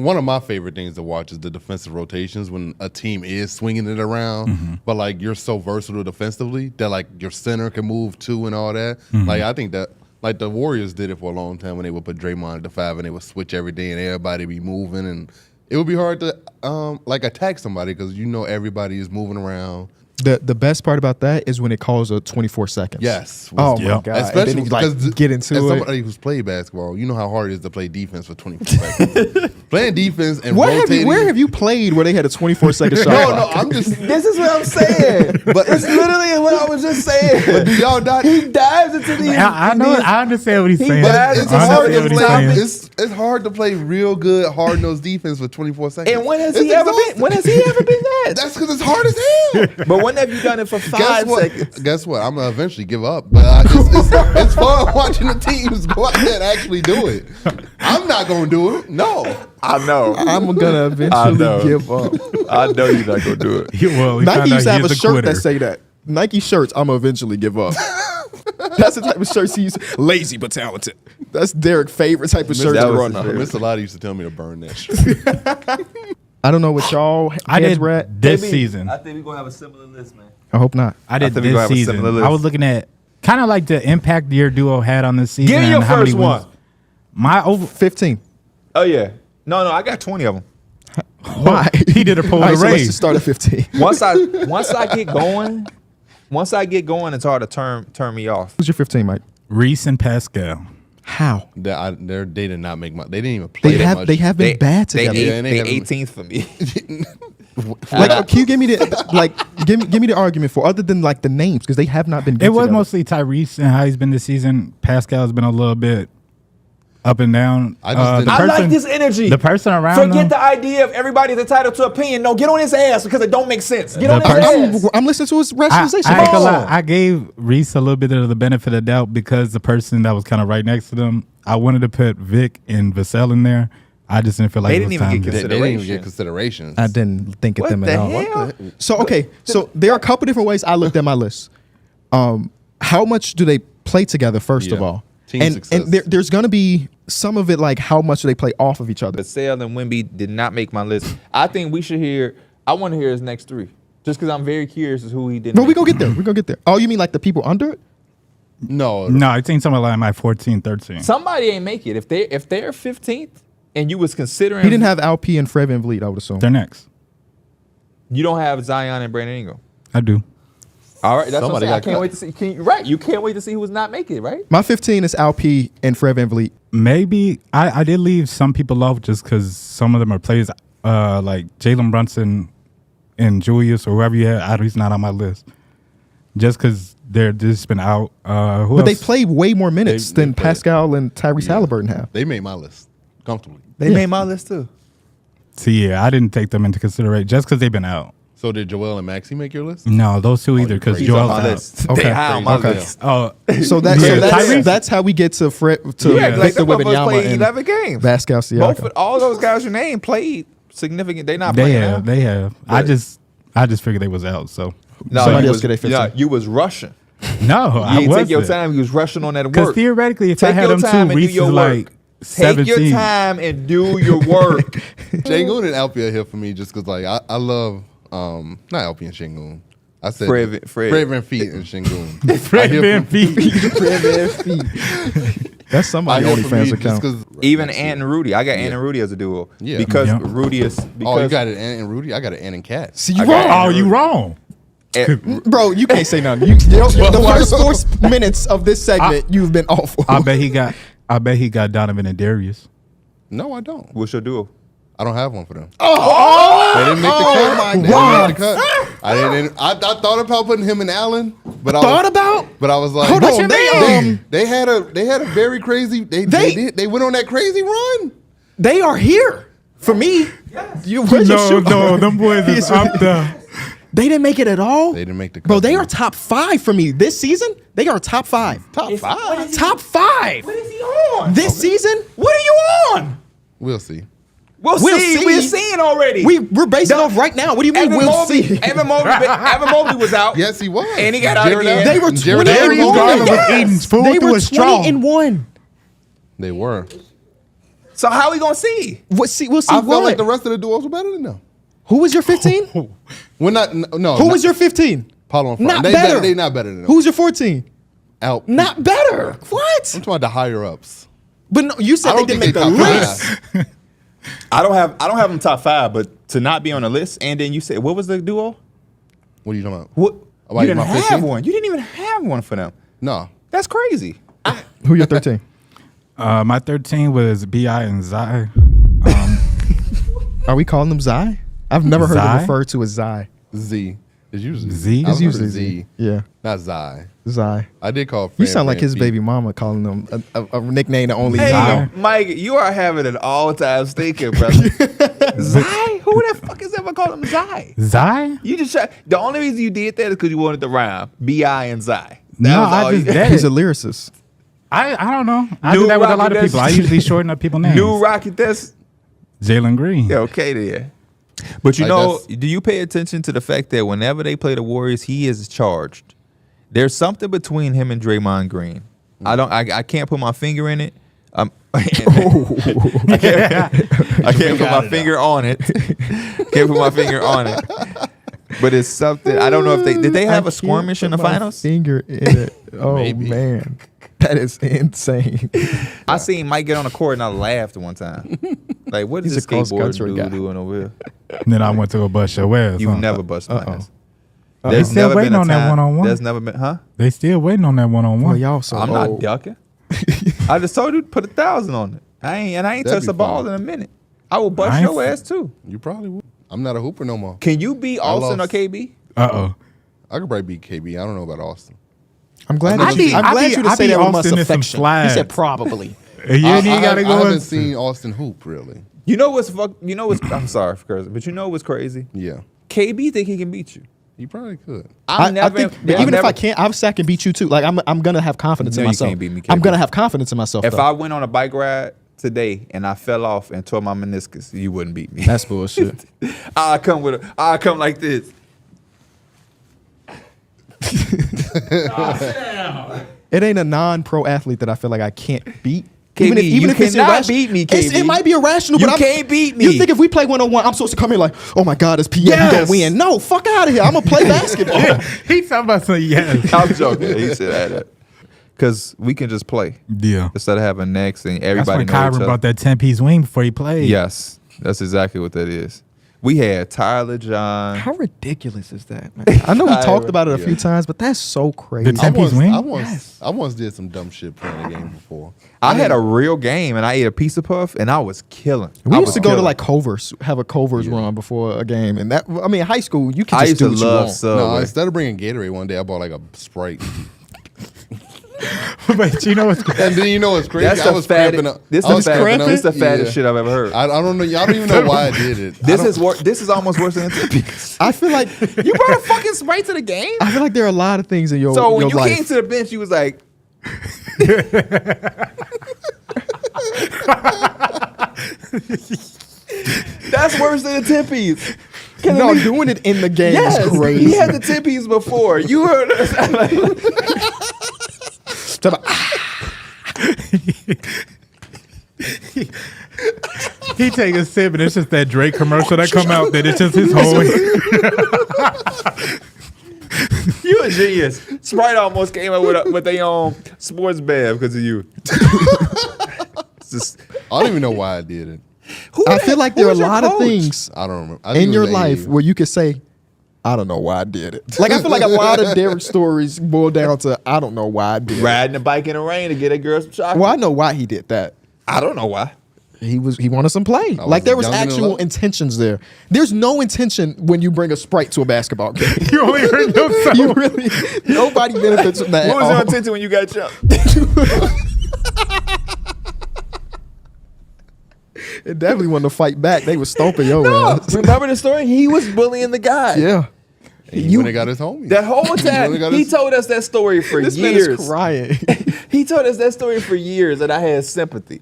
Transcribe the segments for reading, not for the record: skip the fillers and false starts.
one of my favorite things to watch is the defensive rotations when a team is swinging it around, but like you're so versatile defensively that like your center can move too and all that. Like I think that like the Warriors did it for a long time when they would put Draymond at the 5 and they would switch everything and everybody be moving and it would be hard to like attack somebody because everybody is moving around. The best part about that is when it calls a 24 seconds. Yes. Oh my God. Especially because get into it. Somebody who's played basketball, you know how hard it is to play defense for 24 seconds. Playing defense and rotating. Where have you played where they had a 24-second shot? No, I'm just. This is what I'm saying. But it's literally what I was just saying. But do y'all not? He dives into these. I understand what he's saying. But it's hard to play. It's It's hard to play real good hard-nosed defense for 24 seconds. And when has he ever been? When has he ever been that? That's because it's hard as hell. But when have you done it for 5 seconds? Guess what? I'm gonna eventually give up. But it's fun watching the teams go out there and actually do it. I'm not gonna do it. No. I know. I'm gonna eventually give up. I know you're not gonna do it. Well, Nike used to have a shirt that say that. Nike shirts, I'm gonna eventually give up. That's the type of shirts he used. Lazy but talented. That's Derek's favorite type of shirt to run on. Miss Allotta used to tell me to burn that shirt. I don't know what y'all I did this Maybe, season. I think we're gonna have a similar list, man. I hope not. I did think we this gonna have a season. similar list. I was looking at kind of like the impact your duo had on this season. Give me your and how first many wins. one. My over 15. Oh yeah. No, I got 20 of them. Why? He did a pull All right, the so let's raise. just start at 15. Once I get going, it's hard to turn me off. Who's your 15, Mike? Reese and Pascal. How? They did not make my. They didn't even play that much. They have been bad together. They 18th for me. Like, can you give me the give me the argument for other than like the names because they have not been good It was together. mostly Tyrese and how he's been this season. Pascal's been a little bit up and down. I like this energy. The person around Forget him, the idea of everybody's entitled to opinion. No, get on his ass because it don't make sense. Get on his ass. I'm listening to his rationalization. I ain't gonna lie, I gave Reese a little bit of the benefit of doubt because the person that was kind of right next to them, I wanted to put Vic and Vassell in there. I just didn't feel like They it was didn't even time get to- They didn't even get considerations. I didn't think of What them the at all. hell? So okay, so there are a couple different ways I looked at my list. How much do they play together? First of Yeah. all, Team and success. there's going to be some of it like how much do they play off of each other. Vassell and Wemby did not make my list. I think we should hear. I want to hear his next three, just because I'm very curious as who he didn't. But we make. gonna get there. We gonna get there. Oh, you mean like the people under it? No, No, I think something like my 14, 13. Somebody ain't make it. If they're 15th and you was considering, He didn't have Alp and Fred VanVleet, I would assume. They're next. You don't have Zion and Brandon Ingram. I do. All right, that's what I'm Somebody saying. I got can't cut. wait to see. You can't wait to see who was not make it. Right? My 15 is Alp and Fred VanVleet. Maybe I did leave some people off just because some of them are players like Jalen Brunson and Julius or whoever you had. He's not on my list just because they're just been out. Who But else? they played way more minutes They than played. Pascal and Tyrese Halliburton have. they made my list comfortably. They made my list too. See, yeah, I didn't take them into consideration just because they've been out. So did Joel and Maxie make your list? No, those two either because crazy. He's on Joel's my out. list. Okay. They high on my Okay. list. Oh, So Yeah, Tyrese- that's how we get to Fred to Yeah, like Victor some of us Wembanyama played and 11 games. Pascal Both Siakam. all those guys you named played significant. They not they playing have, now. they have. I just figured they was out. So No, Somebody you else was, get a 15. no, you was rushing. no, You I didn't take your wasn't. time. You was rushing on that Because work. theoretically, if I Take had your them time two, and do Reese is your like work. 17. Take your time and do your work. Shangoon and Alpia here for me just because like I love not Alpia and Shangoon. I said Fred. Fred VanVleet and Shangoon. Fred VanVleet. That's somebody OnlyFans account. Even Ant and Rudy. I got Ant and Rudy as a duo. Yeah. Because Yeah. Rudy is. Oh, you Because got it, Ant and Rudy. I got it, Ant and Cat. See, you I got wrong. Oh, you wrong. Bro, you can't say nothing. The first 4 minutes of this segment, you've been awful. I bet he got Donovan and Darius. No, I don't. What's your duo? I don't have one for them. Oh, They didn't make the cut. my They didn't God. make the cut. I thought about putting him and Allen, but I was like, Hold no, on, they had a very crazy. They went on that crazy run. They are here for me. Where's your shoe? them boys is up there. They didn't make it at all. They didn't make the cut. Bro, they are top 5 for me this season. They are top 5. Top 5. Top 5 What is he on? this season. What are you on? We'll see. We'll see. We're seeing already. We're basing off right now. What do you mean? We'll see. Evan Mobley was out. Yes, he was. And he got out Jared again. Allen- They were Jared 20 Allen and was 1. gone. was eating food They through were a straw. 20 and 1. They were. So how we gonna see? We'll see I felt what? like the rest of the duos were better than them. Who was your 15? We're not. No. Who was your 15? Paulo and Not Frank. better. They not better than them. Who's your 14? Out? Not better. What? I'm talking about the higher ups. But no, you said I they don't didn't think make they the top list. five. I don't have them top 5, but to not be on the list, and then you said what was the duo? What are you talking about? What? About You didn't my have 15? one. You didn't even have one for them. No. That's crazy. Who your 13? My 13 was Bi and Zai. Are we calling them Zai? I've never heard them Zai? referred to as Zai. Z. It's usually Z? I've It's heard usually of Z. Yeah, Not Zai. Zai. I did call. You Fran sound like Fran his Pete. baby mama calling them a nickname that only Hey, he Zai. know. Mike, you are having an all-time stinker, brother. Zai? Who the fuck is ever called him Zai? Zai? You just the only reason you did that is because you wanted to rhyme Bi and Zai. No, I just did He's a it. lyricist. I don't know. I New do that with a Rocky, lot of that's- people. I usually shorten up people's names. New Rocky, that's Jalen Green. okay there. But you Like, know, that's- do you pay attention to the fact that whenever they play the Warriors, he is charged? There's something between him and Draymond Green. I can't put my finger in it. I can't put my finger on it. Can't put my finger on it. But it's something. I don't know if did they have a skirmish in the finals? Finger in it. Oh Maybe. man, that is insane. I seen Mike get on the court and I laughed one time. Like, what is He's this a cross-country skateboard guy. dude doing over here? And then I went to go bust your ass. You've huh? never bust my ass. They still waiting on that one-on-one. There's never been, huh? They still waiting on that Well, one-on-one. y'all so I'm old. not ducking. I just told you to put 1,000 on it. I ain't That'd touched be the ball fine. in a minute. I will bust I ain't your f- ass too. You probably would. I'm not a hooper no more. Can you beat Austin or lost. KB? Uh-oh. I could probably beat KB. I don't know about Austin. I'm glad I that be- you. I'm I glad be- you to I say be that with much Austin in some affection. He slides. said probably. You ain't even gotta I go. haven't in- seen Austin hoop really. You know what's I'm sorry for cursing, but you know what's crazy? Yeah, KB think he can beat you. he probably could. I think I've even if never- I can't, I can beat you too. Like I'm gonna have confidence No, in you myself. can't beat me, I'm KB. gonna have confidence in myself. If though. I went on a bike ride today and I fell off and tore my meniscus, you wouldn't beat me. That's bullshit. I come like this. It ain't a non-pro athlete that I feel like I can't beat. KB, you if it's cannot irrational, beat me, It KB. might be irrational, You but can't beat me. You think if we play 1-on-1, I'm supposed to come here like, oh my God, it's PA, he Yes. gonna win? No, fuck out of here. I'm gonna play basketball. He talking about saying yes. I'm joking. He said that. Because we can just play Yeah. instead of having necks and That's everybody when know each Kyron other. brought that 10-piece wing before he played. Yes, that's exactly what that is. We had Tyler John. How ridiculous is that, man? I know we talked about it a Yeah. few times, but that's so crazy. The 10-piece wing? I once did some dumb shit playing a game before. I had a real game and I ate a piece of puff and I was killing. We I used was to go to killing. like Culver's, have a Culver's run before a game, and that I mean, high school you can I just used do to what you love want. Subway. No, instead of bringing Gatorade one day, I bought like a Sprite. But you know what's And then you know what's crazy? That's I the was cramping fattest. up. This I was is cramping up. this the fattest Yeah. shit I've ever heard. I don't know. I don't even know why I did it. This is almost worse than a tip. I feel like You brought a fucking Sprite to the game. I feel like there are a lot of things in your So when your you life. came to the bench, you was like, "That's worse than a 10-piece." no, doing it in the game Yes, is crazy. he had the 10-piece before. You heard us. he take a sip and it's just that Drake commercial that come out that it's just his whole You a genius. Sprite almost came up with their own sports band because of you. It's just, I don't even know why I did it. I feel like there are a lot of things I don't remember. I think in it your was life AAU. where you could say, I don't know why I did it. Like I feel like a lot of Derek stories boil down to I don't know why I did it. riding a bike in the rain to get a girl some chocolate. Well, I know why he did that. I don't know why. He wanted some play. Like there was young and in actual love. intentions there. There's no intention when you bring a Sprite to a basketball game. You only heard yourself. You really nobody benefits from that. What at was your all. intention when you got jumped? It definitely wanted to fight back. They was stomping your No, ass. remember the story? He was bullying the guy. Yeah. He went and got his homie. That whole time, really got he his- told us that story for This man years. is crying. He told us that story for years, and I had sympathy,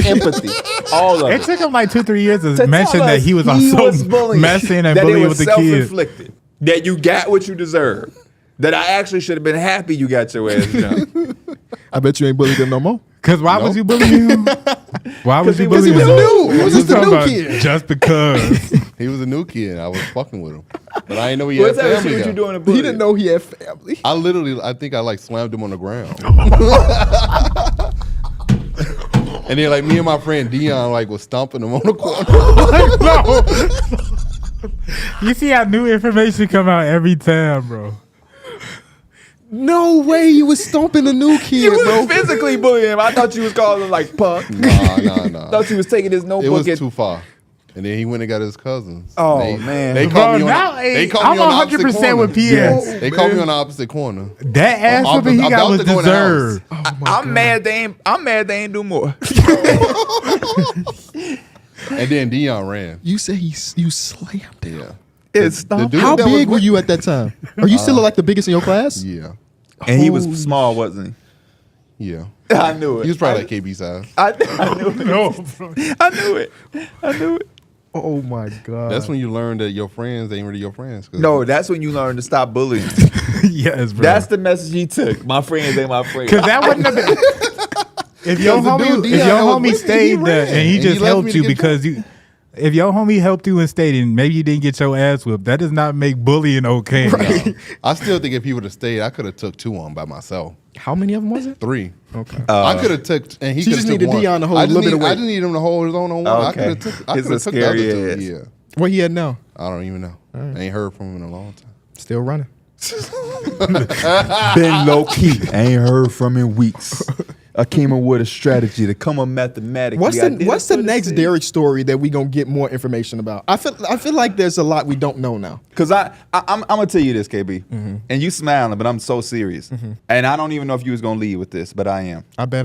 empathy, all of It it. took him like 2-3 years to To mention tell that us he was also bullying, messing and that bullying it with was the kids. self-inflicted, that you got what you deserve, that I actually should have been happy you got your ass jumped. I bet you ain't bullied them no more. Because why was you bullying him? Why was you Because he bullying was him? new. He was just a Talking new about kid. Just because. He was a new kid. I was fucking with him, but I didn't know he What's had that family. shit though. you doing to He bully? didn't know he had family. I think I like slammed him on the ground. And then like me and my friend Dion like was stomping him on the corner. No. You see how new information come out every time, bro. No way you was stomping a new kid, You bro. was physically bullying him. I thought you was calling him like punk. Nah. Thought you was taking his It notebook was and too far. And then he went and got his cousins. Oh, They- man. They Bro, called me on now they called I'm me on the opposite 100% corner. with PS. Yeah. They called me on the opposite corner. That ass About whooping he to- got about was to go in the house. deserved. I'm mad they ain't do more. And then Dion ran. You say you slammed him. Yeah. It's The dude How that was big were with- you at that time? Are you still like the biggest in your class? Yeah. And he was Holy small, wasn't Yeah. he? I knew it. He was probably like KB size. I knew it. No, bro. I knew it. I knew it. Oh my god. That's when you learn that your friends ain't really your friends. 'cause No, that's when you learn to stop bullying. Yes, bro. That's the message he took. My friends ain't my friends. Because that wouldn't have been. If your Because the homie, dude if your Dion was homie with me, stayed he there ran, and he and just he left helped me to you get because you, if your homie helped you and stayed and maybe you didn't get your ass whipped, that does not make bullying okay. No. I still think if he would have stayed, I could have took 2 on by myself. How many of them was it? 3. Okay. I could have took, and he So you could just have took needed 1. Dion to hold I a just little bit of need- I weight. just need him to hold his own on 1. I Okay. could have took. I He's could a have took the other scary 2. ass. Yeah. What he had now? I don't even know. I ain't heard from him in a long time. Still running. Been low key. I ain't heard from him in weeks. I came up with a strategy to come up mathematically. What's I did the it What's for the next city. Derek story that we gonna get more information about? I feel like there's a lot we don't know now. Cause I'm gonna tell you this, KB, and you smiling, but I'm so serious, and I don't even know if you was gonna lead with this, but I am. I bet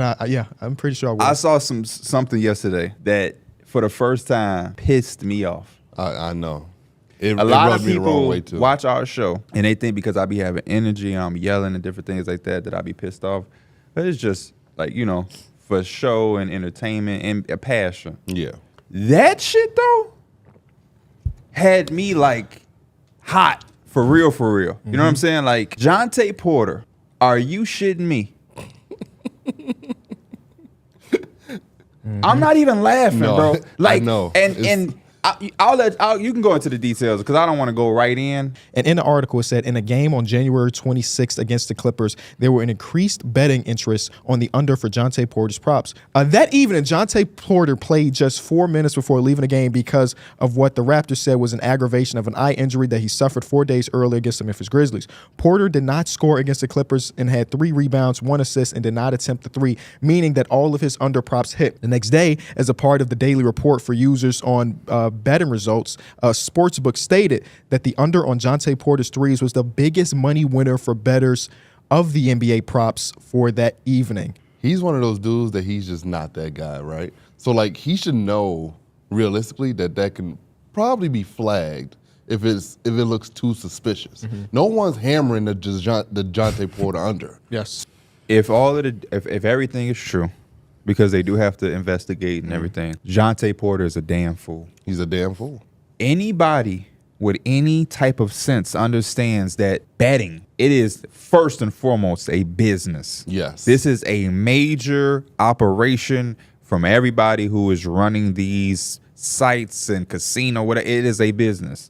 I'm pretty sure I will. I saw something yesterday that, for the first time, pissed me off. I know. It A lot rubbed of me the wrong people way too. watch our show and they think because I be having energy and I'm yelling and different things like that I be pissed off. But it's just like, for show and entertainment and a passion. Yeah. That shit though had me like hot for real, for real. You know what I'm saying? Like, Jontay Porter, are you shitting me? I'm not even laughing, No, bro. Like, I know. And you can go into the details because I don't want to go right in. And in the article, it said, in a game on January 26th against the Clippers, there were an increased betting interest on the under for Jontay Porter's props. That evening, Jontay Porter played just 4 minutes before leaving the game because of what the Raptors said was an aggravation of an eye injury that he suffered 4 days earlier against the Memphis Grizzlies. Porter did not score against the Clippers and had 3 rebounds, 1 assist, and did not attempt the 3, meaning that all of his under props hit. The next day, as a part of the daily report for users on betting results, Sportsbook stated that the under on Jontay Porter's threes was the biggest money winner for bettors of the NBA props for that evening. He's one of those dudes that he's just not that guy, right? So like he should know realistically that can probably be flagged if it looks too suspicious. No one's hammering the Jontay Porter under. Yes. If if everything is true, because they do have to investigate and everything, Jontay Porter is a damn fool. He's a damn fool. Anybody with any type of sense understands that betting, it is first and foremost a business. Yes. This is a major operation from everybody who is running these sites and casino, whatever. It is a business.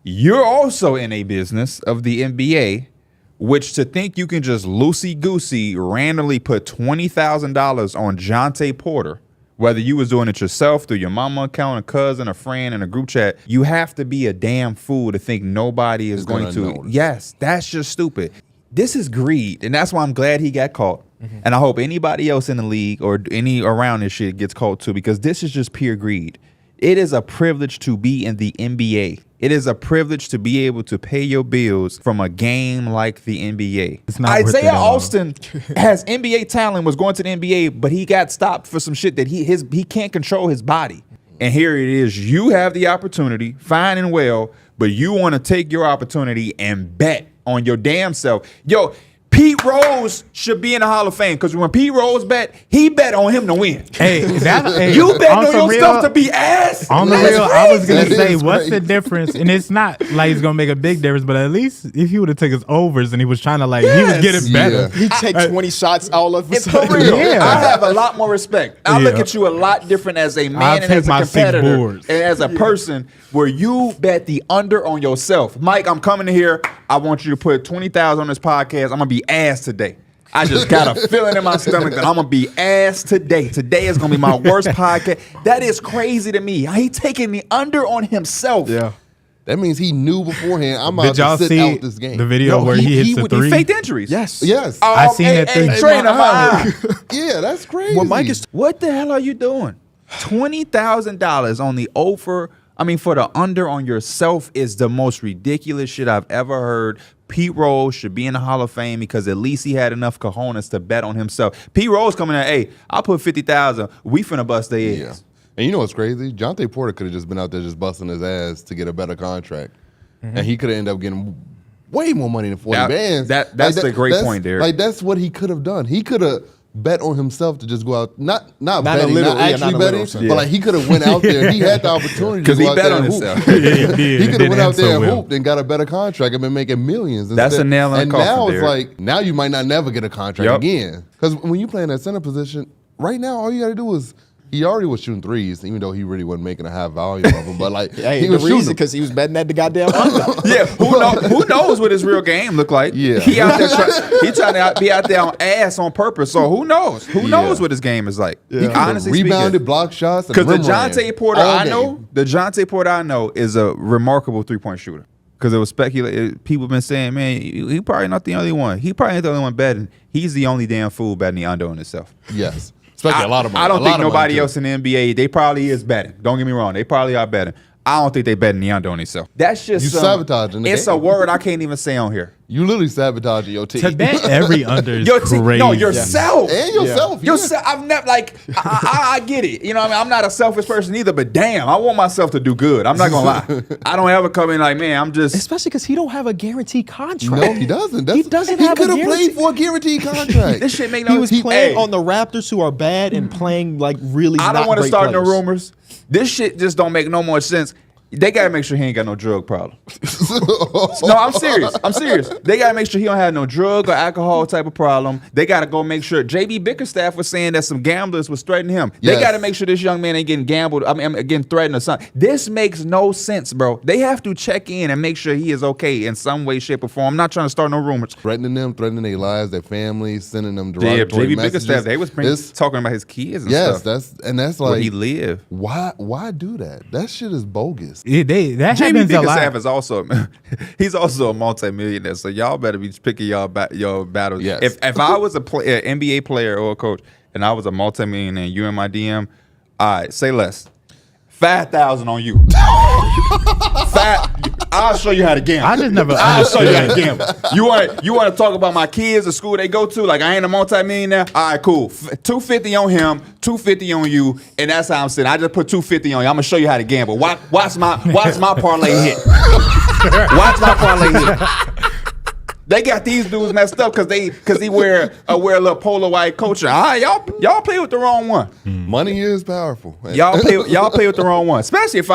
You're also in a business of the NBA, which to think you can just loosey-goosey randomly put $20,000 on Jontay Porter, whether you was doing it yourself through your mama account, a cousin, a friend, in a group chat, you have to be a damn fool to think nobody is going gonna to. notice. Yes, that's just stupid. This is greed, and that's why I'm glad he got caught. And I hope anybody else in the league or any around this shit gets caught too, because this is just pure greed. It is a privilege to be in the NBA. It is a privilege to be able to pay your bills from a game like the NBA. It's not worth it Isaiah at all. Austin has NBA talent, was going to the NBA, but he got stopped for some shit that he can't control his body. And here it is. You have the opportunity, fine and well, but you want to take your opportunity and bet on your damn self. Yo, Pete Rose should be in the Hall of Fame because when Pete Rose bet, he bet on him to win. Hey, You bet on some yourself to be ass. On the That's real, I was gonna That say, is what's the crazy. difference? And it's not like it's gonna make a big difference, but at least if he would have taken his overs and he was trying to he was getting better. Yeah. He take 20 shots all of a It's for sudden. real. Yeah. I have a lot more respect. I look Yeah. at you a lot different as a I'll man and take as a my 6 competitor boards. and as a person where you bet the under on yourself. Mike, I'm coming in here. I want you to put 20,000 on this podcast. I'm gonna be ass today. I just got a feeling in my stomach that I'm gonna be ass today. Today is gonna be my worst podcast. That is crazy to me. He taking the under on himself. Yeah. That means he knew beforehand. I'm Did about y'all to sit see out this game. the video where he hits the He three? faked injuries. Yes. Yes. I seen it Hey, too. trainer, my eye. Yeah, that's crazy. Well, Mike is What the hell are you doing? $20,000 on the over. I mean, for the under on yourself is the most ridiculous shit I've ever heard. Pete Rose should be in the Hall of Fame because at least he had enough cojones to bet on himself. Pete Rose coming in, hey, I'll put 50,000. We finna bust their ass. Yeah. And you know what's crazy? Jontay Porter could have just been out there just busting his ass to get a better contract. And he could have ended up getting way more money than 40 bands. That's a great point, Derek. Like, that's what he could have done. He could have bet on himself to just go out, not a betting, little, not yeah, actually not a betting, little sense. but Yeah. like he could have went out there. He had the opportunity to Because go he out bet there on and hoop. himself. Yeah, he did. He It could didn't have went out end so there and well. hooped and got a better contract and been making millions. That's instead. a nail in the And coffin, now it's Derek. like, now you might not never get a contract Yep. again. Because when you play in that center position, right now, all you got to do is, he already was shooting threes, even though he really wasn't making a high volume of them. But like, Hey, he the was reason shooting. because he was betting at the goddamn under. Yeah, who knows what his real game look like? Yeah. he out there trying to be out there on ass on purpose. So who knows? Who knows what his game is like? He could have Honestly rebounded, speaking, block shots, and because the rim ran Jontay Porter all I game. know, the Jontay Porter I know is a remarkable 3-point shooter. Because it was speculated, people been saying, man, he probably not the only one. He probably ain't the only one betting. He's the only damn fool betting the under on himself. Yes. Especially a lot of money. I don't A think lot of money, nobody too. else in the NBA, they probably is betting. Don't get me wrong. They probably are betting. I don't think they betting the under on themselves. That's just You sabotaging the It's game. a word I can't even say on here. You literally sabotaging your team. To bet every under is Your team, crazy. no, yourself. And yourself. Yeah. Yourself. I've never I get it. You know what I mean? I'm not a selfish person either, but damn, I want myself to do good. I'm not gonna lie. I don't ever come in like, man, I'm just Especially because he don't have a guaranteed contract. No, he doesn't. He doesn't He have a could have guarantee. played for a guaranteed contract. this shit make no He was playing hey, on the Raptors, who are bad, and playing like really. I don't want to start no rumors. This shit just don't make no more sense. They gotta make sure he ain't got no drug problem. No, I'm serious. I'm serious. They gotta make sure he don't have no drug or alcohol type of problem. They gotta go make sure. JB Bickerstaff was saying that some gamblers was threatening him. They Yes. gotta make sure this young man ain't getting gambled. I mean, getting threatened or something. This makes no sense, bro. They have to check in and make sure he is okay in some way, shape, or form. I'm not trying to start no rumors. Threatening them, threatening their lives, their families, sending them Yeah, derogatory JB messages. Bickerstaff, they was This- talking about his kids and Yes, stuff. that's Where like, he live. why do that? That shit is bogus. That JB happens a Bickerstaff lot. is also he's also a multimillionaire, so y'all better be picking your battles. Yes. If I was an NBA player or a coach and I was a multimillionaire, and you in my DM, all right, say less. 5,000 on you. I'll show you how to gamble. I just never I'll show you how to understood. gamble. You want to talk about my kids, the school they go to? Like I ain't a multimillionaire. All right, cool. 250 on him, 250 on you, and that's how I'm sitting. I just put 250 on you. I'm gonna show you how to gamble. Watch my parlay hit. Watch my parlay hit. They got these dudes messed up because he wear a little polo white culture. All right, y'all play with the wrong one. Money is powerful. Y'all play with the wrong one. Especially if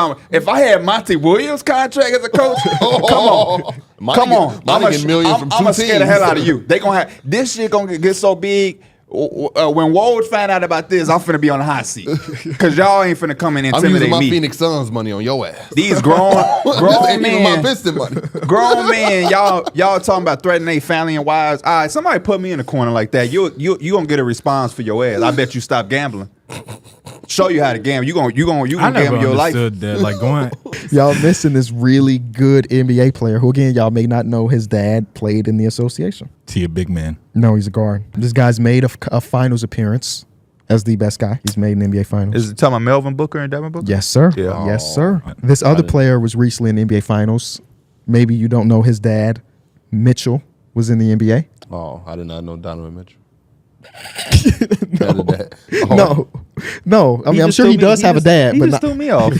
I had Monty Williams' contract as a coach. Come on. Monty get millions from I'm two scare the teams. hell out of you. They gonna have this shit gonna get so big. When Woj find out about this, I'm finna be on the hot seat because y'all ain't finna come and I'm intimidate using my me. Phoenix Suns money on your ass. These grown This ain't even my men, Piston money. grown men, y'all talking about threatening their family and wives. All right, somebody put me in a corner like that. You gonna get a response for your ass. I bet you stop gambling. Show you how to gamble. You I gonna never gamble your life. understood that. Like going, Y'all missing this really good NBA player who, again, y'all may not know his dad played in the association. to a big man. No, he's a guard. This guy's made a finals appearance as the best guy. He's made an NBA finals. Is it talking about Melvin Booker and Devin Booker? Yes, sir. Yeah. Yes, sir. This other player was recently in the NBA finals. Maybe you don't know his dad. Mitchell was in the NBA. Oh, I did not know Donovan Mitchell. No. I mean, I'm sure he does have a dad, but just not. threw me off.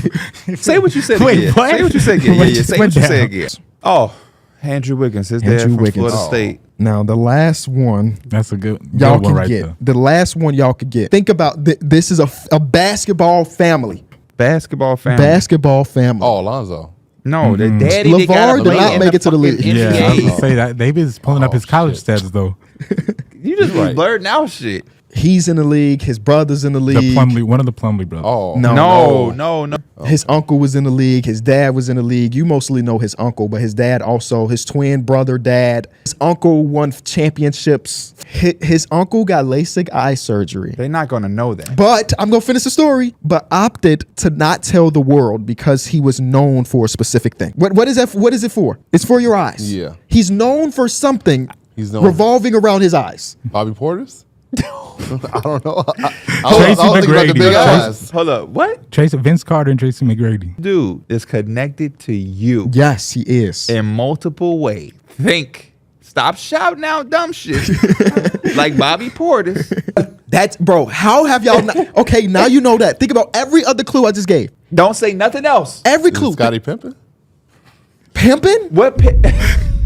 Say what you said Wait, again. what? Say what you said again. Yeah, What say went what you said down? again. Oh, Andrew Wiggins, his dad Andrew from Wiggins. Florida Oh. State. Now, the last one That's a good y'all one can right get. there. The last one y'all could get. Think about this is a basketball family. Basketball family. Basketball family. Oh, Alonzo. No, the Mhm. daddy LeVar gotta did play not in make the it to the fucking league. Yeah, I was NBA. gonna say that. They be just pulling up his college stats though. You just Right. be blurting out shit. He's in the league. His brother's in the league. One of the Plumlee brothers. Oh. No. His uncle was in the league. His dad was in the league. You mostly know his uncle, but his dad also, his twin brother dad. His uncle won championships. His uncle got LASIK eye surgery. They're not gonna know that. But I'm going to finish the story, but opted to not tell the world because he was known for a specific thing. What is that? What is it for? It's for your eyes. Yeah. He's known for something He's known- revolving around his eyes. Bobby Porter's? I don't know. I Tracy was thinking about the McGrady. big Tracy- eyes. Hold up. What? Vince Carter and Tracy McGrady. Dude is connected to you Yes, he is. in multiple ways. Think. Stop shouting out dumb shit. Like Bobby Porter. That's, bro, how have y'all not? Okay, now you know that. Think about every other clue I just gave. Don't say nothing else. Every Is it clue. Scottie Pippen? Pimpin'? What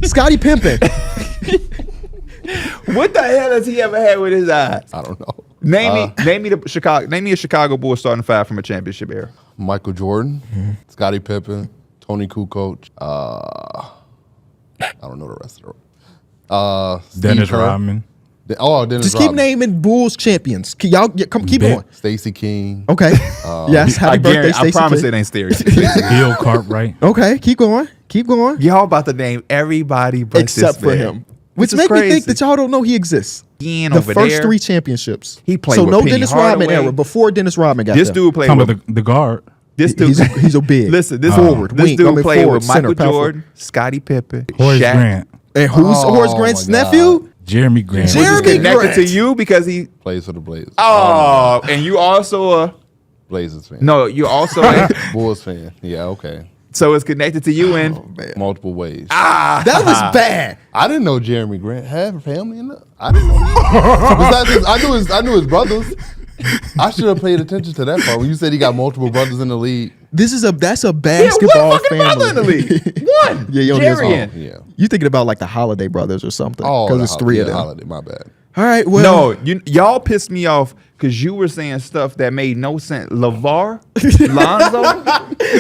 Scottie Pimpin'. what the hell has he ever had with his eyes? I don't know. Name me a Chicago Bulls starting five from a championship era. Michael Jordan, Scottie Pippen, Tony Kukoc. I don't know the rest of the Steve Dennis Kerr. Rodman. Dennis Just keep Rodman. naming Bulls champions. Y'all keep Big- going. Stacey King. Okay. Yes, happy birthday, I Stacey. promise King. it ain't serious. Bill Cartwright. Okay, keep going. Keep going. Y'all about to name everybody but Except this for man. him. Which This is make me think crazy. that y'all don't know he exists. Ian The over first there. 3 championships. He played so with no Penny Dennis Rodman Hardaway. era. Before Dennis Rodman got This there. dude played Talking with about the guard. this dude. He's a big. Listen, this forward, This wing, dude I mean, played forward, with Michael center, power Jordan, Scottie Pippen, Horace Shaq. Grant. And who's Oh, Horace Grant's my God. nephew? Jeremy Grant. Jeremy Was he connected Grant. to you because he? Plays for the Blazers. Oh, and you also Blazers fan. no, you also Bulls fan. Yeah, okay. so it's connected to you in. Multiple ways. That was bad. I didn't know Jeremy Grant had a family in the. I didn't know that. Besides, I knew his brothers. I should have paid attention to that part when you said he got multiple brothers in the league. That's a Yeah, basketball what fucking family. brother in the league? One. Yeah, you only has Jerry. one. Yeah. You thinking about like the Holiday brothers or something? Oh, Because it's 3 of them. Holiday, my bad. All right. Well, No, y'all pissed me off because you were saying stuff that made no sense. LeVar, Lonzo.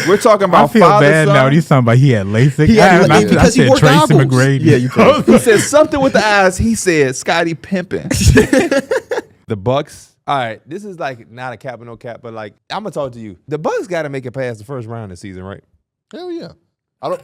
We're talking about I feel father, bad son. now. He's talking about he had LASIK. He had I LASIK because he said wore Tracy goggles. McGrady. Yeah, you could. He said something with the eyes. He said Scottie Pippen. The Bucks. All right, this is like not a cap or no cap, but like I'm gonna talk to you. The Bucks got to make it past the first round this season, right? Hell yeah.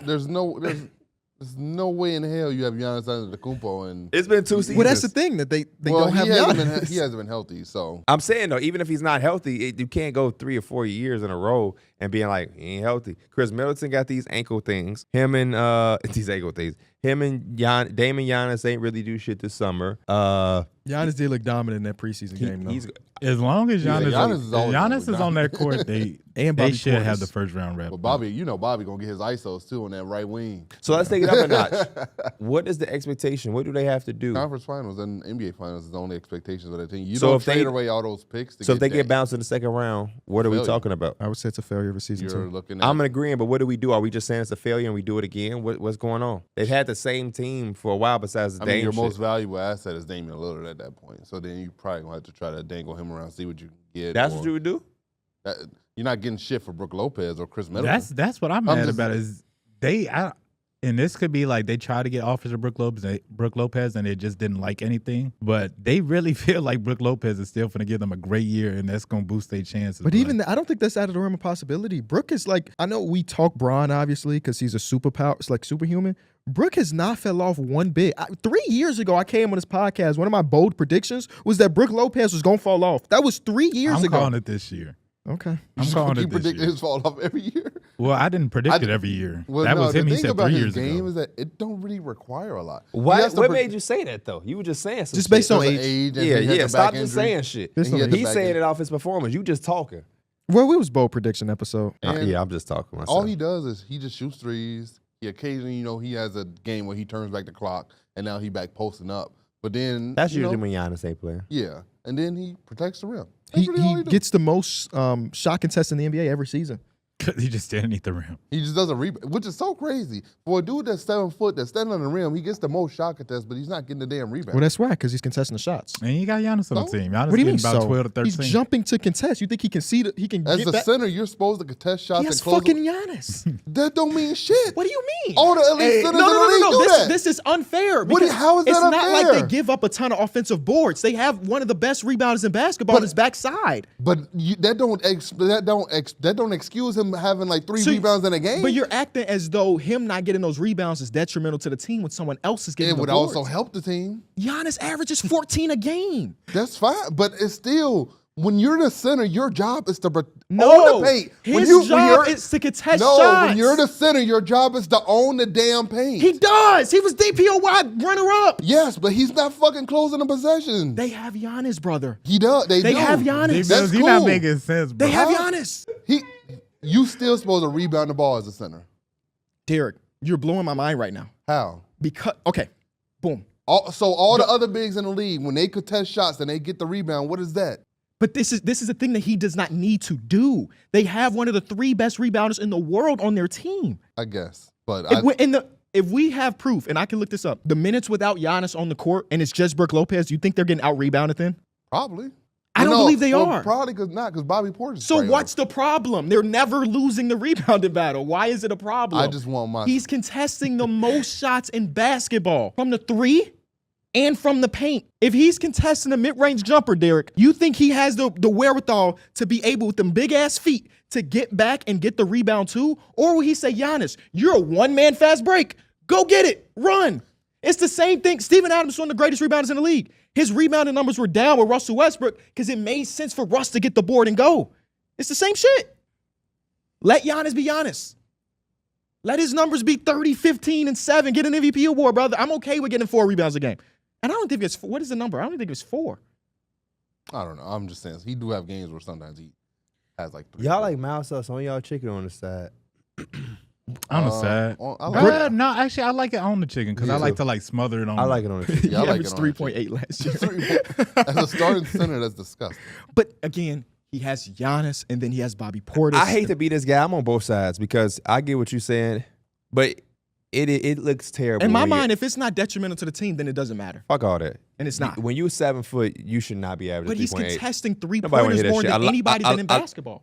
There's no way in hell you have Giannis Antetokounmpo and. It's been 2 seasons. Well, that's the thing that they don't have Giannis. He hasn't been healthy, so. I'm saying though, even if he's not healthy, you can't go 3 or 4 years in a row and being like he ain't healthy. Chris Middleton got these ankle things. Him and these ankle things. Him and Damon Giannis ain't really do shit this summer. Giannis did look dominant in that preseason game, though. He's As long as Yeah, Giannis, Giannis is always is on that court, they Bobby should have Portis. the first round rep. But Bobby gonna get his ISOs too on that right wing. So let's take it up a notch. What is the expectation? What do they have to do? Conference finals and NBA finals is the only expectations of that team. You So don't if they- trade away all those picks. So if they that. get bounced in the second round, what are we Failure. talking about? I would say it's a failure of a season, You're too. looking at. I'm agreeing, but what do we do? Are we just saying it's a failure and we do it again? What's going on? They've had the same team for a while besides the I mean, Dame your shit. most valuable asset is Damian Lillard at that point. So then you probably gonna have to try to dangle him around, see what you can get. That's or- what you would do? You're not getting shit for Brook Lopez or Chris Middleton. That's what I'm I'm mad just- about is and this could be like they try to get offers of Brook Lopez and they just didn't like anything. But they really feel like Brook Lopez is still going to give them a great year and that's going to boost their chances. But even I don't think that's out of the realm of possibility. Brook is like, I know we talk Bron, obviously, because he's a superpower. It's like superhuman. Brook has not fell off one bit. 3 years ago, I came on this podcast. One of my bold predictions was that Brook Lopez was going to fall off. That was 3 years I'm ago. calling it this year. Okay. I'm calling you it this predict year. his fall off every year. Well, I didn't predict it every year. Well, That no, was him. The He thing said about 3 his years game ago. is that it don't really require a lot. What made you say that though? You were just saying some Just shit. based on Because of age. and Yeah, he had yeah. the Stop back just injury. saying shit. Just And he had the He's back saying injury. it off his performance. You just talking. Well, it was bold prediction episode. And Yeah, I'm just talking myself. all he does is he just shoots threes. He occasionally, he has a game where he turns back the clock, and now he back posting up. But then That's you usually know, when Giannis ain't playing. yeah, and then he protects the rim. That's He really all he does. gets the most shot contest in the NBA every season. He just didn't need the rim. He just doesn't rebound, which is so crazy. For a dude that's 7 foot, that's standing on the rim, he gets the most shot contests, but he's not getting the damn rebound. Well, that's right, because he's contesting the shots. And you got Giannis on the team. Giannis What do you mean getting about so? 12 to 13. He's jumping to contest. You think he can see that he can As get a back? center, you're supposed to contest shots He and has close. fucking Giannis. That don't mean shit. What do you mean? All the elite centers in the league do This, that. this is unfair. What do you- because how is that it's not unfair? like they give up a ton of offensive boards. They have one of the best rebounders in basketball on his backside. But that don't excuse him having like 3 So- rebounds in a game. But you're acting as though him not getting those rebounds is detrimental to the team when someone else is getting it would the boards. also help the team. Giannis averages 14 a game. That's fine, but it's still when you're the center, your job is to own the paint. His when job you're- is to contest no, shots. when you're the center, your job is to own the damn paint. He does. He was DPOY runner-up. Yes, but he's not fucking closing the possession. They have Giannis, brother. He does. They do. have Giannis. That's You're cool. not making sense, bro. They have Huh? Giannis. You still supposed to rebound the ball as a center. Derek, you're blowing my mind right now. How? Because, okay, boom. All the other bigs in the league, when they contest shots and they get the rebound, what is that? But this is a thing that he does not need to do. They have one of the 3 best rebounders in the world on their team. I guess. But If we have proof, and I can look this up, the minutes without Giannis on the court and it's just Brook Lopez, you think they're getting out-rebounded then? probably. I don't believe they are. Probably because Bobby Porter's So spraying what's the problem? They're never losing the rebounding battle. Why is it a problem? I just want my. He's contesting the most shots in basketball from the 3 and from the paint. If he's contesting a mid-range jumper, Derek, you think he has the wherewithal to be able with them big-ass feet to get back and get the rebound too? Or will he say, Giannis, you're a one-man fast break. Go get it. Run. It's the same thing. Steven Adams was one of the greatest rebounders in the league. His rebounding numbers were down with Russell Westbrook because it made sense for Russ to get the board and go. It's the same shit. Let Giannis be Giannis. Let his numbers be 30, 15, and 7. Get an MVP award, brother. I'm okay with getting 4 rebounds a game. And I don't think it's, what is the number? I don't think it's 4. I don't know. I'm just saying. He do have games where sometimes he has like 3. Y'all like mouse sauce on y'all chicken on the side. On the side. I like it. No, actually, I like it on the chicken because I like to like smother it on. I like it on the chicken. Yeah, I He like it averaged on 3.8 last year. As a starting center, that's disgusting. But again, he has Giannis and then he has Bobby Porter. I hate to be this guy. I'm on both sides because I get what you're saying, but it looks terrible. In my when you- mind, if it's not detrimental to the team, then it doesn't matter. fuck all that. And it's not. When you're 7 foot, you should not be averaging But he's 3.8. contesting Nobody wanna three-pointers hear that more shit. than anybody's been in I- basketball.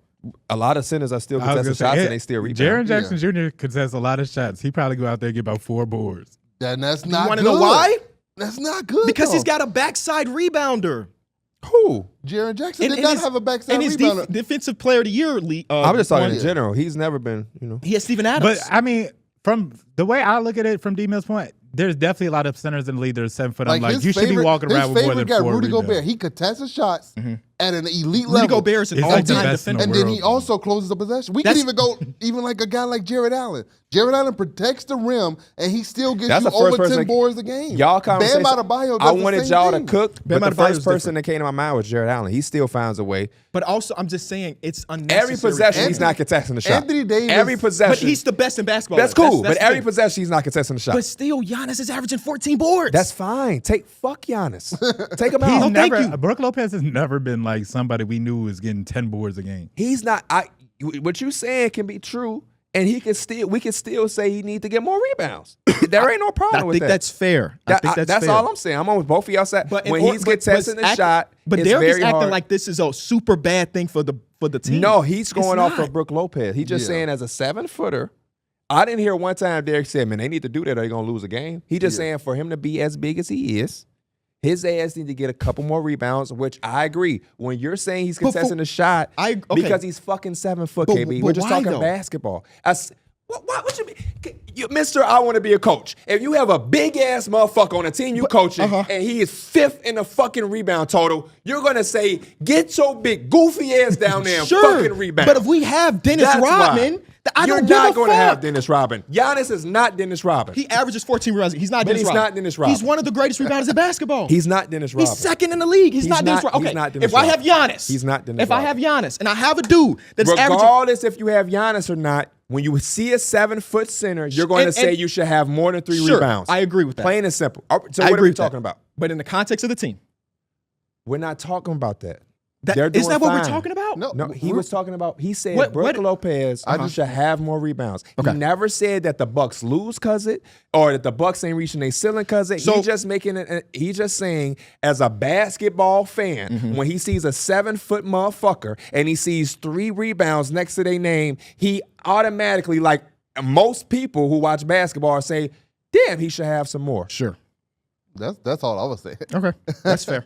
A lot of centers are still I was contesting gonna say, shots and they still rebound. Jaren Jackson Jr. contests a lot of shots. He probably go out there and get about 4 boards. Then that's You not want to good. know why? That's not good. Because he's though. got a backside rebounder. Who? Jaren Jackson And- did and not his- have a backside And his rebounder. defensive player of the year. I'm just talking one- in general. He's never been, He has Steven Adams. But I mean, from the way I look at it from D-Mill's point, there's definitely a lot of centers in the league that are 7 foot. I'm like, his you should be favorite- walking around his with more than favorite guy, 4 Rudy rebounds. Gobert. He contested shots at an elite Rudy level. Gobert is an He's like the all-time best in the defender. And then he world. also closes the possession. We That's- can even go even like a guy like Jared Allen. Jared Allen protects the rim, and he still gets That's you the first over 10 person- boards a game. Y'all conversation. Bam Adebayo does I the wanted same y'all thing. to cook, Bam but the Adebayo's first person different. that came to my mind was Jared Allen. He still finds a way. But also, I'm just saying it's unnecessary. Every possession, he's not contesting the shot. Anthony Davis- Every possession. But he's the best in basketball. That's cool. That's but the every thing. possession, he's not contesting the shot. But still, Giannis is averaging 14 boards. That's fine. Fuck Giannis. Take him He's out. thank never. you. Brook Lopez has never been like somebody we knew was getting 10 boards a game. He's not. What you saying can be true, and we can still say he need to get more rebounds. There ain't no problem I with think that. that's fair. I think that's fair. all I'm saying. I'm on both of y'all side. But When he's contesting the shot, but it's Derek is very acting hard. like this is a super bad thing for the team. No, he's going It's off not. of Brook Lopez. He's just Yeah. saying as a 7-footer. I didn't hear one time Derek said, "Man, they need to do that or they're gonna lose a game." He just saying for him to be as big as he is, his ass need to get a couple more rebounds. Which I agree. When you're saying he's But for- contesting the shot, okay. because he's fucking 7 foot, But- KB. but We're just why, talking though? basketball. What you mean? Mister, I want to be a coach. If you have a big ass motherfucker on a team you coaching and he is 5th in the fucking rebound total, you're gonna say, get your big goofy ass down there and fucking rebound. But if we have Dennis That's Rodman, why. I You're don't give not a going to fuck. have Dennis Rodman. Giannis is not Dennis Rodman. He averages 14 rebounds. He's not But Dennis he's Rodman. not Dennis Rodman. He's one of the greatest rebounders in basketball. He's not Dennis Rodman. He's second in the league. He's not Dennis Rodman. he's Okay, not Dennis if I have Rodman. Giannis, He's not Dennis If I have Rodman. Giannis and I have a dude that's averaging, Regardless if you have Giannis or not, when you see a 7-foot center, you're going to say you should have more than 3 Sure, rebounds. I agree with that. Plain and simple. So I what are agree we with that. talking about? But in the context of the team, We're not talking about that. They're doing Isn't that what we're fine. talking about? No, he was talking about. He said What- Brook what- Lopez should have more rebounds. Okay. He never said that the Bucks lose cause it, or that the Bucks ain't reaching their ceiling cause it. So- He's just making it. He's just saying, as a basketball fan, when he sees a 7-foot motherfucker and he sees 3 rebounds next to their name, he automatically, like most people who watch basketball, say, "Damn, he should have some more." Sure. That's all I was saying. Okay. That's fair.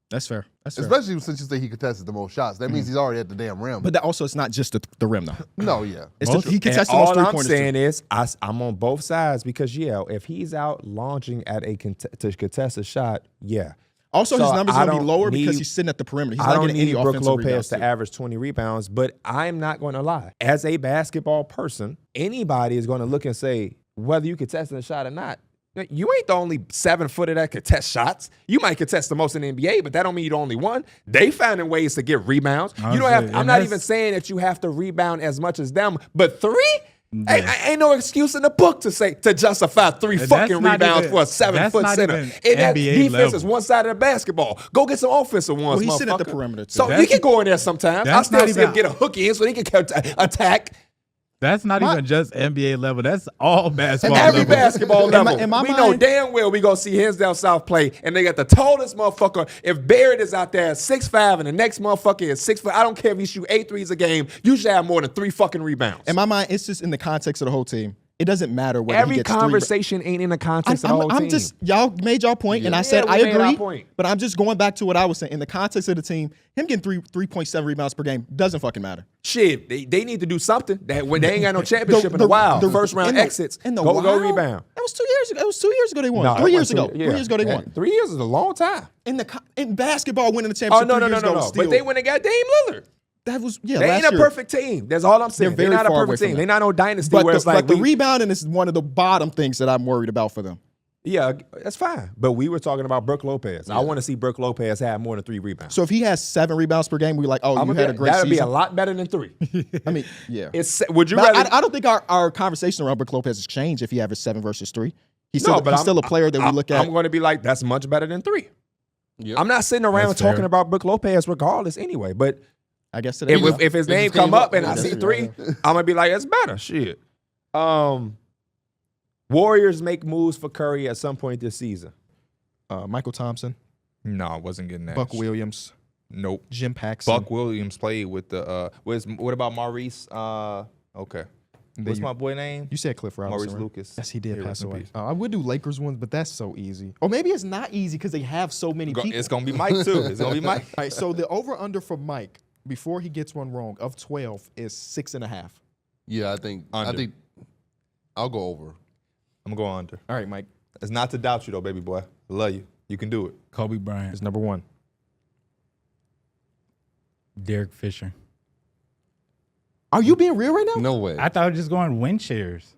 That's fair. That's fair. Especially since you say he contested the most shots. That means he's already at the damn rim. But that also, it's not just the rim, though. no, yeah. It's Most- he contested And most all I'm 3-pointers. saying is, I'm on both sides because if he's out launching at to contest a shot, yeah. Also, So his numbers I are going to be don't lower because need- he's sitting at the perimeter. He's I not don't getting any need Brook offensive Lopez rebounds. to too. average 20 rebounds, but I'm not going to lie. As a basketball person, anybody is going to look and say, whether you contest a shot or not, you ain't the only 7-footer that contest shots. You might contest the most in the NBA, but that don't mean you're the only one. They finding ways to get rebounds. You don't have. I'm not even saying that you have to rebound as much as them, but 3. Ain't no excuse in the book to justify 3 That's fucking not rebounds even- for a 7-foot that's not center. even And that NBA defense level. is one side of the basketball. Go get some offensive ones. Well, he's sitting at the motherfucker. perimeter, too. So That's- you can go in there sometimes. I that's still not see him even- get a hook in so he can attack. That's not even just NBA level. That's all basketball Every level. basketball In my- level. in my We know mind- damn well we gonna see Hinsdale South play, and they got the tallest motherfucker. If Barrett is out there at 6'5", and the next motherfucker is 6 foot, I don't care if he shoot 8 threes a game. You should have more than 3 fucking rebounds. In my mind, it's just in the context of the whole team. It doesn't matter whether he Every gets 3 conversation ain't in the context of the whole I'm team. just y'all made y'all point, and I Yeah, said we I made our agree. point. But I'm just going back to what I was saying. In the context of the team, him getting 3.7 rebounds per game doesn't fucking matter. Shit, they need to do something. That when they ain't got no championship in a while, the first round exits, in the go Wild? rebound. That was 2 years ago. It was 2 years ago they won. No, 3 that years wasn't ago. yeah. 3 years ago they won. 3 years is a long time. In basketball, winning the Oh championship. no 3 no no years no ago no! still, But they went and got Dame Lillard. that was They last ain't a year. perfect team. That's all I'm saying. They're They're very not a far away perfect from team. that. They're not no dynasty But where the, it's like but the rebounding is one of the bottom things that I'm worried about for them. yeah, that's fine. But we were talking about Brook Lopez. I want to see Brook Lopez have more than 3 rebounds. So if he has 7 rebounds per game, we're like, oh, you had a great that'd season. be a lot better than 3. I mean, yeah. Would you But rather? I don't think our conversation around Brook Lopez has changed if he averages 7 versus 3. He's still, no, but he's still a player that we look at. I'm going to be like, that's much better than 3. Yep. I'm not sitting around That's talking fair. about Brook Lopez regardless anyway. But I guess today. if his It name just come came up up. and Yeah, I see that's 3, I'm gonna be like, that's better. Shit. Warriors make moves for Curry at some point this season. Michael Thompson, No, I wasn't getting that. Buck Williams, Nope. Jim Paxson. Buck Williams played with the. What about Maurice? Okay. What's my boy name? You said Cliff Robinson. Maurice right? Lucas. Yes, he did Yeah, pass rest in away. peace. I would do Lakers ones, but that's so easy. Or maybe it's not easy because they have so many people. It's gonna be Mike too. It's gonna be Mike. All right, so the over/under for Mike before he gets one wrong of 12 is 6.5. Yeah, I think I'll go over. I'm gonna go under. All right, Mike It's not to doubt you though, baby boy. I love you. You can do it. Kobe Bryant, is number 1. Derek Fisher. Are you being real right now? No way. I thought I was just going win shares.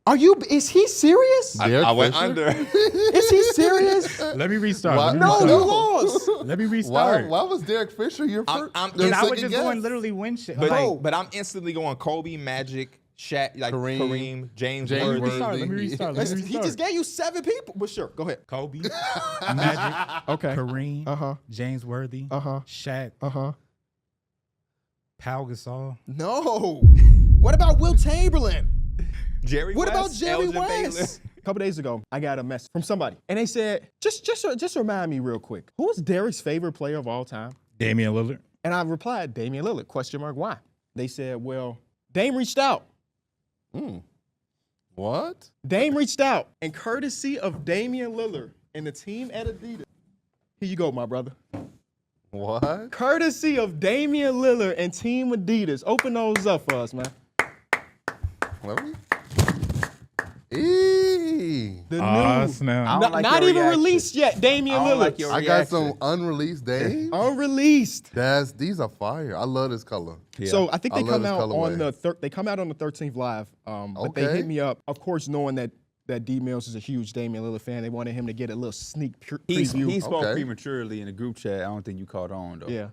Are you? Is he serious? Derek I went Fisher? under. Is he serious? Let me restart. Why- Let me No, restart. you lost. Let me Why, restart. why was Derek Fisher your first? I'm- your And I was second just guess? going literally win shares. But I'm instantly going Kobe, Magic, Shaq, like Kareem, James James Worthy. Worthy. Let me restart. Let me He restart. just gave you 7 people. But sure, go ahead. Kobe, Magic, Okay. Kareem, Uh-huh. James Worthy, Uh-huh. Shaq, Uh-huh. Pau Gasol. No. What about Will Chamberlain? Jerry What about West, Jerry Elgin West? A couple days ago, I got a message from somebody, and they said, just remind me real quick, who is Derek's favorite player of all time? Damian Lillard. And I replied, Damian Lillard, question mark, why? They said, well, Dame reached out. What? Dame reached out, and courtesy of Damian Lillard and the team at Adidas, here you go, my brother. What? Courtesy of Damian Lillard and Team Adidas. Open those up for us, man. Let me. Eee. The Ah, new, snap. I don't like not your even reaction. released yet, Damian I don't Lillard. like your I got reaction. some unreleased days. Unreleased. These are fire. I love this color. Yeah. So I think I they love come this out colorway. on the they come out on the 13th live. But they Okay. hit me up, of course, knowing that D Mills is a huge Damian Lillard fan. They wanted him to get a little sneak preview. He spoke Okay. prematurely in the group chat. I don't think you caught on though. Yeah,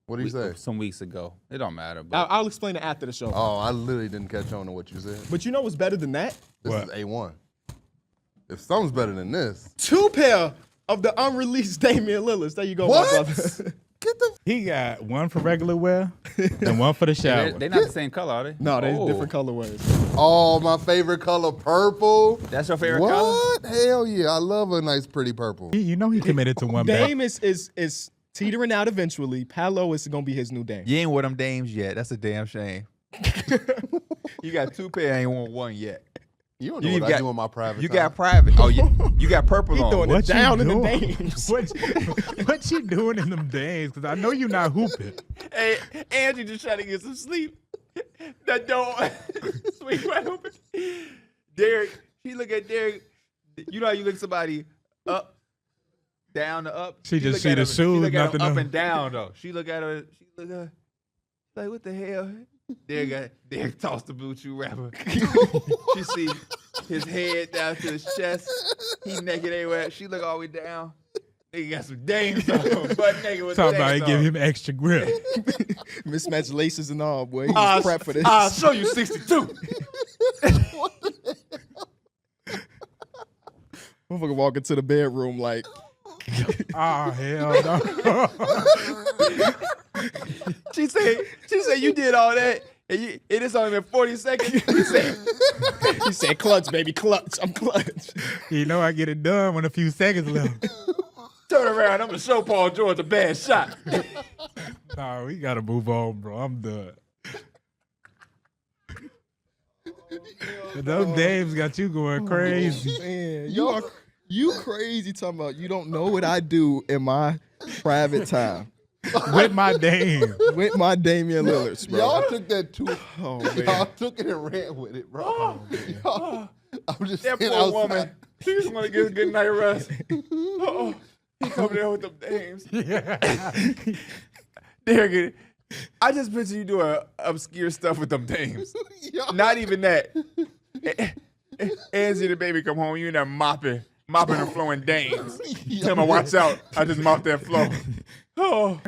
What do you say? Some weeks ago. It don't matter. But I'll explain it after the show. Oh, I literally didn't catch on to what you said. But you know what's better than that? This is A1. If something's better than this, 2 pair of the unreleased Damian Lillards. There you go, What? my brother. He got one for regular wear and one for the shower. They're not the same color, are they? No, they're Oh. different colorways. Oh, my favorite color, purple. That's your favorite color? What? Hell yeah. I love a nice, pretty purple. You know he committed to one bag. Dame is teetering out eventually. Palo is going to be his new Dame. You ain't with them dames yet. That's a damn shame. You got 2 pair, ain't won one yet. You don't know You what got- I do in my private You time. got private. Oh, you got purple He on. doing What it down you in the doing? Dames. What you doing in them days? Because I know you're not hooping. Hey, Angie just trying to get some sleep. That don't. Sweet right open. Derek, she look at Derek. You know how you look somebody up, down to up. She just look see at the him- shoes, She look at him nothing up else. and down though. She look at her. She look at her. Like what the hell? Derek tossed the blue chew wrapper. She see his head down to his chest. He naked everywhere. She look all the way down. Nigga got some dames on. Butt naked with Talking about dames it, give on. him extra grip. Mismatched laces and all, boy. He was prepped for this. I'll show you 62. Motherfucker walk into the bedroom like, Oh, hell no. She said you did all that and it is only been 40 seconds. He said, clutch, baby, clutch. I'm clutch. You know I get it done when a few seconds left. turn around, I'm gonna show Paul George a bad shot. Nah, we gotta move on, bro. I'm done. Those dames got you going crazy. Man, you crazy talking about you don't know what I do in my private time With my dame. with my Damian Lillards, bro. Y'all took that too. Oh, Y'all man. took it and ran with it, bro. Y'all- I'm just That saying poor outside. woman, she just want to get a good night rest. Oh, he coming there with them dames. Derek, I just picture you doing obscure stuff with them dames. Not even that. Angie the baby come home, you in there mopping the floor in dames. Tell me, watch out. I just mopped that floor. Oh.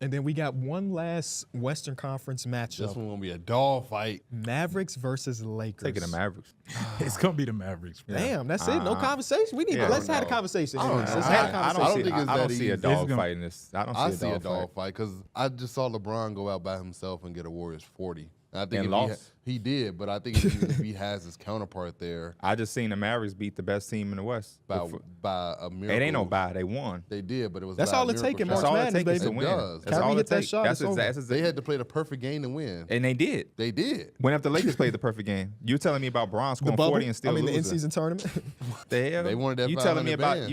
And then we got one last Western Conference This matchup. one gonna be a dog fight. Mavericks versus Lakers. Taking the Mavericks. It's gonna be the Mavericks. Bro. Damn, that's it. No conversation. We need Yeah, to let's have a no. conversation. I don't Let's know. have a I conversation. don't think it's I that don't see a easy. dog It's gonna- fight in this. I don't I see a dog fight. because I just saw LeBron go out by himself and get a Warriors 40. And I think And if he lost? he did, but I think if he has his counterpart there I just seen the Mavericks beat the best team in the West. by a miracle. It ain't no bye. They won. They did, but it was That's by a all it miracle take in shot. That's March all it Madness, takes is to baby. win. It does. That's Kyrie all hit it that takes. shot, That's it's over. They had to play the perfect game to win. And they did. They did. When if the Lakers played the perfect game, you telling me about Bron The scoring bubble. 40 and still I mean, the losing. in-season tournament. The hell? They wanted that You 5 telling in me about advance.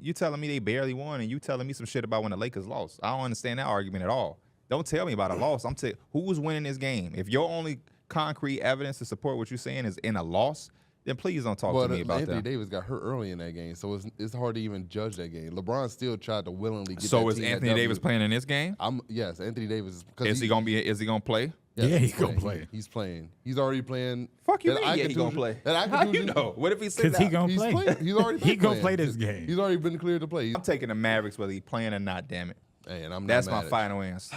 you telling me they barely won, and you telling me some shit about when the Lakers lost. I don't understand that argument at all. Don't tell me about a loss. Who was winning this game? If your only concrete evidence to support what you're saying is in a loss, then please don't talk But to me about Anthony that. Davis got hurt early in that game, so it's hard to even judge that game. LeBron still tried to willingly get So that is team that Anthony W. Davis playing in this game? Yes, Anthony Davis. Is he gonna play? Yes, Yeah, he's he gonna playing. play. He's playing. He's already playing. Fuck you That mean? eye Yeah, he gonna contusion- play. That eye How you contusion- know? What if he sits Because he out? gonna He's play. playing. He's already been He gonna playing. play this game. He's already been cleared to play. I'm taking the Mavericks whether he playing or not. Damn it. Hey, and I'm not That's mad my at you. final answer.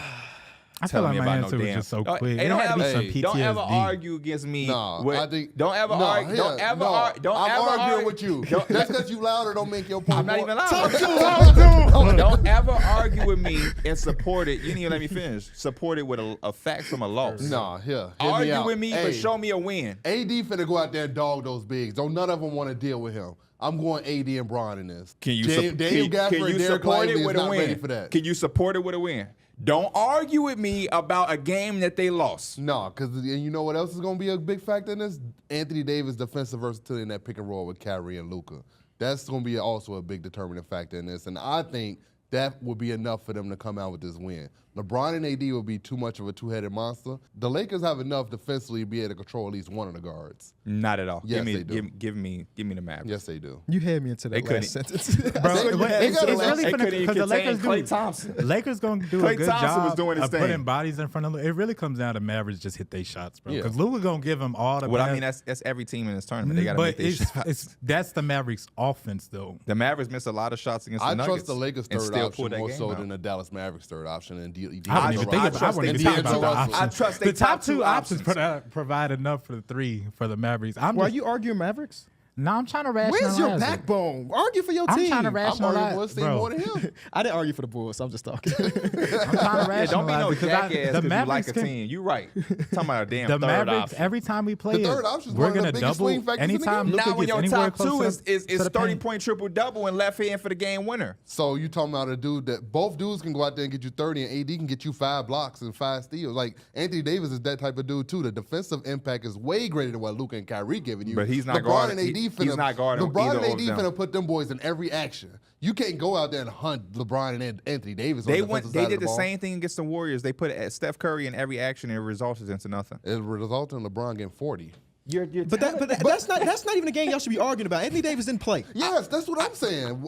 I feel Telling like me my about answer no was damn. just so Oh, quick. hey, It don't had to be ever- some hey, PTSD. Don't ever argue against me. No, with- I think don't ever no, argue. Don't yeah, ever no, argue. Don't I'm ever arguing argue with you. Just because you louder don't make your point. I'm not more. even loud. Don't ever argue with me and support it. You didn't even let me finish. Support it with a fact from a loss. Nah, here. Argue with me, but show me a win. AD finna go out there and dog those bigs. Don't none of them want to deal with him. I'm going AD and Bron in this. Can you, Daniel Gafford can you and Derek support Lively it is with a not ready win? for that. Can you support it with a win? Don't argue with me about a game that they lost. No, because you know what else is going to be a big factor in this? Anthony Davis' defensive versatility in that pick and roll with Kyrie and Luka. That's going to be also a big determining factor in this. And I think that would be enough for them to come out with this win. LeBron and AD will be too much of a two-headed monster. The Lakers have enough defensively to be able to control at least one of the guards. Not at all. Yes, give me, they do. give me the Mavericks. Yes, they do. You had me into They that couldn't- last sentence. Bro, They it's got a really last- They finna couldn't even because the Lakers contain do. Klay Thompson. Lakers gonna do Klay a good Thompson job was doing his of thing. putting bodies in front of them. It really comes down to Mavericks just hit their shots, bro. Yeah. Because Luka gonna give them all the. Well, I bad- mean, that's every team in this tournament. They got to but make their it's, shots. that's the Mavericks offense though. The Mavericks missed a lot of shots against I the Nuggets. trust the Lakers' and third still option pulled that more game so out. than the Dallas Mavericks' third option. And I wouldn't even think about. I trust wouldn't they even think top about the two. I options. trust they the top top two two options options. provide enough for the three for the Mavericks. Why are you arguing Mavericks? No, I'm trying to rationalize. Where's your it. backbone? Argue for your I'm team. trying to I'm rationalize. arguing with Steve bro. more than him. I didn't argue for the Bulls. I'm just talking. I'm trying to Yeah, rationalize. don't be no because jackass the because you like Mavericks a can- team. You right. Talking about a damn The third Mavericks, option. every time we play The it, third option is we're one of the gonna biggest double swing factors in the anytime game. Luka Now when gets your anywhere top close two to is the 30 paint. point triple double and left hand for the game winner. So you talking about a dude that both dudes can go out there and get you 30, and AD can get you 5 blocks and 5 steals. Like Anthony Davis is that type of dude too. The defensive impact is way greater than what Luka and Kyrie giving you. But he's not LeBron guarding- and AD he's finna, not guarding LeBron either and of AD them. finna put them boys in every action. You can't go out there and hunt LeBron and Anthony Davis. They on the went. defensive They side did of the ball. same thing against the Warriors. They put Steph Curry in every action and it resulted into nothing. It resulted in LeBron getting 40. But that's not even a game y'all should be arguing about. Anthony Davis didn't play. Yes, that's what I'm saying. I'm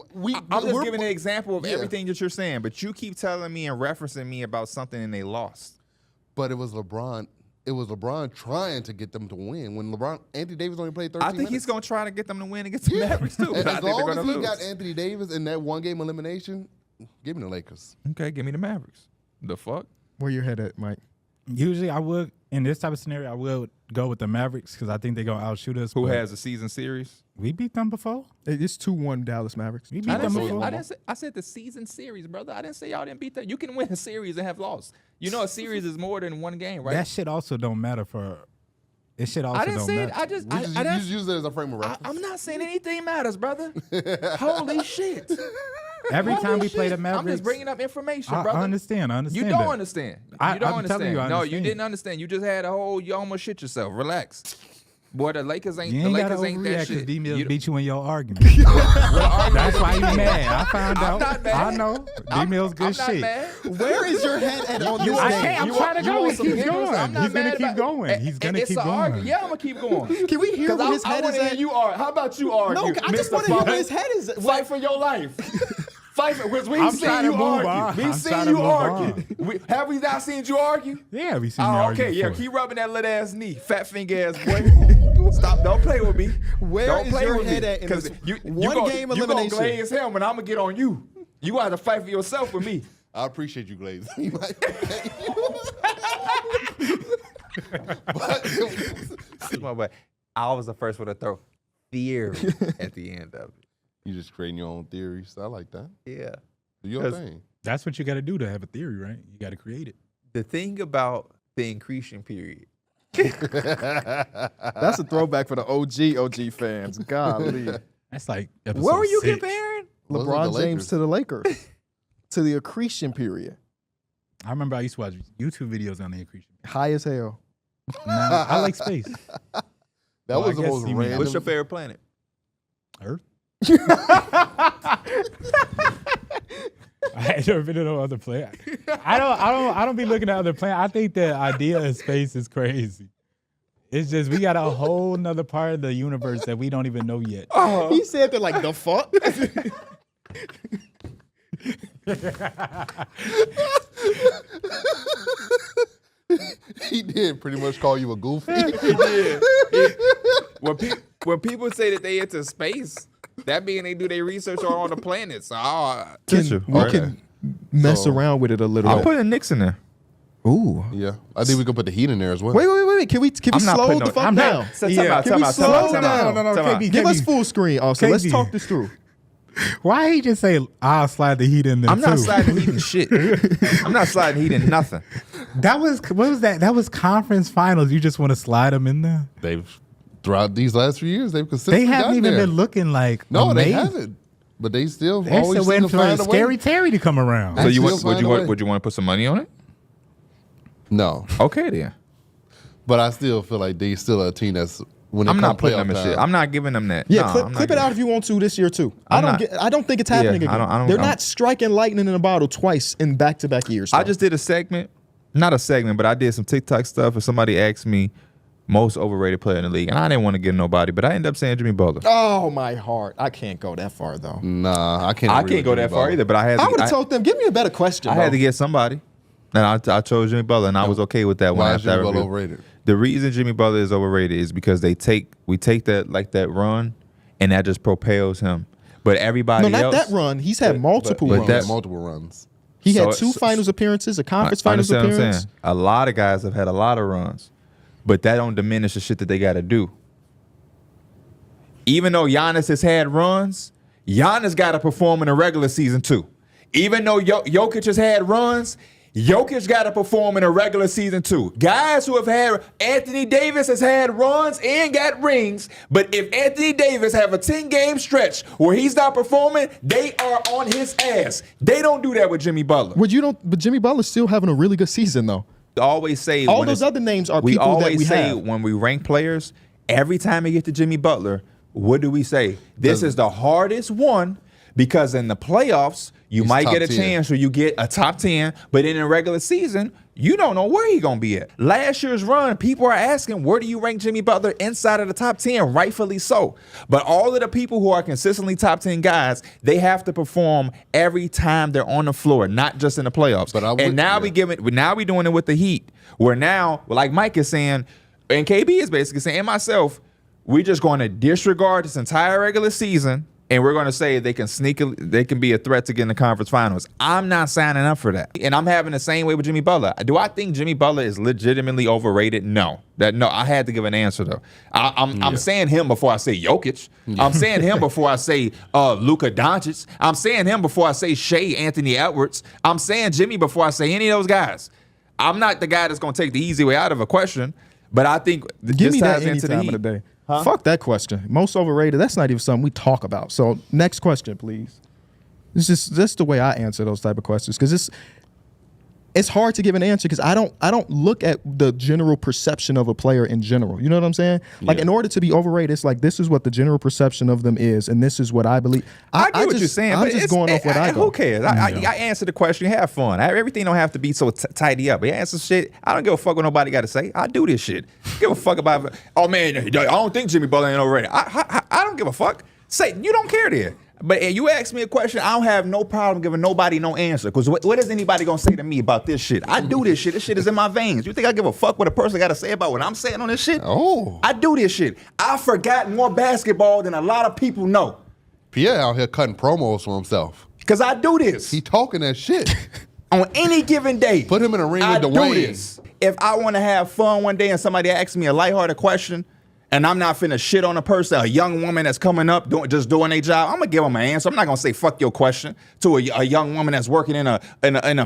just we're- giving an example of Yeah. everything that you're saying, but you keep telling me and referencing me about something and they lost. But it was LeBron. It was LeBron trying to get them to win. When Anthony Davis only played 13 I think minutes. he's going to try to get them to win against the Mavericks too. And But I as think they're long going as to he lose. got Anthony Davis in that one game elimination, give me the Lakers. Okay, give me the Mavericks. The fuck? Where your head at, Mike? Usually, I would in this type of scenario, I will go with the Mavericks because I think they're gonna outshoot us. Who but has a season series? we beat them before? It's 2-1 Dallas Mavericks. We beat I them didn't, say, before. I, didn't say, I said the season series, brother. I didn't say y'all didn't beat that. You can win a series and have lost. You know, a series is more than one game, right? That shit also don't matter for. It shit also I didn't don't say it. matter. I just. You I just, didn't- use it as a frame of reference. I'm not saying anything matters, brother. Holy shit. Every time we play the I'm Mavericks, just bringing up information, I brother. understand. I understand. You don't that. understand. I- You don't I'm understand. telling you, I No, you understand. didn't understand. You just had a whole. You almost shit yourself. Relax. Boy, the Lakers ain't. You The ain't gotta Lakers ain't overreact that because shit. D Mills You- beat you in your argument. That's why you mad. I found I'm out. not mad. I know. D Mills good I'm not shit. mad. Where is your head at on this I game? can't. I'm You trying to want- you go. want He some keeps hitters? going. I'm not He's gonna mad keep about- going. and- He's gonna and keep it's an going. argument. Yeah, I'm gonna keep going. Can we hear 'Cause where his I head want is to at? hear you argue. How about you argue? No, I just Mr. want to hear Funk? where his head is. Fight for your life. Fight for because we've I'm seen trying you to move argue. on. We've I'm seen trying to you move argue. Have we not seen you argue? Yeah, we seen Oh, you argue okay, yeah. before. Keep rubbing that little ass knee, fat finger ass boy. Stop! Don't play with me. Where don't is play your with head me. at in this you one gonna, game you gonna elimination? glaze him, and I'm gonna get on you. You gonna have to fight for yourself with me. I appreciate you, Glaze. But I was the first one to throw theory at the end of it. You just creating your own theories. I like that. Yeah. Do your 'Cause- thing. That's what you got to do to have a theory, right? You got to create it. The thing about the increasing period. That's a throwback for the OG fans. Golly. That's like episode What were you 6. comparing? Those are LeBron the James Lakers. to the Lakers. To the accretion period. I remember I used to watch YouTube videos on the accretion. High as hell. Nah, I like space. That Well, I was the guess most you mean- random. What's your favorite planet? Earth. I ain't never been to no other planet. I don't be looking at other planets. I think the idea of space is crazy. It's just we got a whole nother part of the universe that we don't even know yet. He said that like the fuck. He did pretty much call you a goofy. When people say that they into space, that mean they do their research on the planets. We can mess So- around with it a little I'll bit. put a Knicks in there. Ooh. Yeah, I think we could put the heat in there as well. Wait. Can we I'm not slow putting the no- fuck I'm down? Time Yeah. out, Can time we out, slow time out, time down? out, No, time out. KB. Give us full screen also. Let's KB. talk this through. Why he just say I'll slide the heat in there I'm not too? sliding heat in shit. I'm not sliding heat in nothing. That was what was that? That was conference finals. You just want to slide them in there? They've throughout these last few years, they've consistently They haven't gotten even there. been looking like No, amazing. they haven't. But they still They're always still seem waiting to for find a Scary way. Terry to come around. So you still want? find a way. Would you want to put some money on it? No, Okay then. but I still feel like they still a team that's when it I'm come not putting playoff them in time. shit. I'm not giving them that. Yeah, No, I'm clip not it giving- out if you want to this year too. I'm I don't think it's happening Yeah, again. I don't- They're I'm- not striking lightning in a bottle twice in back-to-back years. I bro. just did a segment, not a segment, but I did some TikTok stuff, and somebody asked me most overrated player in the league, and I didn't want to get nobody, but I ended up saying Jimmy Butler. Oh my heart! I can't go that far though. Nah, I can't. I agree can't with go Jimmy that far Butler. either, but I had. I To, would have told them, give me a better question. I bro. had to get somebody, and I chose Jimmy Butler, and I was okay with that one. Why is after I Jimmy Butler reviewed. overrated? The reason Jimmy Butler is overrated is because we take that run, and that just propels him. But everybody No, not else, that run. He's had multiple but runs. that- multiple runs. He had So- two so- finals appearances, a conference finals understand what I'm appearance. saying? A lot of guys have had a lot of runs, but that don't diminish the shit that they got to do. Even though Giannis has had runs, Giannis got to perform in the regular season too. Even though Jokic has had runs, Jokic got to perform in a regular season too. Guys who have had Anthony Davis has had runs and got rings, but if Anthony Davis have a 10-game stretch where he's not performing, they are on his ass. They don't do that with Jimmy Butler. But Jimmy Butler's still having a really good season though. We always say All those other names are we people always that we say have. when we rank players, every time we get to Jimmy Butler, what do we say? This is the hardest one because in the playoffs, you might get a 10. chance or you get a top 10, but in the regular season, you don't know where he's going to be at. Last year's run, people are asking, where do you rank Jimmy Butler inside of the top 10? Rightfully so. But all of the people who are consistently top 10 guys, they have to perform every time they're on the floor, not just in the playoffs. And now we doing it with the Heat, where now, like Mike is saying, and KB is basically saying, and myself, we're just going to disregard this entire regular season, and we're going to say they can be a threat to get in the conference finals. I'm not signing up for that. And I'm having the same way with Jimmy Butler. Do I think Jimmy Butler is legitimately overrated? No. I had to give an answer, though. I'm saying him before I say Jokic. I'm saying him before I say Luka Doncic. I'm saying him before I say Shea Anthony Edwards. I'm saying Jimmy before I say any of those guys. I'm not the guy that's going to take the easy way out of a question, but I think Give me that any time of the day. Huh? Fuck that question. Most overrated. That's not even something we talk about. So next question, please. That's the way I answer those type of questions because it's hard to give an answer because I don't look at the general perception of a player in general. You know what I'm saying? Like in order to be overrated, it's like this is what the general perception of them is, and this is what I believe. I get what you're saying. I'm just going off what I go. Who cares? I answer the question. Have fun. Everything don't have to be so tidy up. You answer shit. I don't give a fuck what nobody got to say. I do this shit. Give a fuck about. Oh man, I don't think Jimmy Butler ain't overrated. I don't give a fuck. Say you don't care there. But if you ask me a question, I don't have no problem giving nobody no answer. Because what is anybody going to say to me about this shit? I do this shit. This shit is in my veins. You think I give a fuck what a person got to say about what I'm saying on this shit? Oh. I do this shit. I forgot more basketball than a lot of people know. Pierre out here cutting promos for himself. Because I do this. He talking that shit. On any given day. Put him in a ring with Dwayne. I do this. If I want to have fun one day and somebody asks me a lighthearted question, and I'm not finna shit on a person, a young woman that's coming up, just doing their job, I'm gonna give them an answer. I'm not gonna say fuck your question to a young woman that's working in a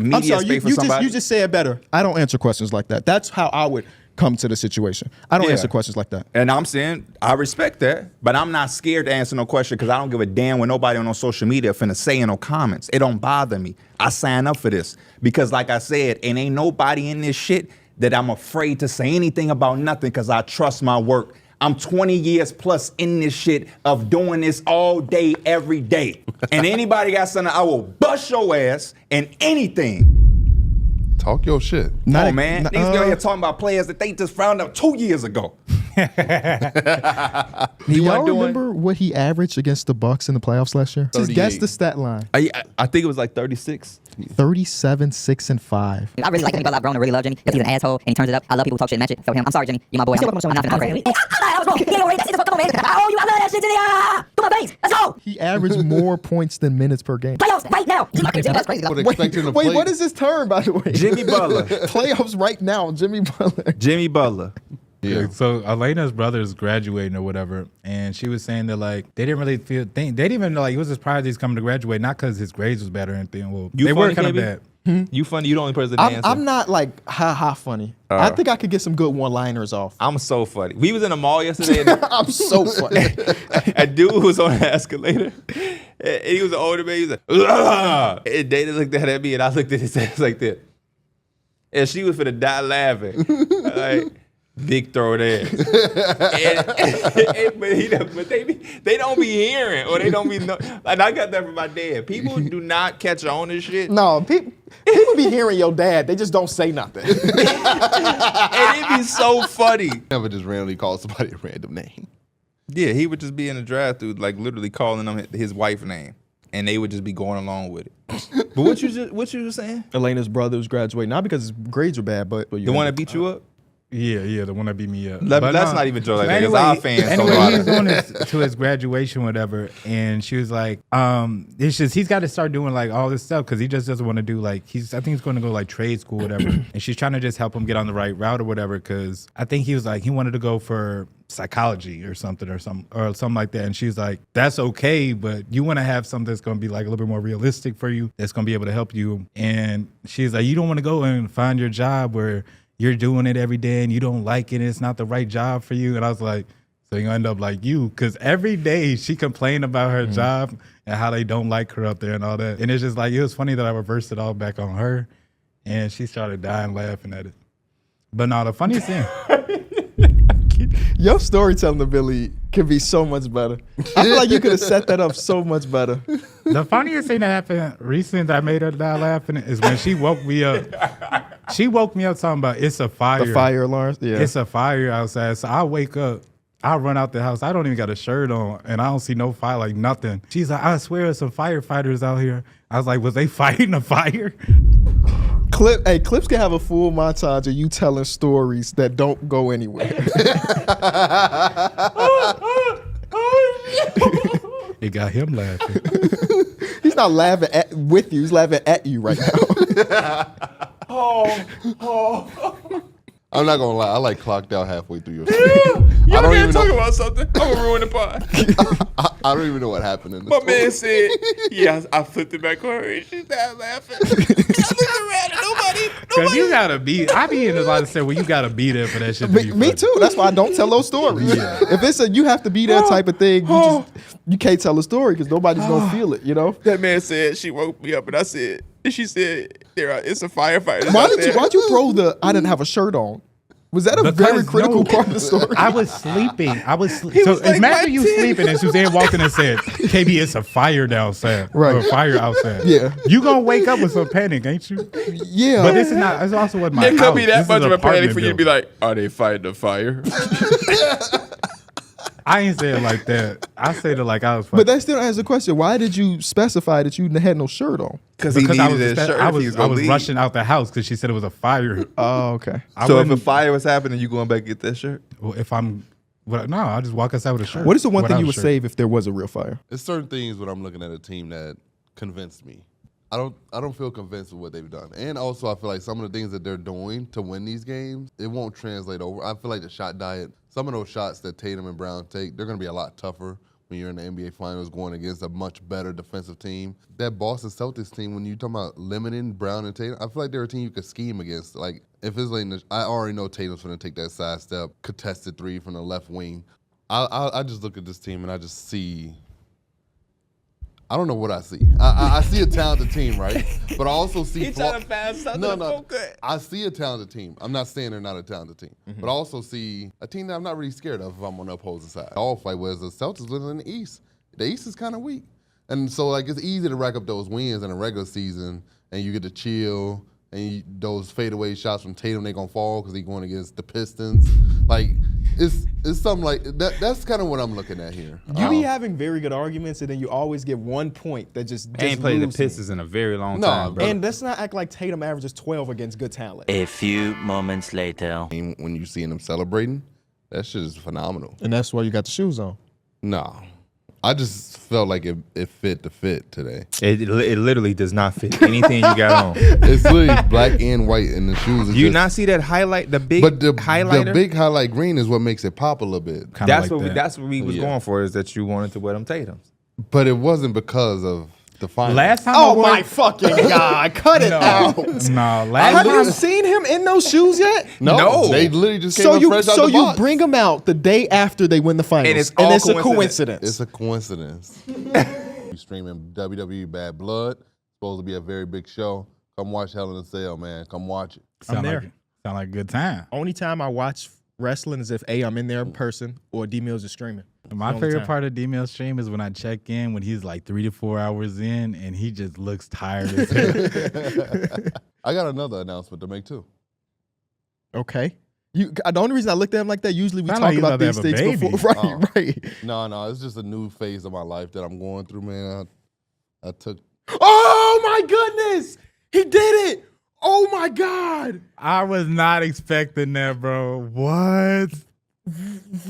media space for somebody. You just say it better. I don't answer questions like that. That's how I would come to the situation. I don't answer questions like that. And I'm saying I respect that, but I'm not scared to answer no question because I don't give a damn what nobody on no social media finna say in no comments. It don't bother me. I sign up for this because, like I said, and ain't nobody in this shit that I'm afraid to say anything about nothing because I trust my work. I'm 20 years plus in this shit of doing this all day, every day. And anybody got something, I will bust your ass and anything. Talk your shit. No, man. These girls here talking about players that they just found out 2 years ago. Do y'all remember what he averaged against the Bucks in the playoffs last year? Just guess the stat line. I think it was like 36. 37, 6, and 5. I really like Jimmy Butler. I've grown to really love Jimmy because he's an asshole and he turns it up. I love people who talk shit and match it. So him, I'm sorry, Jimmy. You're my boy. I'm not gonna crazy. I was wrong. Get away. That's it. Come on, man. I owe you. I love that shit to the to my face. Let's go. He averaged more points than minutes per game. Playoffs right now. That's crazy. Wait, what is this term, by the way? Jimmy Butler. Playoffs right now. Jimmy Butler. Jimmy Butler. Yeah. So Elena's brother is graduating or whatever, and she was saying that like they didn't really feel they didn't even know like he was surprised he's coming to graduate, not because his grades was better or anything. Well, they were kind of bad. You funny? You the only person to answer. I'm not like ha funny. I think I could get some good one-liners off. I'm so funny. We was in the mall yesterday. And I'm so funny. a dude was on the escalator. And he was an older man. He was like, ugh! And Dana looked at me, and I looked at his ass like that. And she was finna die laughing. Like, big throw there. But they don't be hearing, or they don't be like I got that from my dad. People do not catch on to shit. No, people be hearing your dad. They just don't say nothing. And it be so funny. Never just randomly call somebody a random name. Yeah, he would just be in the drive-thru, like literally calling them his wife's name, and they would just be going along with it. But what you just saying? Elena's brother was graduating, not because his grades were bad, but The one that beat you up? Yeah, the one that beat me up. Let's not even joke like that, 'cause anyway, our fans don't Anyway, know how he was to- doing this to his graduation, whatever, and she was like, it's just he's got to start doing like all this stuff because he just doesn't want to do like I think he's going to go like trade school, whatever, and she's trying to just help him get on the right route or whatever because I think he was like he wanted to go for psychology or something like that, and she's like, that's okay, but you want to have something that's going to be like a little bit more realistic for you, that's going to be able to help you, and she's like, you don't want to go and find your job where you're doing it every day and you don't like it and it's not the right job for you. And I was like, so you end up like you, because every day she complained about her job and how they don't like her up there and all that. And it's just like, it was funny that I reversed it all back on her and she started dying laughing at it. But no, the funniest thing. Your storytelling ability could be so much better. I feel like you could have set that up so much better. The funniest thing that happened recently that made her die laughing is when she woke me up. She woke me up talking about it's a fire. The fire alarms? Yeah. It's a fire outside. So I wake up, I run out the house. I don't even got a shirt on and I don't see no fire, like nothing. She's like, I swear there's some firefighters out here. I was like, was they fighting a fire? Clips can have a full montage of you telling stories that don't go anywhere. It got him laughing. He's not laughing with you. He's laughing at you right now. I'm not gonna lie. I like clocked out halfway through your story. Y'all I don't gotta even talk know. about something. I'm gonna ruin the pod. I don't even know what happened in the My story. man said, yeah, I flipped it back on her and she started laughing. I looked around and nobody. Cause you gotta be, I be in a lot of say, well, you gotta be there for that shit to be Me funny. too. That's why I don't tell those stories. If it's a you have to be there type of thing, you can't tell a story because nobody's gonna feel it. You know. That man said she woke me up and she said, it's a firefighter. Why'd you throw the I didn't have a shirt on? Was that a Because very critical no, part of the story? I was sleeping. So was like, imagine "My you titty." sleeping and Suzanne walked in and said, KB, it's a fire outside. Right. Or a fire outside. Yeah. You gonna wake up with some panic, ain't you? Yeah. But this is not, it's also what my It could be house. that This much is of an a panic apartment for you to be building. like, are they fighting the fire? I ain't say it like that. I said it like I was But that still answers the question. Why did you specify that you had no shirt on? Because he because I needed was, his shirt. I if he was, I gonna was leave. rushing out the house because she said it was a fire. Oh, okay. I So if a wouldn't- fire was happening, you going back and get that shirt? well, if I'm, well, no, I'll just walk outside with a shirt. What is the one thing without you a would shirt. save if there was a real fire? There's certain things when I'm looking at a team that convinced me. I don't feel convinced with what they've done. And also I feel like some of the things that they're doing to win these games, it won't translate over. I feel like the shot diet, some of those shots that Tatum and Brown take, they're gonna be a lot tougher when you're in the NBA Finals going against a much better defensive team. That Boston Celtics team, when you talk about limiting Brown and Tatum, I feel like they're a team you could scheme against. Like if it's like, I already know Tatum's gonna take that side step, contested three from the left wing. I just look at this team and I just see, I don't know what I see. I see a talented team, right? But I also see He trying to find something to poke at. I see a talented team. I'm not saying they're not a talented team, but I also see a team that I'm not really scared of if I'm on the opposing side. All fight was the Celtics living in the East. The East is kind of weak, and so like it's easy to rack up those wins in a regular season, and you get to chill. And those fadeaway shots from Tatum, they gonna fall because he's going against the Pistons. Like it's something like that. That's kind of what I'm looking at here. You be having very good arguments, and then you always get 1 point that just I ain't played the loses me. Pistons in a very long No, time, bro. And let's not act like Tatum averages 12 against good talent. A few moments later. When you seeing them celebrating, that shit is phenomenal. And that's why you got the shoes on. No, I just felt like it fit the fit today. It literally does not fit anything you got on. It's literally black and white in the shoes. Do you not see that highlight, the big But the highlighter? big highlight green is what makes it pop a little bit. Kinda that's like what that. that's what we was Yeah. going for, is that you wanted to wear them Tatums. But it wasn't because of the final. Last time Oh I wore, my fucking God. Cut it out. No, last Have you time, seen him in those shoes yet? No, they literally just came So up you fresh out the box. bring them out the day after they win the finals, And it's all a coincidence. coincidence. It's a coincidence. You streaming WWE Bad Blood. Supposed to be a very big show. Come watch Hell in a Cell, man. Come watch it. sound there. like, sound like a good time. Only time I watch wrestling is if A, I'm in there in person, or D Mills is streaming. My Only favorite time. part of D-Mill's stream is when I check in when he's like 3 to 4 hours in and he just looks tired as hell. I got another announcement to make too. Okay. The only reason I looked at him like that, usually we Sound talk like you about about to these have a things baby. before. Right, Oh. right. No, it's just a new phase of my life that I'm going through, man. I took Oh my goodness! He did it! Oh my God. I was not expecting that, bro. What?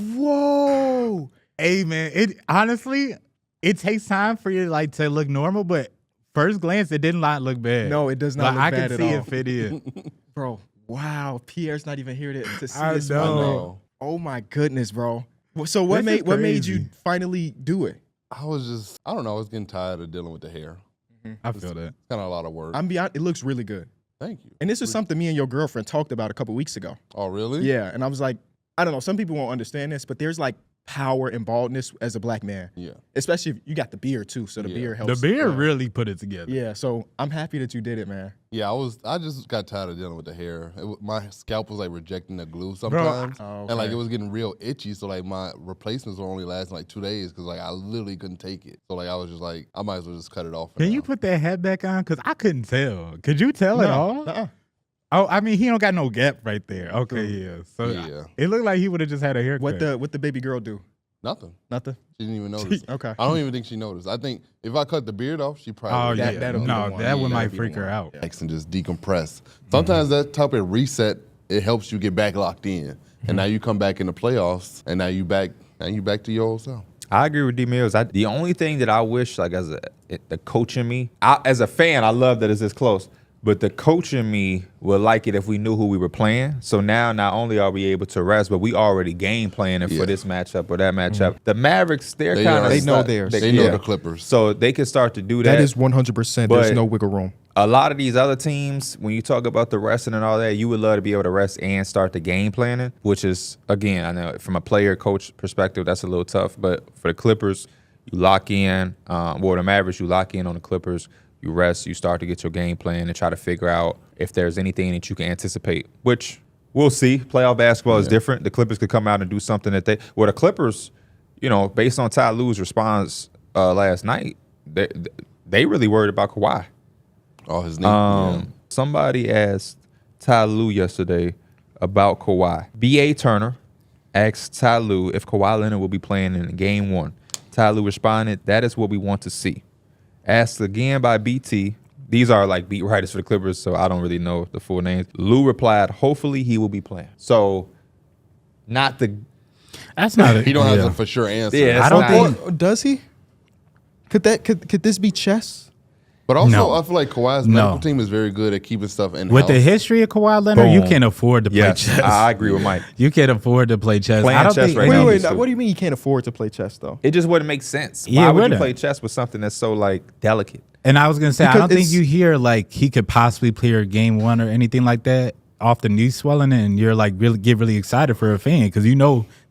Whoa. Hey, man, it honestly, it takes time for you like to look normal, but first glance, it did not look bad. No, it does not Like, look I bad can at see all. it fit in. Bro, wow. Pierre's not even here to see I this. know. No. Oh my goodness, bro. So what This is made crazy. you finally do it? I don't know. I was getting tired of dealing with the hair. I feel that. Kind of a lot of work. I'm beyond. It looks really good. Thank you. And this is something me and your girlfriend talked about a couple weeks ago. Oh, really? Yeah, and I was like, I don't know. Some people won't understand this, but there's like power and baldness as a black man. Yeah. Especially if you got the beard too, so the Yeah. beard The helps. beard really put it together. Yeah, so I'm happy that you did it, man. Yeah, I just got tired of dealing with the hair. My scalp was like rejecting the glue sometimes, Oh, and like okay. it was getting real itchy. So like my replacements were only lasting like 2 days because like I literally couldn't take it. So like I was just like, I might as well just cut it off. For Can now. you put that hat back on? Because I couldn't tell. Could you tell at all? Uh-uh. Oh, I mean, he don't got no gap right there. Okay, yeah. So Yeah. it looked like he would have just had a haircut. What the baby girl do? Nothing? Nothing. She didn't even notice. Okay. I don't even think she noticed. I think if I cut the beard off, she Oh, probably yeah. that'll be the No, one. that one Yeah, might that'd be the freak her one. out. relax and just decompress. Sometimes that type of reset, it helps you get back locked in, and now you come back in the playoffs, and now you back to your old self. I agree with D Mills. The only thing that I wish, like the coach in me, as a fan, I love that it's this close. But the coach in me would like it if we knew who we were playing. So now not only are we able to rest, but we already game planning for this matchup or that matchup. The Mavericks, they're They kind of know theirs. They know the Clippers. So they can start to do that. That is 100%. There's But- no wiggle room. A lot of these other teams, when you talk about the resting and all that, you would love to be able to rest and start the game planning, which is, again, I know from a player coach perspective, that's a little tough. But for the Clippers, you lock in, the Mavericks, you lock in on the Clippers, you rest, you start to get your game plan and try to figure out if there's anything that you can anticipate, which we'll see. Playoff basketball is different. The Clippers could come out and do something that the Clippers, based on Ty Lue's response last night, they really worried about Kawhi. Oh, his name. Somebody asked Ty Lue yesterday about Kawhi. B.A. Turner asked Ty Lue if Kawhi Leonard will be playing in Game 1. Ty Lue responded, "That is what we want to see." Asked again by BT. These are like beat writers for the Clippers, so I don't really know the full names. Lue replied, "Hopefully he will be playing." So, not the. That's not it. He don't have a for sure answer. Yeah, I don't not- think. Or does he? Could this be chess? But also, No. I feel like Kawhi's No. medical team is very good at keeping stuff in With the house. history of Kawhi Leonard, you Boom. can't afford to play Yes, chess. I agree with Mike. You can't afford to play chess. Playing I don't chess think right any- now Wait, is what do you mean you can't afford to play chess though? It just wouldn't make sense. Yeah, Why would you wouldn't. play chess with something that's so like delicate? And I was gonna say, I Because don't think it's- you hear like he could possibly play a game 1 or anything like that off the knee swelling, and you're like get really excited for a fan because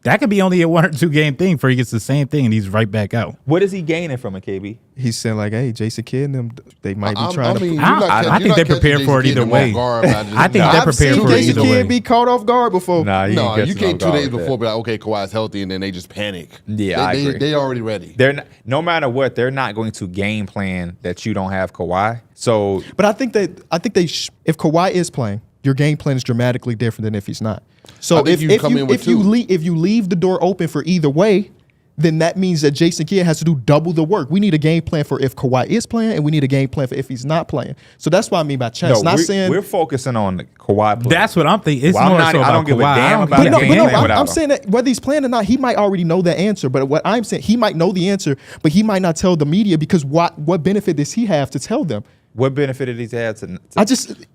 that could be only a 1 or 2 game thing before he gets the same thing and he's right back out. What is he gaining from it, KB? He's saying like, hey, Jason Kidd and them, they might be trying to. you're I not catching- think you're they're not catching prepared for it Jason either Kidd way. in one guard, man. I think Nah, they're I've prepared seen for it Jason either Kidd way. be caught off guard before. Nah, you No, ain't you catching can't 2 off guard days with before that. be like, okay, Kawhi's healthy, and then they just panic. Yeah, I agree. They already ready. They're not, no matter what, they're not going to game plan that you don't have Kawhi. So But I think if Kawhi is playing, your game plan is dramatically different than if he's not. So I think you come in with two. if you leave the door open for either way, then that means that Jason Kidd has to do double the work. We need a game plan for if Kawhi is playing, and we need a game plan for if he's not playing. So that's what I mean by chess. no, Not saying. we're focusing on the Kawhi play. That's what I'm thinking. It's Well, I'm more not- so I about don't give a Kawhi. damn I about don't the But give game a no, plan without I'm him. saying that whether he's playing or not, he might already know the answer. But what I'm saying, he might know the answer, but he might not tell the media because what benefit does he have to tell them? What benefit did he have to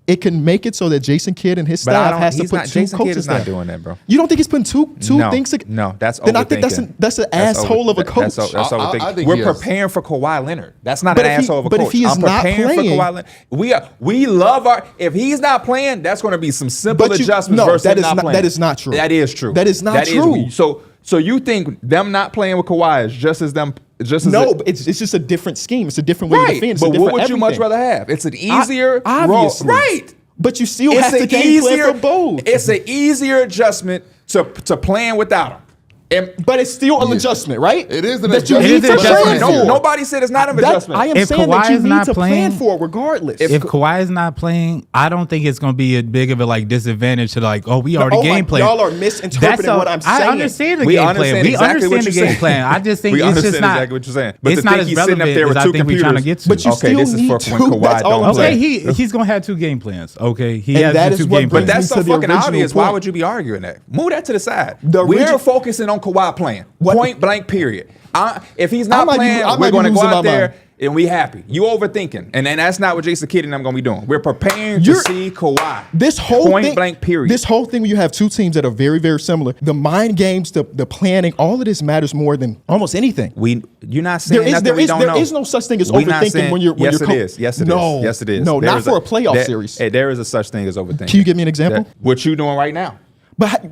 It can make it so that Jason Kidd and his but I staff don't, has to he's put not, 2 Jason Kidd coaches is not there. doing that, bro. You don't think he's putting two No, things together? no, that's then I overthinking. think that's an asshole of a coach. That's I overthinking. think We're he has- preparing for Kawhi Leonard. That's not But an if he- asshole of a but coach. if he is I'm not preparing playing- for Kawhi Leonard. We love our. If he's not playing, that's going to be some simple But adjustments versus that him is not not playing. that is not true. That is true. That is not true. So you think them not playing with Kawhi is just as them? Just as No, it- but it's just a different scheme. It's a different way to right. defend. It's a But what different would you much everything. rather have? It's an easier role, Obviously. right? But you still have to game plan for both. It's an easier adjustment to playing without him. But it's still an adjustment, right? It is an that you adjustment. need It is to an plan adjustment. for. Nobody said it's not an That- adjustment. I am If saying that Kawhi you is need not to plan playing- for it regardless. If Kawhi is not playing, I don't think it's going to be a big of a like disadvantage to like, oh, we already game plan. Y'all are misinterpreting what I'm saying. I understand the We game understand plan. We exactly what understand the you're game saying. plan. I just think We it's just understand not exactly what you're saying. But it's to not think as he's sitting up relevant there as with I two think we're trying to get computers. to. But you Okay, still this is need for when to. That's Kawhi all don't I'm play. saying. Okay, he's going to have 2 game plans. Okay, he And has that the is 2 what game brings But plans. that's to so the fucking original obvious. Why point. would you be arguing that? Move that to the side. The We're origi- focusing on Kawhi playing. What- Point blank, period. If he's I not might be- playing, I might we're be going to go losing out my there mind. and we happy. You overthinking. And that's not what Jason Kidd and I'm going to be doing. We're preparing to You're- see Kawhi. This whole point thing, blank, period. This whole thing where you have two teams that are very, very similar. The mind games, the planning, all of this matters more than almost anything. You're not saying nothing There we don't know. is no such thing as We not overthinking saying- when you're yes, you're it is. Yes, it is. no, Yes, it is. No, There not is for a playoff series. There is a such thing as overthinking. Can you give me an example? What you doing right now? But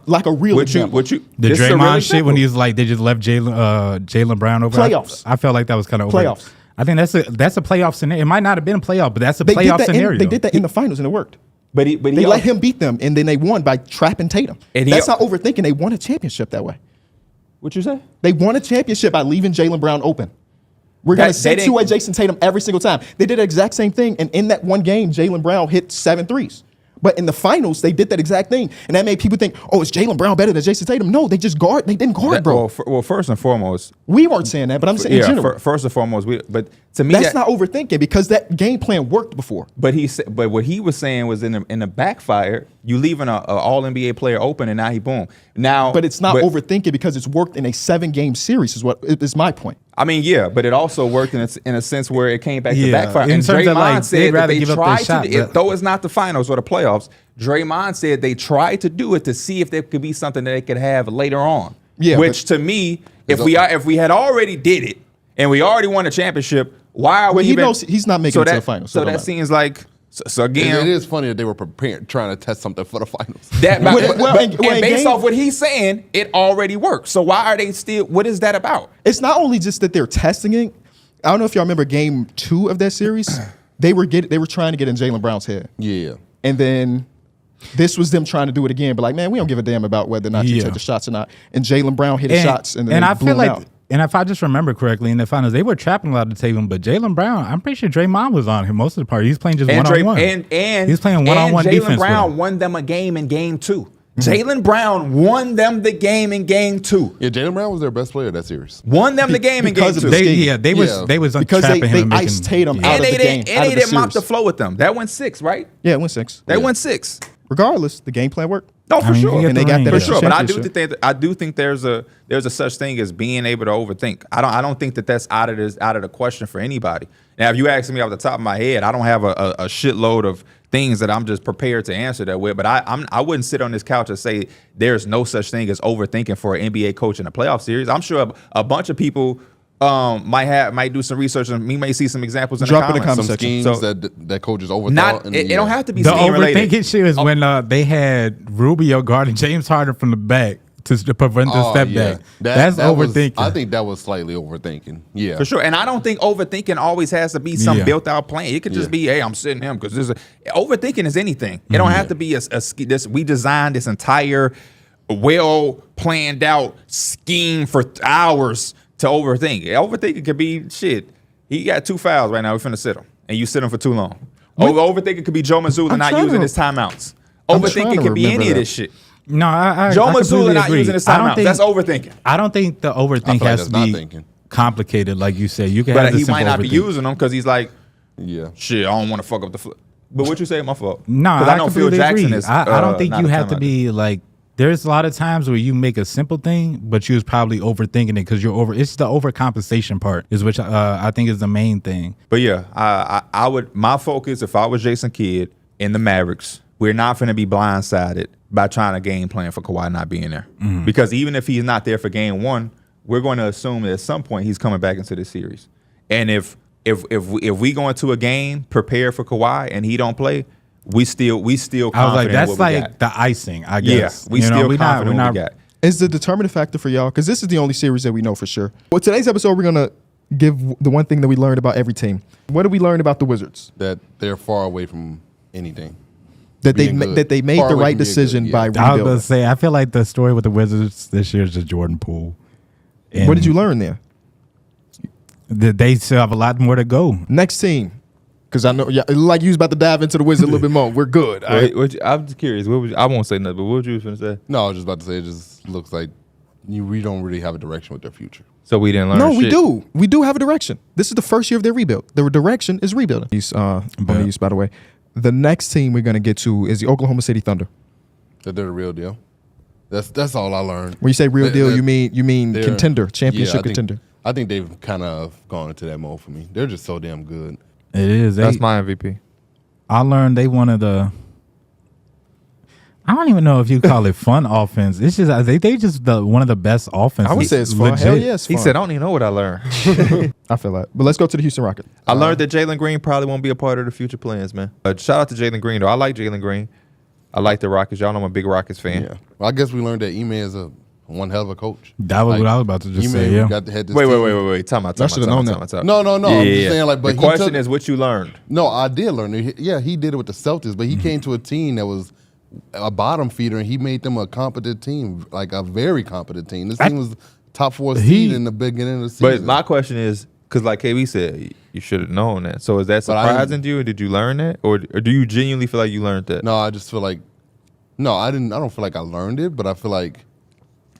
like a real example. What you? The this is a real Draymond shit when example. he's like they just left Jaylen Brown over. Playoffs. I felt like that was kind of over. Playoffs. I think that's a playoff scenario. It might not have been a playoff, but that's a They did playoff that scenario. they did that in the finals and it worked. But he They let him beat them and then they won by trapping Tatum. And he- That's not overthinking. They won a championship that way. What you say? They won a championship by leaving Jaylen Brown open. We're going to They send didn't- two-way Jason Tatum every single time. They did the exact same thing, and in that one game, Jaylen Brown hit 7 threes. But in the finals, they did that exact thing, and that made people think, "Oh, is Jaylen Brown better than Jason Tatum?" No, they just guard. They didn't guard, bro. Well, first and foremost, We weren't saying that, but I'm saying in general. First and foremost, but to me, That's not overthinking because that game plan worked before. But what he was saying was in the backfire. You leaving a All NBA player open, and now he boom. Now, But it's not overthinking because it's worked in a 7-game series. Is my point. I mean, yeah, but it also worked in a sense where it came back to Yeah, backfire. in And terms of, Draymond like, they'd said that rather they give up their tried shot, to, but- though it's not the finals or the playoffs. Draymond said they tried to do it to see if there could be something that they could have later on. Yeah, which to me, if we had already did it and we already won a championship, why are Well, we he even? knows he's not making it to the finals, so So it don't that matter. seems like so again. It is funny that they were prepared, trying to test something for the finals. That, Well, but and based game- off what he's saying, it already works. So why are they still? What is that about? It's not only just that they're testing it. I don't know if y'all remember Game 2 of that series. They were trying to get in Jaylen Brown's head, Yeah. and then this was them trying to do it again. But like, man, we don't give a damn about whether or not you Yeah. take the shots or not. And Jaylen Brown hit his shots, and then I blew feel him like, out. and if I just remember correctly, in the finals they were trapping a lot of Tatum, but Jaylen Brown, I'm pretty sure Draymond was on him most of the part. He's playing just one on one. And he's playing one on one defense. Jaylen with Brown him. won them a game in Game 2. Jaylen Brown won them the game in Game 2. Yeah, Jaylen Brown was their best player that series. Won them the game in Game because 2. of the They, scheme. they was Yeah. they was Because trapping they him, and iced making- Tatum out and of they the game. didn't. out And of they the didn't mop the series. flow with them. That went 6, right? Yeah, it went 6. They went 6. Regardless, the game plan worked. No, for I mean, you sure. get And they the got ring, that For yeah. sure, but championship. I do think there's a such thing as being able to overthink. I don't think that's out of the question for anybody. Now, if you ask me off the top of my head, I don't have a shitload of things that I'm just prepared to answer that with. But I wouldn't sit on this couch and say there's no such thing as overthinking for an NBA coach in a playoff series. I'm sure a bunch of people might do some research and we may see some examples in Drop in the the comments. Some section. schemes So- that coaches overthought. Not and, it don't have to be The scheme related. overthinking shit is when they had Rubio guarding James Harden from the back to prevent the step back. That's overthinking. I think that was slightly overthinking. Yeah. For sure. And I don't think overthinking always has to be some Yeah. built out plan. It could just be, hey, I'm sitting him because overthinking is anything. It don't have to be we designed this entire well planned out scheme for hours to overthink. Overthinking could be shit. He got 2 fouls right now. We're finna sit him. And you sit him for too long. Overthinking could be Joe Mazzulla I'm not trying using to- his timeouts. I'm trying Overthinking to could be remember any of that. this shit. No, I Joe I completely Mazzulla not agree. using his I don't timeouts. think- That's overthinking. I don't think the overthink I feel like has that's to not be thinking. complicated, like you said. You can But have the he simple might not be overthink. using them because he's like, Yeah. shit, I don't want to fuck up the flip. But what you say, my fault. No, because I know completely agree. is. I don't think not you a have to timeout. be like. There's a lot of times where you make a simple thing, but you was probably overthinking it because you're over. It's the overcompensation part, is which I think is the main thing. But yeah, I would. My focus, if I was Jason Kidd in the Mavericks, we're not going to be blindsided by trying to game plan for Kawhi not being there. Because even if he's not there for Game 1, we're going to assume that at some point he's coming back into the series. And if we go into a game prepared for Kawhi and he don't play, we still I was confident like, in that's what we like got. the icing, I Yeah, guess. we You know, still we confident not, what we got. Is the determining factor for y'all? Because this is the only series that we know for sure. Well, today's episode, we're going to give the one thing that we learned about every team. What did we learn about the Wizards? That they're far away from anything. that being good. they made Far the away right from being decision good, by yeah. I was going rebuilding. to say, I feel like the story with the Wizards this year is just Jordan Poole. And What did you learn there? They still have a lot more to go. Next team, because I know, like you was about to dive into the Wizards a little bit more. We're good. all right? I'm just curious. I won't say nothing, but what you was going to say? No, I was just about to say it just looks like we don't really have a direction with their future. So we didn't learn No, shit. we do. We do have a direction. This is the first year of their rebuild. Their direction is rebuilding. On the East, by the way. The next team we're going to get to is the Oklahoma City Thunder. That they're the real deal. That's all I learned. When you say real deal, you mean They're- contender, championship I think- contender. I think they've kind of gone into that mode for me. They're just so damn good. It is. That's my MVP. I learned they one of the. I don't even know if you call it fun offense. It's just they just one of the best offenses. I would say it's fun. Legit. Hell yeah, it's fun. He said, I don't even know what I learned. I feel that. But let's go to the Houston Rockets. I learned that Jalen Green probably won't be a part of the future plans, man. Shout out to Jalen Green, though. I like Jalen Green. I like the Rockets. Y'all know I'm a big Rockets fan. Yeah. Well, I guess we learned that Ime is one hell of a coach. That was what I was about to just say. Yeah. Had this Wait. team. Time out. Y'all should've known that. No. I'm just saying, like, but the he question took- is what you learned. No, I did learn it. Yeah, he did it with the Celtics, but he came to a team that was a bottom feeder, and he made them a competent team, like a very competent team. This team was top 4 seed in the beginning of the season. But my question is, because like KB said, you should have known that. So is that But I didn't- surprising to you, or did you learn that? Or do you genuinely feel like you learned that? No, I just feel like I don't feel like I learned it, but I feel like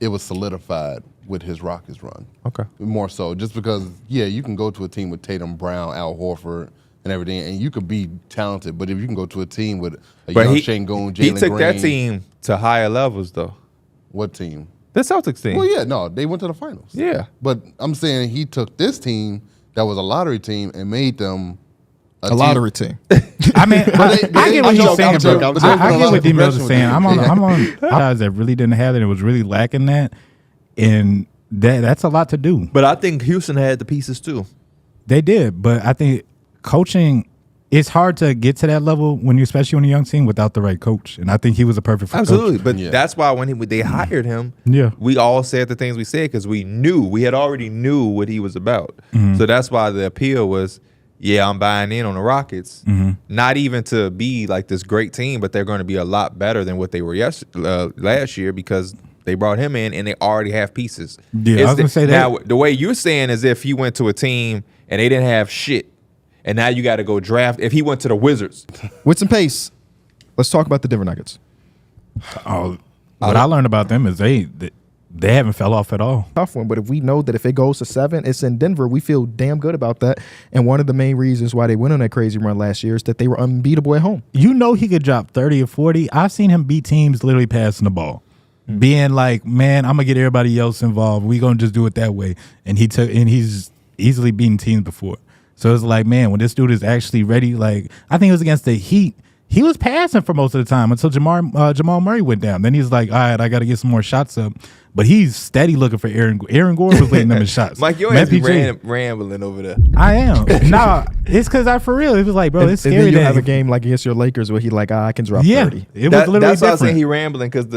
it was solidified with his Rockets run. Okay. More so, just because you can go to a team with Tatum, Brown, Al Horford, and everything, and you could be talented. But if you can go to a team with a young Şengün, Jalen he took that Green- team to higher levels, though. What team? The Celtics team. Well, yeah, no, they went to the finals. Yeah. But I'm saying he took this team that was a lottery team and made them A lottery team. I mean, I get what he's I'm saying, joking, bro. I'm joking. I There's a get lot what of D Mills progression is with saying. it. I'm on guys that really didn't have it. It was really lacking that, and that's a lot to do. But I think Houston had the pieces, too. They did, but I think coaching. It's hard to get to that level when you, especially on a young team, without the right coach. And I think he was a perfect Absolutely. coach. But Yeah. that's why when they hired him, Yeah. we all said the things we said because we had already knew what he was about. Mm-hmm. So that's why the appeal was, I'm buying in on the Rockets. Mm-hmm. Not even to be like this great team, but they're going to be a lot better than what they were last year because they brought him in and they already have pieces. Yeah, I was gonna say that. Now, the way you're saying is if he went to a team and they didn't have shit, and now you got to go draft. If he went to the Wizards, With some pace, let's talk about the Denver Nuggets. What I learned about them is they haven't fell off at all. Tough one, but if we know that if it goes to 7, it's in Denver, we feel damn good about that. And one of the main reasons why they went on that crazy run last year is that they were unbeatable at home. You know he could drop 30 or 40. I've seen him beat teams literally passing the ball. Being like, man, I'm gonna get everybody else involved. We gonna just do it that way. And he's easily beaten teams before. So it's like, man, when this dude is actually ready, like I think it was against the Heat. He was passing for most of the time until Jamal Murray went down. Then he's like, all right, I got to get some more shots up. But he's steady looking for Aaron. Aaron Gordon was leading them in shots. Mike, you always be MPJ. rambling over there. I am. Nah, it's because for real, it was like, bro, it's and scary. then you that have a game like against your Lakers where he like, I can drop 30. it was literally That's why I was saying different. he rambling because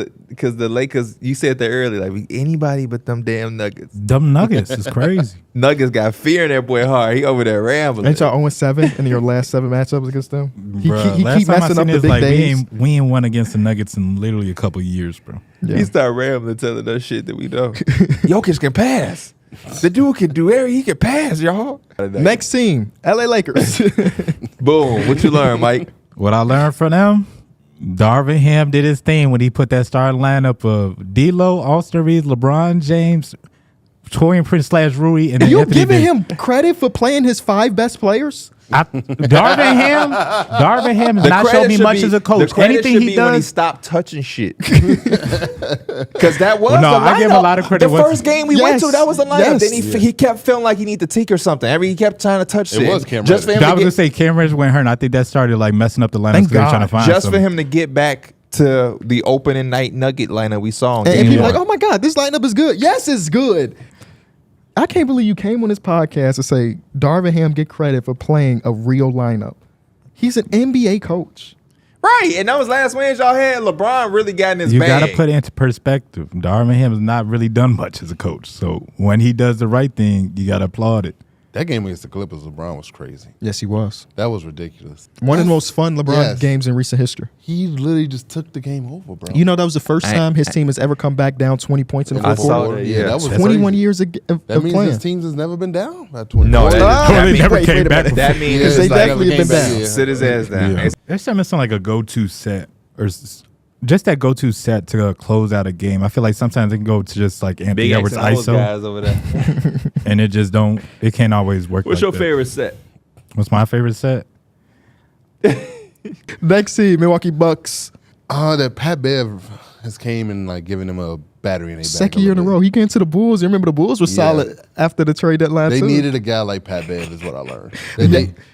the Lakers. You said that earlier, like anybody but them damn Nuggets. Dumb Nuggets is crazy. Nuggets got fear in that boy heart. He over there rambling. Ain't y'all 0-7 in your last 7 matchups against them? He Bruh, keep last time I messing seen up the this, big like, days. we ain't won against the Nuggets in literally a couple years, bro. Yeah. He started rambling, telling us shit that we know. Jokic can pass. The dude can do everything. He can pass, y'all. Next team, LA Lakers. Boom. What you learn, Mike? What I learned from them, Darvin Ham did his thing when he put that starting lineup of D'Lo, Austin Reeves, LeBron James, Torian Prince / Rui, and then You Anthony giving Davis. him credit for playing his 5 best players? Darvin Ham has not showed me much as a coach. The credit Anything should he be when he does, stopped touching shit. Because that was Well, no, the I give him a lineup. lot of credit The once- first game we went Yes, to, that was the lineup. yes. Then he kept feeling like he needed to tinker something. He kept trying to touch shit. was Cam Just for him Reddish. I to was gonna get, say Cam Reddish went hurt. And I think that started like messing up the lineup. Thank They were trying to God. find just for something. him to get back to the opening night Nugget lineup we saw in And game people one. like, oh my God, this lineup is good. Yes, it's good. I can't believe you came on this podcast to say Darvin Ham get credit for playing a real lineup. He's an NBA coach. Right, and that was last wins y'all had. LeBron really got in his You bag. got to put it into perspective. Darvin Ham has not really done much as a coach. So when he does the right thing, you got to applaud it. That game against the Clippers, LeBron was crazy. Yes, he was. That was ridiculous. One of the most fun LeBron Yes. games in recent history. He literally just took the game over, bro. You know, that was the first time his team has ever come back down 20 points in the I fourth saw quarter. that. Yeah, that was 21 crazy. years of That means playing. his teams has never been down by 20. No, that They means- never wait, came wait a back. minute. That means Yeah, it's they like, definitely have been came back, down. yeah. sit his ass down. Yeah. There's something missing like a go-to set or just that go-to set to close out a game. I feel like sometimes it can go to just like Anthony Big X Edwards and those ISO, guys over there. and it just don't. It can't always work. What's like your that. favorite set? What's my favorite set? Next team, Milwaukee Bucks. That Pat Bev has came and like given him a battery in their back. Second year in a row. He came to the Bulls. You remember the Bulls were Yeah. solid after the trade deadline, They too. needed a guy like Pat Bev, is what I learned.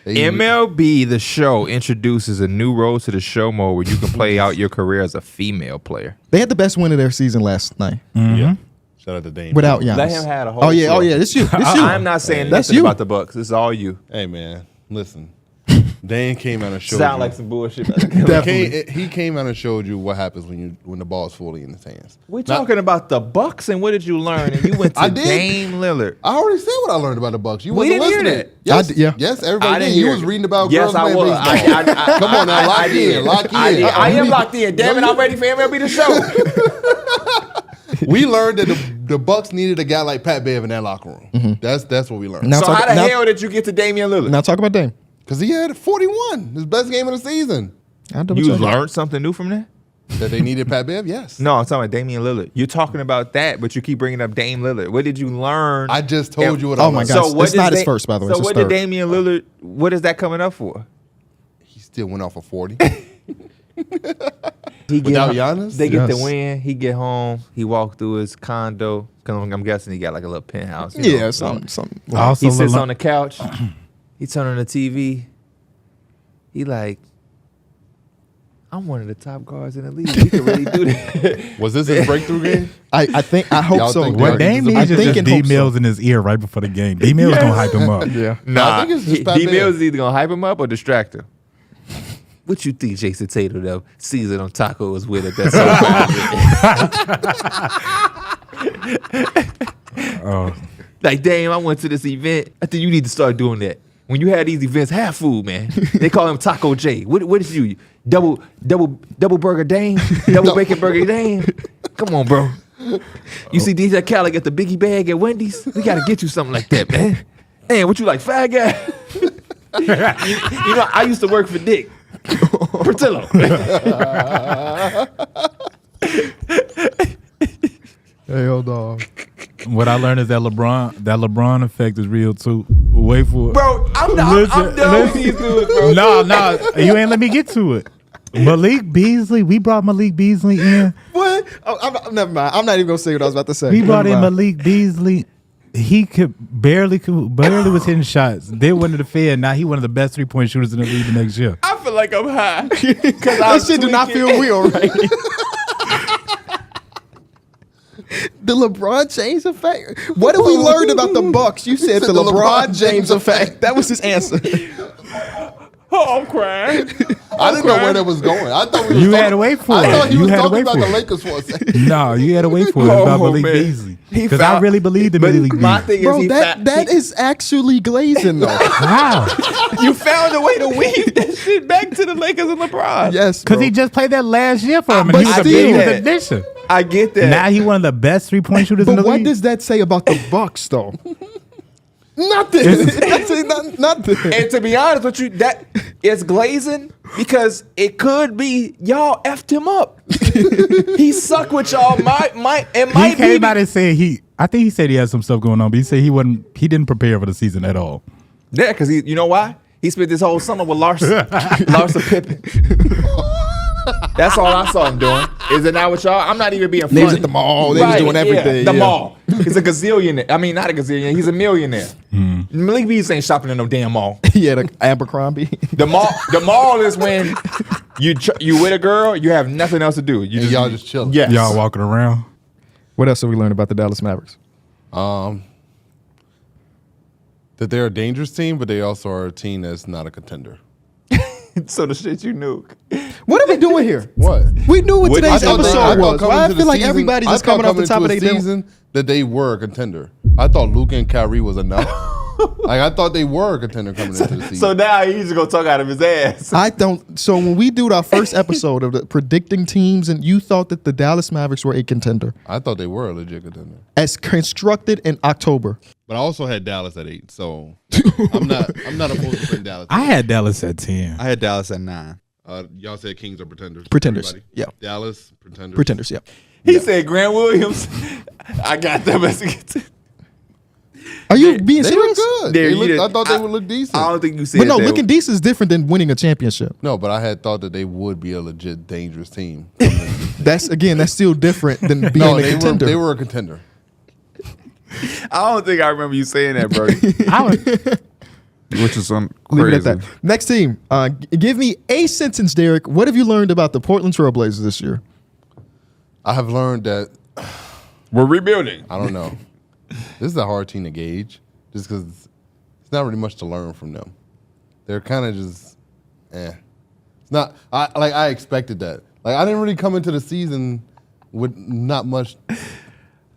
MLB, the show, introduces a new role to the show mode where you can play out your career as a female player. They had the best win of their season last night Yeah. Shout out to Dame. without Giannis. Let him have a whole Oh, yeah. show. Oh, yeah. This you. This you. I'm not saying That's nothing you. about the Bucks. It's all you. Hey man, listen. Dame came out and showed Sound you. like some bullshit. He came out and showed you what happens when the ball's fully in his hands. We're Not- talking about the Bucks, and what did you learn? And you went to I did. Dame Lillard. I already said what I learned about the Bucks. You We wasn't didn't hear listening. that. Yes, yeah. yes, everybody I did. didn't You hear was it. reading about Yes, girls I playing was. baseball. Come on now, lock in, lock in. I am locked in. Damn it, I'm ready for MLB the show. We learned that the Bucks needed a guy like Pat Bev in that locker room. That's what we learned. Now So talk- how the now- hell did you get to Damian Lillard? Now talk about Dame. Because he had 41, his best game of the season. I'll double You check. learned something new from that? That they needed Pat Bev, yes. No, I'm talking about Damian Lillard. You're talking about that, but you keep bringing up Dame Lillard. What did you learn? I just told you what I Oh, my learned. God. It's does not his first, by the way. So It's his what did third. Damian Lillard? What is that coming up for? He still went off for 40. He Without Giannis? They get the Yes. win. He get home. He walked through his condo. 'Cause I'm guessing he got like a little penthouse. you know. Yeah, something. Also, He sits LeBron- on the couch. He turn on the TV. He like, I'm one of the top guards in the league. We can really do that. Was this his breakthrough game? I hope Y'all so. think What Yeah, Dame I needs is think just and D hope so. Mills in his ear right before the game. D Mills gonna hype him up. Yeah. Nah, I think it's just Pat D Bev. Mills is either gonna hype him up or distract him. What you think Jason Tatum though season on tacos with it? That's so Oh, like, damn, I went to this event. I think you need to start doing that. When you have these events, have food, man. They call him Taco J. What is you? Double burger Dame? Double bacon burger Dame? Come on, bro. You see DJ Khaled get the biggie bag at Wendy's? We gotta get you something like that, man. Damn, what you like, Fat Guy? you know, I used to work for Dick. Portillo. Hell dog. what I learned is that LeBron effect is real too. Wait for it. Bro, I'm done with these dudes, bro. No, you ain't let me get to it. Malik Beasley, we brought Malik Beasley in. What? Never mind. I'm not even gonna say what I was about to say. We brought Never in mind. Malik Beasley. He barely was hitting shots. Then went to the Fed. Now he one of the best 3-point shooters in the league the next year. I feel like I'm high. That shit do not feel real, right? The LeBron James effect. What have we learned about the Bucks? You said the LeBron James effect. That was his answer. Oh, I'm crying. I didn't know where that was going. I thought we was You talking- had to wait for I it. thought he You was had to talking wait about for the it. Lakers for a second. No, you had to wait for it. It's about Oh, Malik man. Beasley. He Because I found- really believed in But Malik my Beasley. thing Bro, is, that is actually glazing though. Wow. you found a way to weave that shit back to the Lakers and LeBron. Yes, Because bro. he just played that last year for him. And But he was a still- big addition. I get that. Now he one of the best 3-point shooters in But the what league. does that say about the Bucks though? Nothing. That's nothing. And to be honest with you, that it's glazing because it could be y'all effed him up. He suck with y'all. It He might came be. out and said I think he said he had some stuff going on, but he said he didn't prepare for the season at all. Yeah, because you know why? He spent this whole summer with Larson Pippen. That's all I saw him doing. Is it not with y'all? I'm not even being funny. They was at the mall. They was doing everything, the yeah. mall. He's a gazillionaire. I mean, not a gazillionaire. He's a millionaire. Malik Beasley ain't shopping in no damn mall. He had an Abercrombie. The mall is when you with a girl, you have nothing else to do. You And y'all just chilling. Yes. Y'all walking around. What else have we learned about the Dallas Mavericks? That they're a dangerous team, but they also are a team that's not a contender. So the shit you knew. What are we doing here? What? We knew what What- today's I thought episode was. coming Why I into feel the like season- everybody's I just thought coming off the top of into their the season that they were a contender. I thought Luka and Kyrie was enough. Like I thought they were a contender coming into the season. So now he's just gonna talk out of his ass. I don't. So when we do our first episode of the predicting teams, and you thought that the Dallas Mavericks were a contender, I thought they were a legit contender. as constructed in October. But I also had Dallas at 8, so I'm not opposed to putting Dallas. I had Dallas at 10. I had Dallas at 9. Y'all said Kings are pretenders. Pretenders, Everybody? yeah. Dallas pretenders. Pretenders, yeah. He said Grant Williams. I got them as a contender. Are you being They look serious? good. There, I thought they would look decent. I don't think you said But no, that. looking decent is different than winning a championship. No, but I had thought that they would be a legit dangerous team. That's still different than being No, a they contender. were a contender. I don't think I remember you saying that, bro. Which is some Leave it crazy. at that. Next team. Give me a sentence, Derek. What have you learned about the Portland Trailblazers this year? I have learned that We're rebuilding. I don't know. This is a hard team to gauge, just because it's not really much to learn from them. They're kind of just, It's not. I expected that. Like I didn't really come into the season with not much.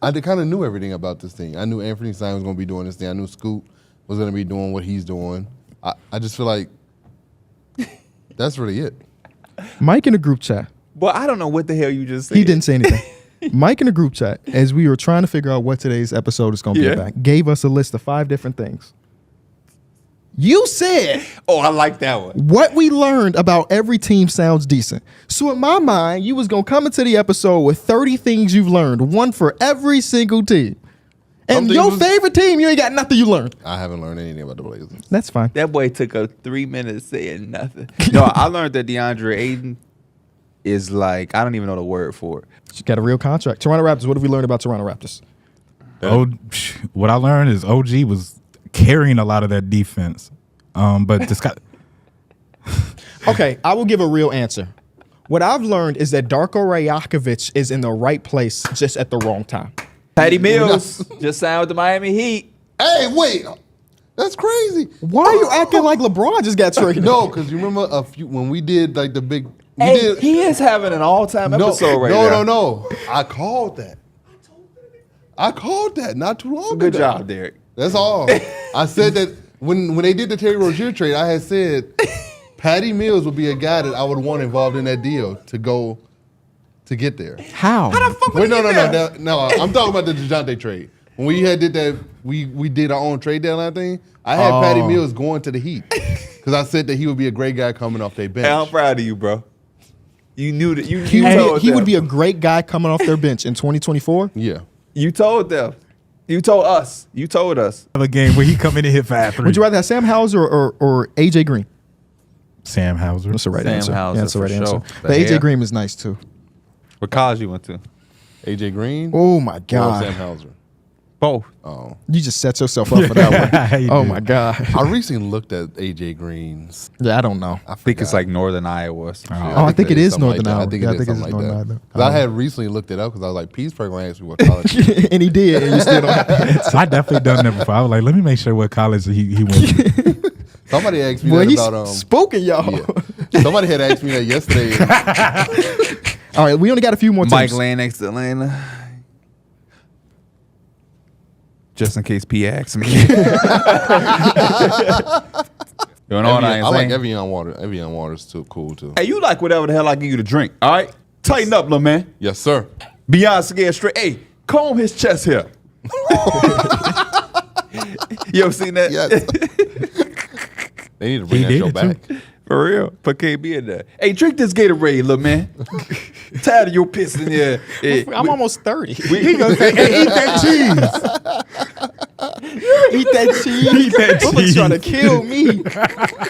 I kind of knew everything about this team. I knew Anthony Simon was going to be doing this thing. I knew Scoot was going to be doing what he's doing. I just feel like that's really it. Mike in the group chat. Boy, I don't know what the hell you just said. He didn't say anything. Mike in the group chat, as we were trying to figure out what today's episode is going to be about, gave us a list of 5 different things. You said Oh, I like that one. what we learned about every team sounds decent. So in my mind, you was going to come into the episode with 30 things you've learned, one for every single team. And Some your things- favorite team, you ain't got nothing you learned. I haven't learned anything about the Blazers. That's fine. That boy took a 3 minutes saying nothing. No, I learned that DeAndre Ayton is like, I don't even know the word for it. She got a real contract. Toronto Raptors, what have we learned about Toronto Raptors? What I learned is OG was carrying a lot of that defense. But this guy, Okay, I will give a real answer. What I've learned is that Darko Rajakovic is in the right place just at the wrong time. Patty Mills just signed with the Miami Heat. Hey, wait, that's crazy. Why are you acting like LeBron just got traded? No, because you remember when we did like the big. We Hey, did, he is having an all-time episode right now. No. I called that. Not too long ago. Good job, Derek. That's all. I said that when they did the Terry Rozier trade, I had said Patty Mills would be a guy that I would want involved in that deal to go to get there. How? Wait, no. I'm talking about the Jontay trade. When we did that, we did our own trade deadline thing. I had Patty Mills going to the Heat because I said that he would be a great guy coming off their bench. Hey, I'm proud of you, bro. You knew that. You He told them. would be a great guy coming off their bench in 2024. Yeah. You told them. You told us. You told us. a game where he come in and hit 5 threes. Would you rather have Sam Hauser or AJ Green? Sam Hauser? That's the right Sam answer. Hauser, Yeah, that's the right for answer. sure. But The AJ hair. Green is nice too. What college you went to? AJ Green. Oh my Or Sam God. Hauser. Both. Oh. You just set yourself up for that one. You Oh did. my God. I recently looked at AJ Green's. Yeah, I don't know. I think it's like Northern Iowa. or some shit. I think it is something Northern Iowa. I think Yeah, it is something Northern like Iowa. that. 'Cause I had recently looked it up because I was like, Pete's probably going to ask me what college. And he did, and you still don't have So I definitely done that before. I was like, let me make sure what college he went to. Somebody asked me Well, that he's about spoken, y'all. Yeah. Somebody had asked me that yesterday. All right, we only got a few more Mike teams. Lennox, Atlanta. Just in case P asks me. Going on, I like saying? Evian Water. Evian Water's too cool too. Hey, you like whatever the hell I give you to drink, all right? Tighten up, little man. Yes, sir. Beyond scared straight. Hey, comb his chest hair. You ever seen that? Yes. They need to bring He that did show it, back. too. For real. Put KB in there. Hey, drink this Gatorade, little man. Tired of your piss in there. Hey, I'm almost 30. He gonna say, hey, eat that cheese. Eat that cheese. Eat that Bubba cheese. trying to kill me.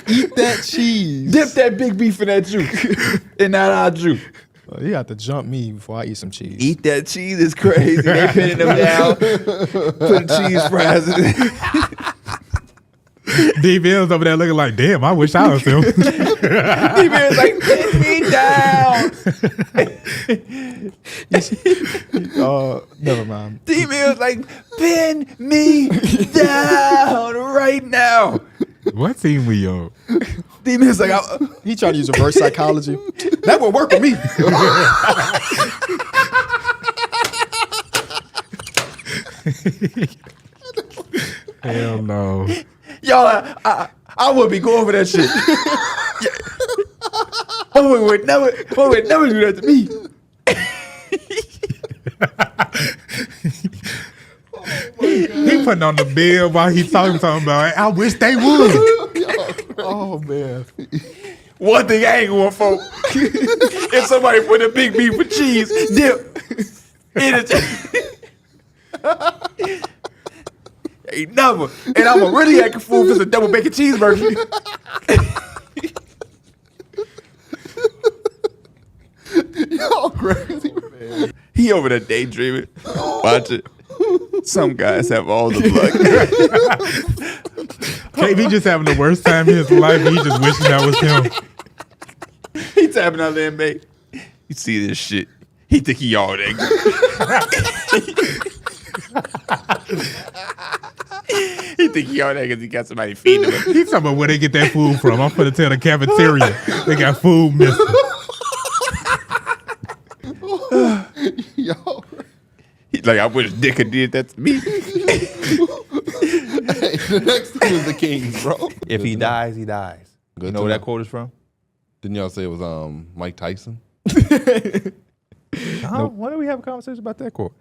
Eat that cheese. dip that big beef in that juice. In that our juice. You have to jump me before I eat some cheese. Eat that cheese is crazy. They pinning them down. Putting cheese fries in it. D Mills over there looking like, damn, I wish I was him. He was like, pin me down. Never mind. D-Mills like, pin me down right now. What team we on? D-Mills like, He trying to use reverse psychology. That would work with me. Hell no. Y'all, I would be going for that shit. Motherfucker would never do that to me. He putting on the bill while he talking about. I wish they would. Oh man. One thing I ain't going for, if somebody put a big beef with cheese dip in it. Ain't never. And I'm a really acting fool if it's a double bacon cheeseburger. Y'all crazy, man. He over there daydreaming. Watch it. Some guys have all the luck. KB just having the worst time in his life. He just wishing that was him. He tapping out there, mate. You see this shit. He think he all that good. He think he all that because he got somebody feeding him. He's talking about where they get that food from. I'm finna tell the cafeteria they got food missing. Y'all. He's like, I wish Dick had did that to me. Hey, the next one is the Kings, bro. If he dies, he dies. Good You know to where know. that quote is from? Didn't y'all say it was Mike Tyson? Why don't we have a conversation about that quote?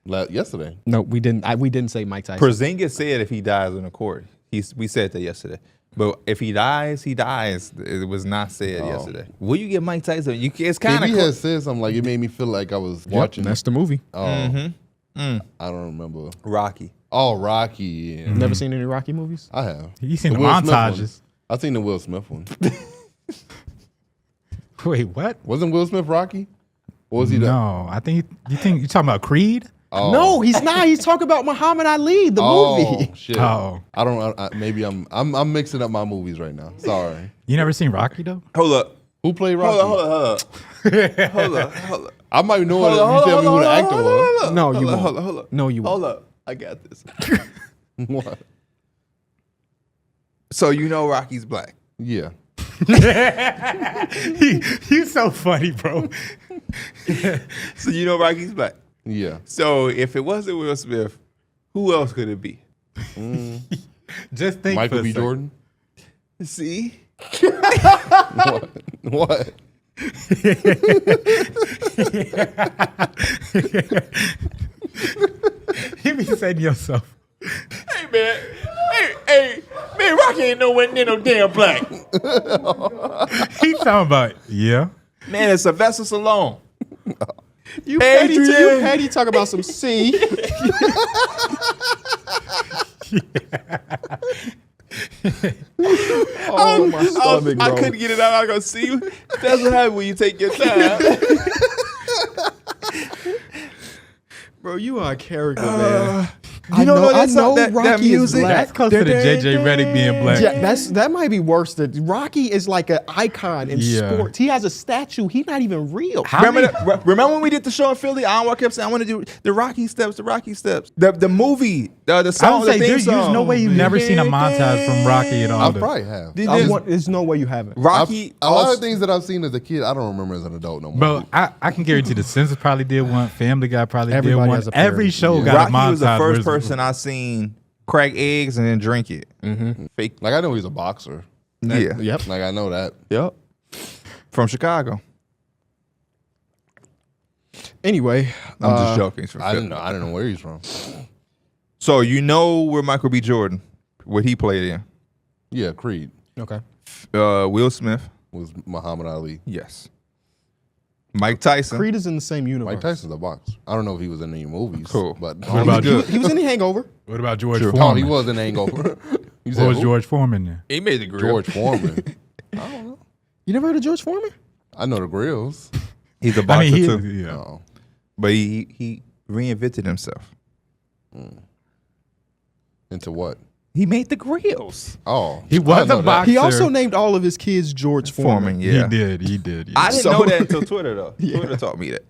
Yesterday. No, we didn't. We didn't say Mike Tyson. Porzingis said if he dies in the court. We said that yesterday. But if he dies, he dies. It was not said yesterday. Will you get Mike Tyson? It's kind KB of had said something like it made me feel like I was watching. That's the movie. I don't remember. Rocky. Oh, Rocky. Yeah. Never seen any Rocky movies? I have. You seen the Will Smith one. montages. I seen the Will Smith one. Wait, what? Wasn't Will Smith Rocky? Or was he No, I think you talking about Creed? Oh. No, he's not. He's talking about Muhammad Ali, the movie. Shit. Oh. I don't. Maybe I'm mixing up my movies right now. Sorry. You never seen Rocky though? Hold up. Who played Rocky? Hold up. I might know it if you tell me who the actor was. No, you won't. Hold up. No, you won't. Hold up. I got this. What? So you know Rocky's black. Yeah. He's so funny, bro. So you know Rocky's black. Yeah. So if it wasn't Will Smith, who else could it be? Just think Michael for a B. second. Jordan. See? What? You be saying to yourself, Hey man. Hey, man, Rocky ain't nowhere near no damn black. he's talking about, yeah. Man, it's Sylvester Stallone. You Adrian. petty talk about some C. Oh, my stomach, I bro. couldn't get it out. I was gonna see you. That's what happens when you take your time. Bro, you are a character, man. You don't know that I song, know that Rocky is music? black. That's close to the JJ Redick being black. Yeah, that might be worse. Than Rocky is like an icon in Yeah. sports. He has a statue. He's not even real. Remember when we did the show in Philly? I kept saying I want to do the Rocky steps, the Rocky steps. The movie, the I song, would the say theme there's song. no way you've never seen a montage from Rocky at all. I probably have. There's no way you haven't. Rocky. A lot of things that I've seen as a kid, I don't remember as an adult no more. Bro, I can guarantee the Simpsons probably did one. Family Guy probably Everybody did one. has a parody. Every show got a montage. Rocky was the first where it's- person I seen crack eggs and then drink it. Fake. Like I know he's a boxer. Yeah. Yep. Like I know that. Yep. From Chicago. Anyway, I'm just joking. He's from I Philly. didn't know. I didn't know where he's from. So you know where Michael B. Jordan, what he played in? Yeah, Creed okay. Will Smith. was Muhammad Ali. Yes. Mike Tyson. Creed is in the same universe. Mike Tyson's a boxer. I don't know if he was in any movies. Cool. But What about good. He was in The Hangover. What about George oh, Foreman? he was in Hangover. You What said was who? George Foreman there? He made the grill. George Foreman. I don't know. You never heard of George Foreman? I know the grills. He's a boxer he, too. yeah. Oh. But he reinvented himself. Into what? He made the grills. Oh, He I was know a that. boxer. He also named all of his kids George Foreman. Yeah. He did. Yeah. I didn't So- know that until Twitter though. Twitter taught me that.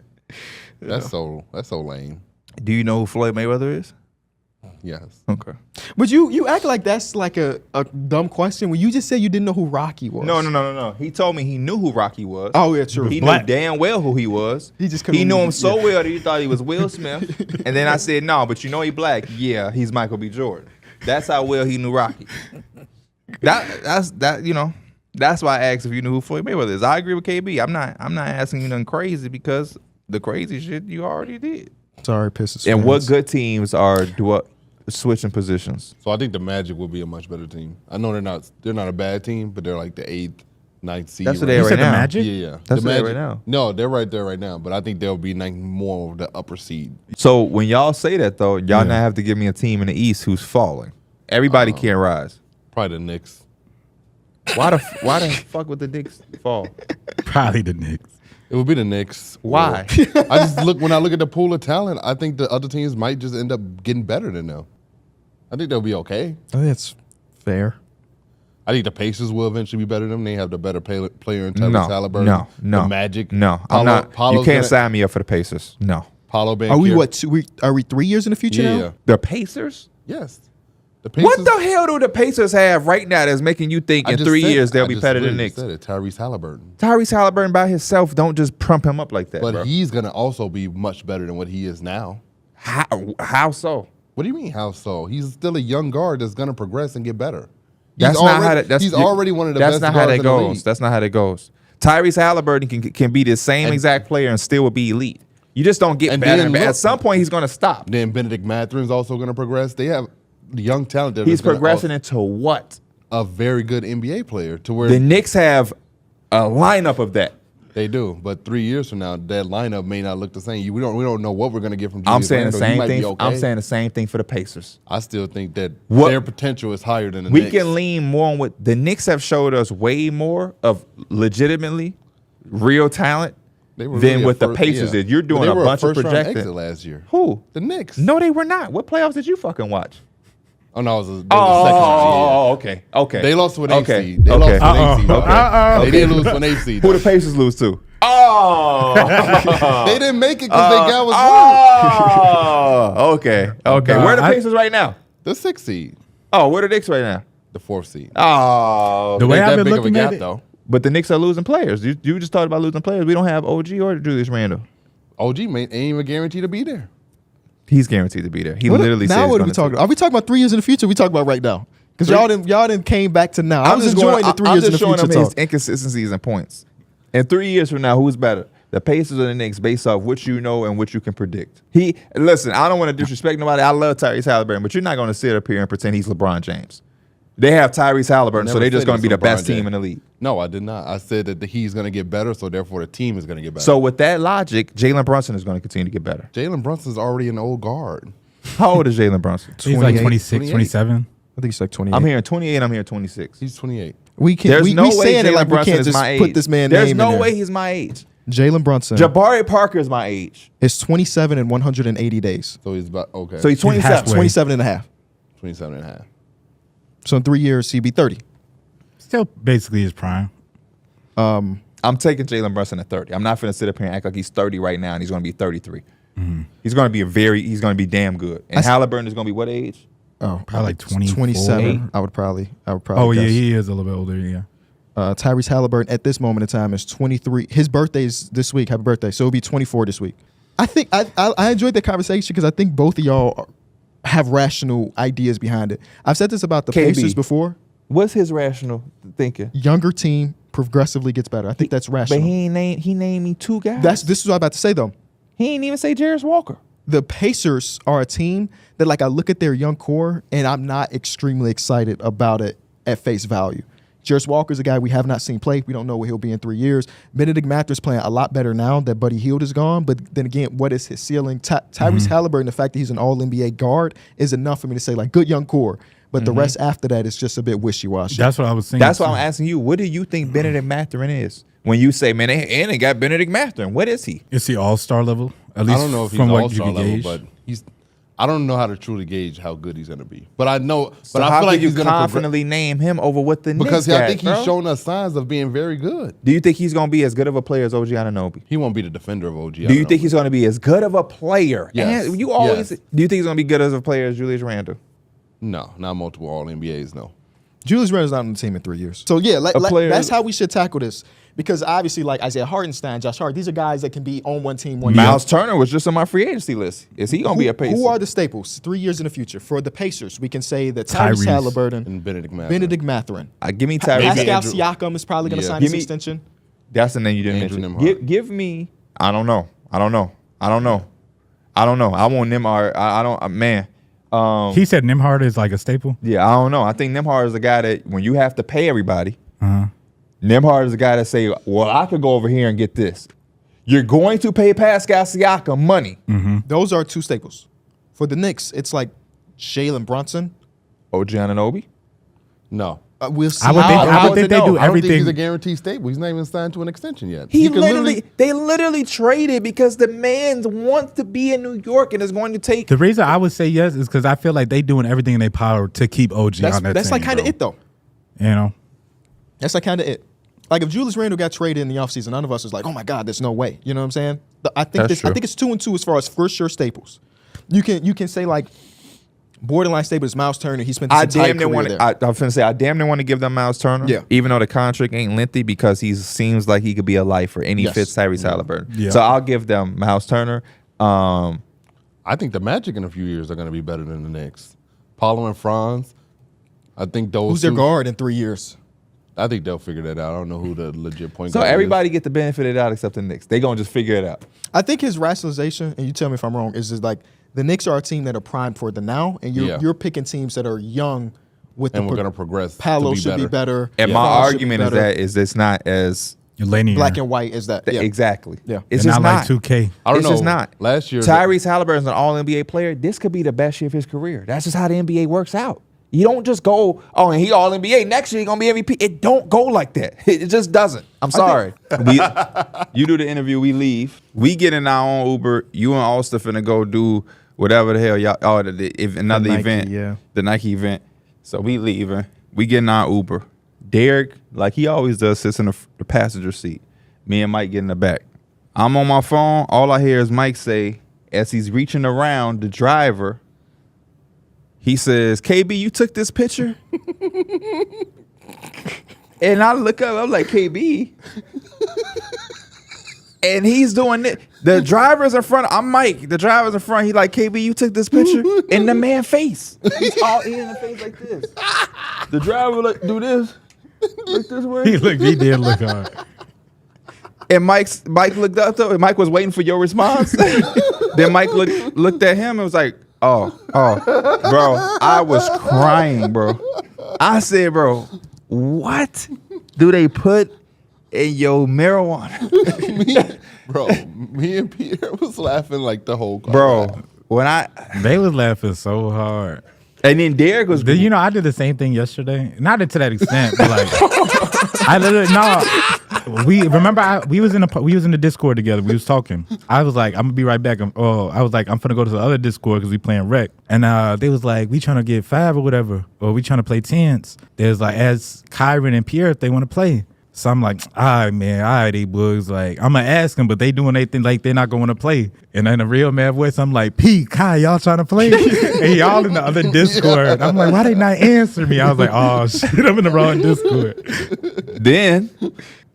That's so lame. Do you know who Floyd Mayweather is? Yes. Okay. But you act like that's like a dumb question when you just said you didn't know who Rocky was. No. He told me he knew who Rocky was. Oh, yeah, true. He Black. knew damn well who he was. He just couldn't He knew him remember- so yeah. well that he thought he was Will Smith. And then I said, no, but you know he black. Yeah, he's Michael B. Jordan. That's how well he knew Rocky. That's why I asked if you knew who Floyd Mayweather is. I agree with KB. I'm not asking you nothing crazy because the crazy shit you already did. Sorry, Pistons. And fans. what good teams are switching positions? So I think the Magic will be a much better team. I know they're not a bad team, but they're like the 8th, 9th seed. That's what right they are You right said the now. Magic? Yeah. That's the what they're Magic, right now. No, they're right there right now, but I think they'll be like more of the upper seed. So when y'all say that though, y'all now have to give me a team in the East who's falling. Everybody can't rise. Probably the Knicks. Why the fuck would the Knicks fall? Probably the Knicks. It would be the Knicks. Why? I just when I look at the pool of talent, I think the other teams might just end up getting better than them. I think they'll be okay. I think that's fair. I think the Pacers will eventually be better than them. They have the better player in Tyrese Halliburton. No. The Magic. No, I'm not. You Paulo's can't gonna- sign me up for the Pacers. No. Paulo Banchero. Are we what? Are we 3 years in the future Yeah, now? yeah. The Pacers? Yes. The Pacers. What the hell do the Pacers have right now that's making you think I in just 3 said- years they'll I be just better than literally Knicks? said it, Tyrese Halliburton. Tyrese Halliburton by himself don't just prump him up like that, But bro. he's gonna also be much better than what he is now. How so? What do you mean? How so? He's still a young guard that's gonna progress and get better. That's He's not how already- that. That's he's already one of the best That's not how guards that in the goes. league. That's not how that goes. Tyrese Halliburton can be the same exact player and still be elite. You just don't get And better. then And better. look- At some point, he's going to stop. Then Benedict Mathurin's also gonna progress. They have young talent that He's is gonna progressing into what? a very good NBA player to where The Knicks have a lineup of that. they do. But 3 years from now, that lineup may not look the same. We don't know what we're gonna get from. I'm Julius saying the Randle. He same might be thing. okay. I'm saying the same thing for the Pacers. I still think that What- their potential is higher than the We Knicks. can lean more on what the Knicks have showed us way more of legitimately real talent They were than really what a the first- Pacers yeah. did. You're But doing they a were bunch of first-round projecting. exit last year. Who? The Knicks. No, they were not. What playoffs did you fucking watch? Oh no, it was the second round. Okay. Okay. They lost with Okay. AC. They lost with AC. Okay. They didn't lose with AC. Who the Pacers lose to? Oh. They didn't make it because they got was Oh. Okay. Okay. Where are the Pacers right now? the 6th seed, Oh, where are the Knicks right now? the 4th seed. Oh. The way Ain't I've that been big of a looking gap at it, though. But the Knicks are losing players. You just talked about losing players. We don't have OG or Julius Randle. OG ain't even guaranteed to be there. He's guaranteed to be there. He What- literally said now he's what are we gonna talking? take- Are we talking about 3 years in the future? We talking about right now? Because y'all didn't came back to now. I'm just enjoying the 3 years in the showing future him his talk. inconsistencies and points. And 3 years from now, who's better? The Pacers or the Knicks, based off what you know and what you can predict. Listen, I don't want to disrespect nobody. I love Tyrese Halliburton, but you're not going to sit up here and pretend he's LeBron James. They have Tyrese Halliburton, so Never they're just said going to be he's the best LeBron team James. in the league. No, I did not. I said that he's going to get better, so therefore the team is going to get better. So with that logic, Jalen Brunson is going to continue to get better. Jalen Brunson's already an old guard. How old is Jalen Brunson? he's like 28, 26, 27. I think it's like 28. I'm hearing 28. I'm hearing 26. He's 28. We can't. There's We no way saying it Jalen like we Brunson can't is just my age. put this man There's name no in there. way he's my age. Jalen Brunson Jabari Parker is my age. is 27 in 180 days. So he's about, okay. So he's 27. halfway. 27 and a half. 27 and a half. So in 3 years, he'd be 30. Still basically his prime. I'm taking Jalen Brunson at 30. I'm not going to sit up here and act like he's 30 right now and he's going to be 33. He's going to be he's going to be damn good. And Halliburton is going to be what age? Oh, Probably like 24. 27. I would probably. Oh, yeah, guess. he is a little bit older, yeah. Tyrese Halliburton at this moment in time is 23. His birthday's this week. Happy birthday! So he'll be 24 this week. I think I enjoyed that conversation because I think both of y'all have rational ideas behind it. I've said this about the KB. Pacers before. What's his rational thinking? Younger team progressively gets better. I think that's rational. But he named me two guys. This is what I'm about to say though. He ain't even say Jarris Walker. The Pacers are a team that, like, I look at their young core and I'm not extremely excited about it at face value. Jarris Walker's a guy we have not seen play. We don't know where he'll be in 3 years. Benedict Mathurin's playing a lot better now that Buddy Hield is gone. But then again, what is his ceiling? Tyrese Halliburton, the fact that he's an all-NBA guard is enough for me to say, like, good young core. But the rest after that is just a bit wishy-washy. That's what I was saying. That's why I'm asking you. What do you think Benedict Mathurin is? When you say, man, they got Benedict Mathurin. What is he? Is he all-star level? At I least don't know if he's from what you all-star can level, gauge. but I don't know how to truly gauge how good he's going to be. But I know, So but I how feel like could you he's going to confidently name him over what the Knicks because got, I think bro? he's shown us signs of being very good. Do you think he's going to be as good of a player as OG Anunoby? He won't be the defender of OG. Do you think he's going to be as good of a player? Yes. And you always. Yes. Do you think he's going to be good as a player as Julius Randle? No, not multiple All NBAs. No. Julius Randle's not on the team in 3 years. So yeah, player- that's how we should tackle this. Because obviously, like Isaiah Hartenstein, Josh Hart, these are guys that can be on one team. Miles Turner was just on my free agency list. Is he gonna be a Pacer? Who are the staples 3 years in the future for the Pacers? We can say that Tyrese Tyrese. Halliburton, And Benedict Mathurin. Give me Tyrese. Pascal Andrew- Siakam is probably going to Yeah. sign Give his me- extension. That's the name you didn't Andrew mention. Nembhard. Give me. I don't know. I want Nembhard. Man. He said Nembhard is like a staple. Yeah, I don't know. I think Nembhard is a guy that when you have to pay everybody, Nembhard is a guy that say, well, I could go over here and get this. You're going to pay Pascal Siakam money. Those are two staples. For the Knicks, it's like Jalen Brunson. OG Anunoby? No. We'll see. I would think they do I don't think he's everything. a guaranteed staple. He's not even signed to an extension yet. They could literally traded because the man wants to be in New York and is going to take. The reason I would say yes is because I feel like they doing everything in their power to keep OG on that That's team. like kind of bro. it, though. You know, That's like kind of it. Like if Julius Randle got traded in the offseason, none of us was like, oh my God, there's no way. You know what I'm saying? I think That's true. I think it's 2 and 2 as far as for sure staples. You can say like borderline staple is Miles Turner. He spent his entire career there. I was finna say I damn near want to give them Miles Turner. Yeah. Even though the contract ain't lengthy because he seems like he could be a lifer and he Yes. fits Tyrese Halliburton. Yeah. So I'll give them Miles Turner. I think the Magic in a few years are going to be better than the Knicks. Paulo and Franz. I think those Who's their two- guard in 3 years? I think they'll figure that out. I don't know who the legit point So guard is. everybody get the benefit of that except the Knicks. They gonna just figure it out. I think his rationalization, and you tell me if I'm wrong, is just like the Knicks are a team that are primed for the now, and you're picking teams that are young with And the we're going to progress Paolo to be should better. be better. And my Franz should be argument is better. that it's not as linear. black and white is that. Yeah. exactly. Yeah. It's They're just not not. like 2K. I don't It's know. just not. Last year, Tyrese Halliburton's an All NBA player. This could be the best year of his career. That's just how the NBA works out. You don't just go, oh, and he All NBA next year. He gonna be MVP. It don't go like that. It just doesn't. I'm sorry. You do the interview. We leave. We get in our own Uber. You and Austin finna go do whatever the hell y'all. Oh, another Nike, event. yeah. The Nike event. So we leaving. We get in our Uber. Derek, like he always does, sits in the passenger seat. Me and Mike get in the back. I'm on my phone. All I hear is Mike say, as he's reaching around the driver, he says, KB, you took this picture? And I look up, I'm like, KB? And he's doing it. The driver's in front. I'm Mike. The driver's in front. He like, KB, you took this picture? In the man face. He's all in the face like this. The driver like, do this. Look this way. He did look hard. And Mike looked up though. Mike was waiting for your response. Then Mike looked at him and was like, oh, bro, I was crying, bro. I said, bro, what do they put in your marijuana? me and Pierre was laughing like the whole car. Bro, when They was laughing so hard. and then Derek was, You know, I did the same thing yesterday. Not to that extent, but like, I literally we was in the Discord together. We was talking. I was like, I'm gonna be right back. I was like, I'm finna go to the other Discord because we playing rec. And they was like, we trying to get 5 or whatever, or we trying to play 10s. There's like, as Kyron and Pierre if they want to play. So I'm like, all right, man, they bugs. Like, I'm gonna ask them, but they doing their thing like they're not going to play. And in a real mad voice, I'm like, Pete, Kai, y'all trying to play? And y'all in the other Discord. I'm like, why they not answer me? I was like, oh shit, I'm in the wrong Discord. then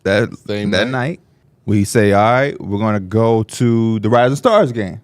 that Same night, we say, all right, we're gonna go to the Rising Stars game.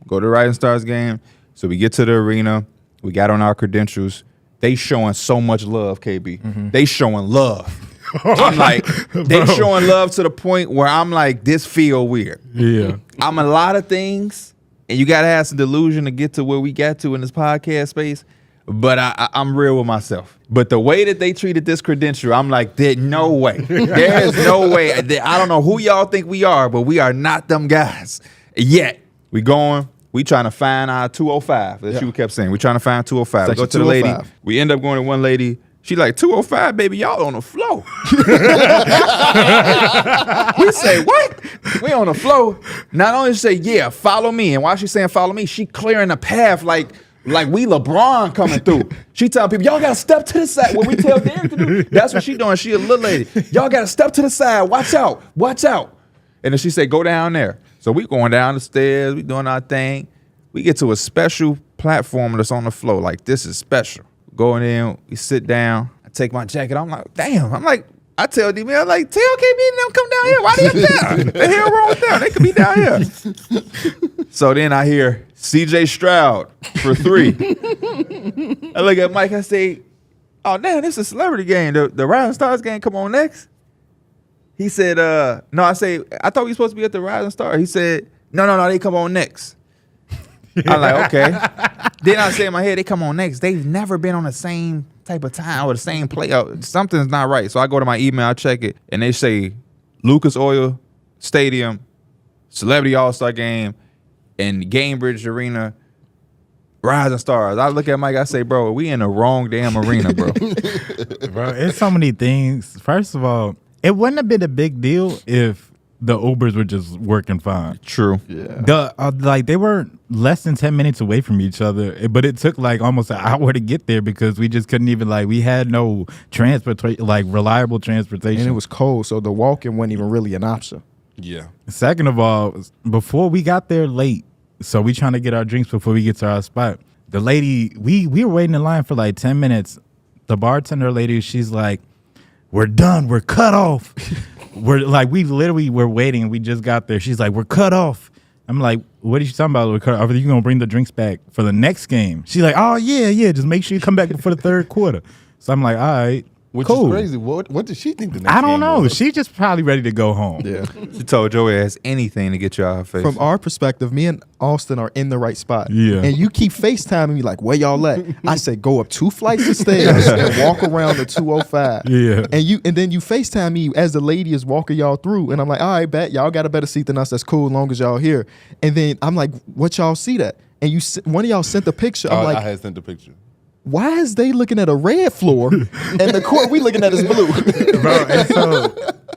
Go to the Rising Stars game. So we get to the arena. We got on our credentials. They showing so much love, KB. They showing love. I'm like, they showing love to the point where I'm like, this feel weird. Yeah. I'm a lot of things, and you gotta have some delusion to get to where we got to in this podcast space. But I'm real with myself. But the way that they treated this credential, I'm like, there's no way. There's no way. I don't know who y'all think we are, but we are not them guys. Yet, we going. We trying to find our 205. That's you kept saying. We trying to find 205. We go to the lady. 205. We end up going to one lady. She like, 205, baby, y'all on the floor. We say, what? We on the floor. Not only she say, yeah, follow me. And while she saying follow me, she clearing the path like we LeBron coming through. She telling people, y'all got to step to the side. What we tell Derek to do, that's what she doing. She a little lady. Y'all got to step to the side. Watch out. Watch out. And then she say, go down there. So we going down the stairs. We doing our thing. We get to a special platform that's on the floor. Like, this is special. Going in, we sit down. I take my jacket. I'm like, damn. I'm like, I tell D, man, I'm like, tell KB and them come down here. Why they up there? The hell wrong with them? They could be down here. So then I hear CJ Stroud for 3. I look at Mike. I say, oh, damn, this is a celebrity game. The Rising Stars game come on next. He said, no, I say, I thought we were supposed to be at the Rising Star. He said, no, they come on next. I'm like, okay. Then I say in my head, they come on next. They've never been on the same type of time or the same play. Something's not right. So I go to my email, I check it, and they say Lucas Oil Stadium, Celebrity All-Star Game, and Gainbridge Arena, Rising Stars. I look at Mike, I say, bro, we in the wrong damn arena, bro. Bro, it's so many things. First of all, it wouldn't have been a big deal if the Ubers were just working fine. True. Yeah. They weren't less than 10 minutes away from each other, but it took like almost an hour to get there because we just couldn't even we had no reliable transportation. And it was cold, so the walking wasn't even really an option. Yeah. Second of all, before we got there late, so we trying to get our drinks before we get to our spot. The lady, we were waiting in line for like 10 minutes. The bartender lady, she's like, we're done. We're cut off. We're like, we literally were waiting. We just got there. She's like, we're cut off. I'm like, what are you talking about? We're cut off. Are you going to bring the drinks back for the next game? She's like, oh, yeah. Just make sure you come back before the third quarter. So I'm like, all right. Which cool. is crazy. What did she think the next I don't game know. was? She just probably ready to go home. Yeah. She told Joey ass anything to get you out of her face. From our perspective, me and Austin are in the right spot. Yeah. And you keep FaceTiming me like, where y'all at? I say, go up 2 flights of stairs and walk around the 205. Yeah. And then you FaceTime me as the lady is walking y'all through. And I'm like, all right, bet y'all got a better seat than us. That's cool as long as y'all here. And then I'm like, what y'all see that? And one of y'all sent the picture. I'm like, I had sent the picture. why is they looking at a red floor and the court we looking at is blue? Bro, and so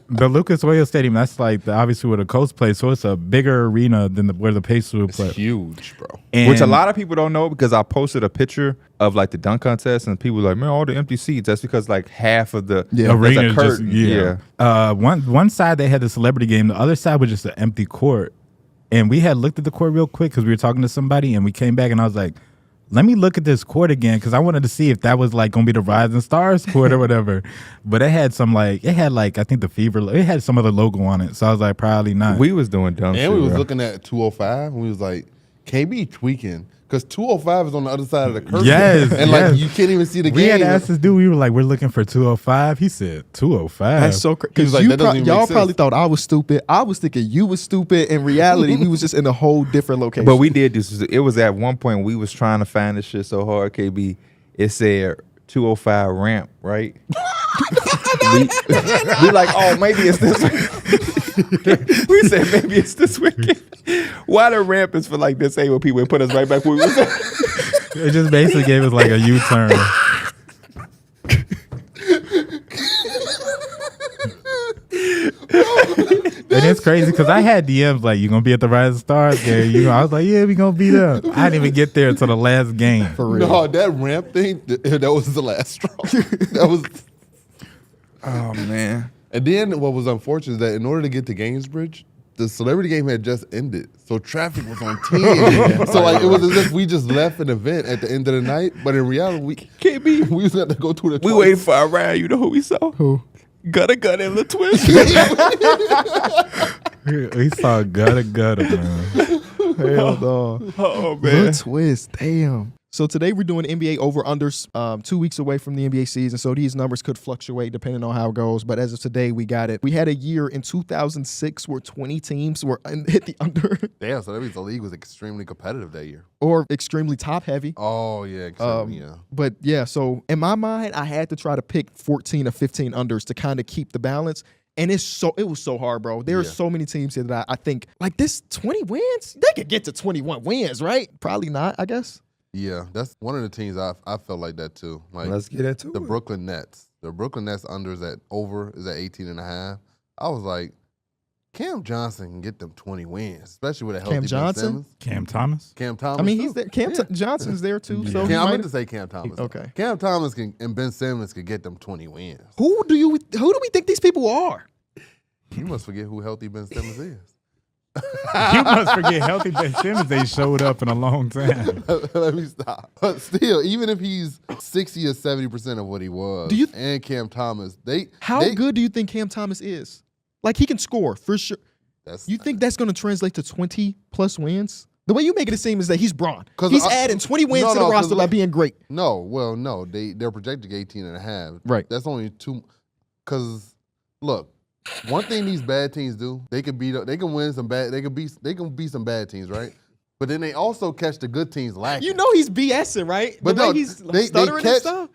the Lucas Oil Stadium, that's like obviously where the Colts play, so it's a bigger arena than where the Pacers would play. It's huge, bro. And Which a lot of people don't know because I posted a picture of like the dunk contest and people were like, man, all the empty seats. That's because like half of the arena is just, curtain. One side they had the celebrity game, the other side was just an empty court. And we had looked at the court real quick because we were talking to somebody and we came back and I was like, let me look at this court again because I wanted to see if that was like going to be the Rising Stars court or whatever. But it had I think the Fever, it had some other logo on it. So I was like, probably not. We was doing dumb shit. And we was bro. looking at 205 and we was like, KB tweaking. Because 205 is on the other side of the curtain. Yes. And like you can't even see the we game. had asked this dude, we were like, we're looking for 205. He said 205. That's so crazy. He was Because like, that doesn't even y'all make sense. probably thought I was stupid. I was thinking you was stupid. In reality, we was just in a whole different location. But we did this. It was at one point we was trying to find this shit so hard, KB. It said 205 ramp, right? we like, oh, maybe it's this way. We said maybe it's this weekend. Why the ramp is for like disabled people and put us right back where we was at. It just basically gave us like a U-turn. And it's crazy because I had DMs like, you going to be at the Rising Stars game? I was like, yeah, we going to be there. I didn't even get there until the last game. for real. No, that ramp thing, that was the last straw. That was. Oh man. And then what was unfortunate is that in order to get to Gainesbridge, the celebrity game had just ended. So traffic was on 10. So like it was as if we just left an event at the end of the night. But in reality, we was going to go through the We waited for our round. You know who we saw? Who? Gutter and the Twist. We saw gutter, man. Hell no. Oh Good twist. Damn. So today we're doing NBA over-unders 2 weeks away from the NBA season, so these numbers could fluctuate depending on how it goes. But as of today, we got it. We had a year in 2006 where 20 teams were hit the under Damn, so that means the league was extremely competitive that year. or extremely top-heavy. Oh, yeah. Extremely, yeah. But yeah, so in my mind, I had to try to pick 14 or 15 unders to kind of keep the balance. And it was so hard, bro. There are so many teams here that I think, like this 20 wins, they could get to 21 wins, right? Probably not, I guess. Yeah, that's one of the teams I felt like that too. Like Let's get into the it. Brooklyn Nets. The Brooklyn Nets under is at 18.5. I was like, Cam Johnson can get them 20 wins, especially with a healthy Cam Johnson? Ben Simmons. Cam Thomas? Cam Thomas. I mean, too. he's there. Cam Johnson's there too. So he I might- meant to say Cam Thomas. Okay. Cam Thomas and Ben Simmons could get them 20 wins. who do we think these people are? You must forget who healthy Ben Simmons is. You must forget healthy Ben Simmons ain't showed up in a long time. Let me stop. But still, even if he's 60 or 70% of what he was, and Cam Thomas, How good do you think Cam Thomas is? Like, he can score for sure. You think that's going to translate to 20-plus wins? The way you make it seem is that he's Braun. He's adding 20 wins to the roster by being great. No, they're projecting 18 and a half. Right. That's only 2. Because look, one thing these bad teams do, they can win some bad, they can beat some bad teams, right? But then they also catch the good teams lacking. You know he's BSing, right? But the way he's stuttering and stuff.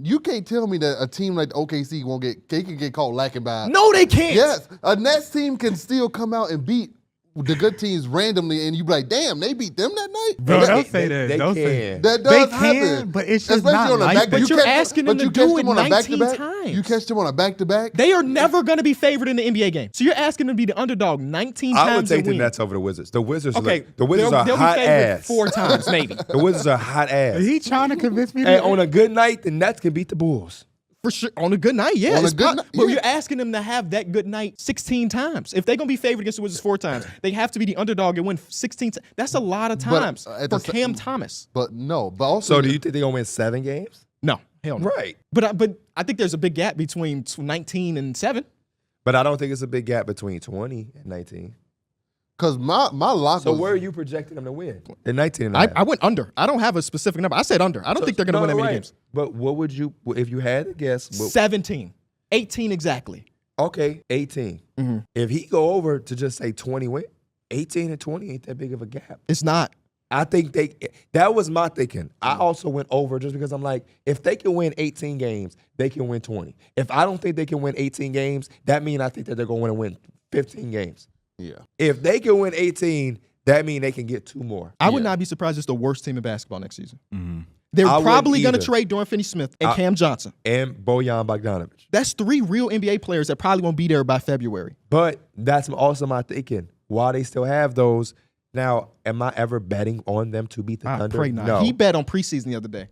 You can't tell me that a team like OKC they can get caught lacking by. No, they can't. Yes, a Nets team can still come out and beat the good teams randomly, and you be like, damn, they beat them that night? Bro, don't say that. They Don't can. say That They does can, happen. but it's just Especially not on a like back- that. But you're asking them to do it 19 back-to-back? times. You catch them on a back-to-back? They are never going to be favored in the NBA game. So you're asking them to be the underdog 19 times I would take and the win. Nets over the Wizards. The Wizards, Okay, the Wizards they'll are be hot favored ass. 4 times, maybe. The Wizards are hot ass. Is he trying to convince me Hey, that? on a good night, the Nets can beat the Bulls. For sure. On a good night, yeah. On a it's good night, But yeah. you're asking them to have that good night 16 times. If they're going to be favored against the Wizards 4 times, they have to be the underdog and win 16 times. That's a lot of times at for the Cam Thomas. But also. So do you think they're going to win 7 games? No, hell no. Right. But I think there's a big gap between 19 and 7. But I don't think it's a big gap between 20 and 19. Because my lock So was. where are you projecting them to win? They're 19 and a half. I went under. I don't have a specific number. I said under. I don't think they're going to win that many right. games. But what would you, if you had to guess? 17. 18 exactly. Okay, 18. Mm-hmm. If he go over to just say 20 win, 18 and 20 ain't that big of a gap. It's not. I think that was my thinking. I also went over just because I'm like, if they can win 18 games, they can win 20. If I don't think they can win 18 games, that means I think that they're going to win 15 games. Yeah. If they can win 18, that means they can get 2 more. I would not be surprised if it's the worst team in basketball next season. Mm-hmm. They're I wouldn't probably going to either. trade Dorian Finney-Smith and Cam Johnson. And Bojan Bogdanovic. That's 3 real NBA players that probably won't be there by February. But that's also my thinking. While they still have those, now, am I ever betting on them to beat the I Thunder? pray not. No. He bet on preseason the other day.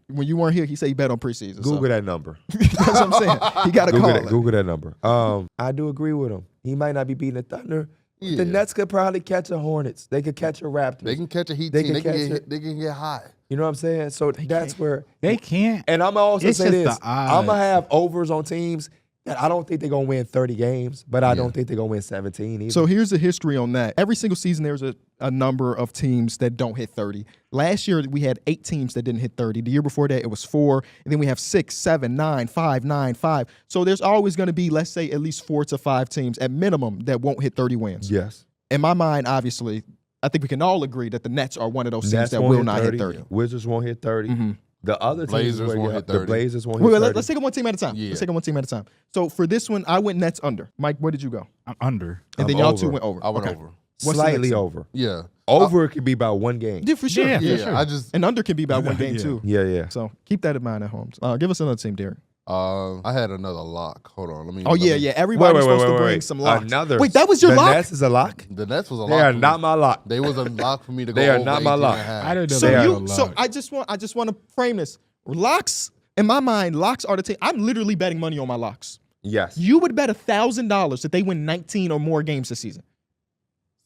When you weren't here, he said he bet on preseason. Google that number. That's what I'm saying. He got to call it. Google that number. I do agree with him. He might not be beating the Thunder. Yeah. The Nets could probably catch a Hornets. They could catch a Raptors. They can catch a Heat They team. can catch it. They can get hot. You know what I'm saying? So that's where. They can't. And I'm also It's say just this. the odds. I'm gonna have overs on teams that I don't think they're gonna win 30 games, but I don't think they're gonna win 17 either. So here's the history on that. Every single season, there's a number of teams that don't hit 30. Last year, we had 8 teams that didn't hit 30. The year before that, it was 4. And then we have 6, 7, 9, 5, 9, 5. So there's always going to be, let's say, at least 4 to 5 teams at minimum that won't hit 30 wins. yes, In my mind, obviously, I think we can all agree that the Nets are one of those teams Nets that won't will not hit 30. Wizards won't hit 30. Mhm. The other teams Blazers where won't you- hit The 30. Blazers won't hit Wait, 30. let's take it one team at a time. Yeah. Let's take it one team at a time. So for this one, I went Nets under. Mike, where did you go? I'm under. And then I'm y'all two over. went over. I went Okay. over. What's the Slightly next one? over. Yeah. Over could be about 1 game. Yeah, for sure. Yeah, Yeah. sure. I just. And under can be about 1 game, Yeah. too. Yeah, yeah. So keep that in mind at home. Give us another team, Derek. I had another lock. Hold on. Let me. Oh, yeah, yeah. Everybody's supposed to bring some locks. Another. Wait, that was your the lock? Nets is a lock? The Nets was a lock. They are for not me. my lock. They was a lock for me to go They are over not my 18 lock. and a half. I didn't know So they had a you, lot. so I just want to frame this. Locks, in my mind, locks are the team. I'm literally betting money on my locks. Yes. You would bet $1,000 that they win 19 or more games this season.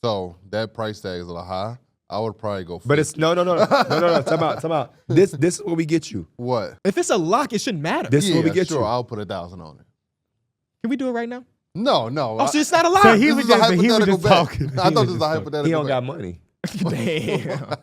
So that price tag is a little high. I would probably go. 50. But it's no. Time out. This is what we get you. what? If it's a lock, it shouldn't matter. This is Yeah, what we get sure. you. I'll put 1,000 on it. Can we do it right now? No. Oh, so it's not a lock. So he This was is a just- he was hypothetical just bet. talking. I He thought was this was a just talking. hypothetical. He don't bet. got money. Damn.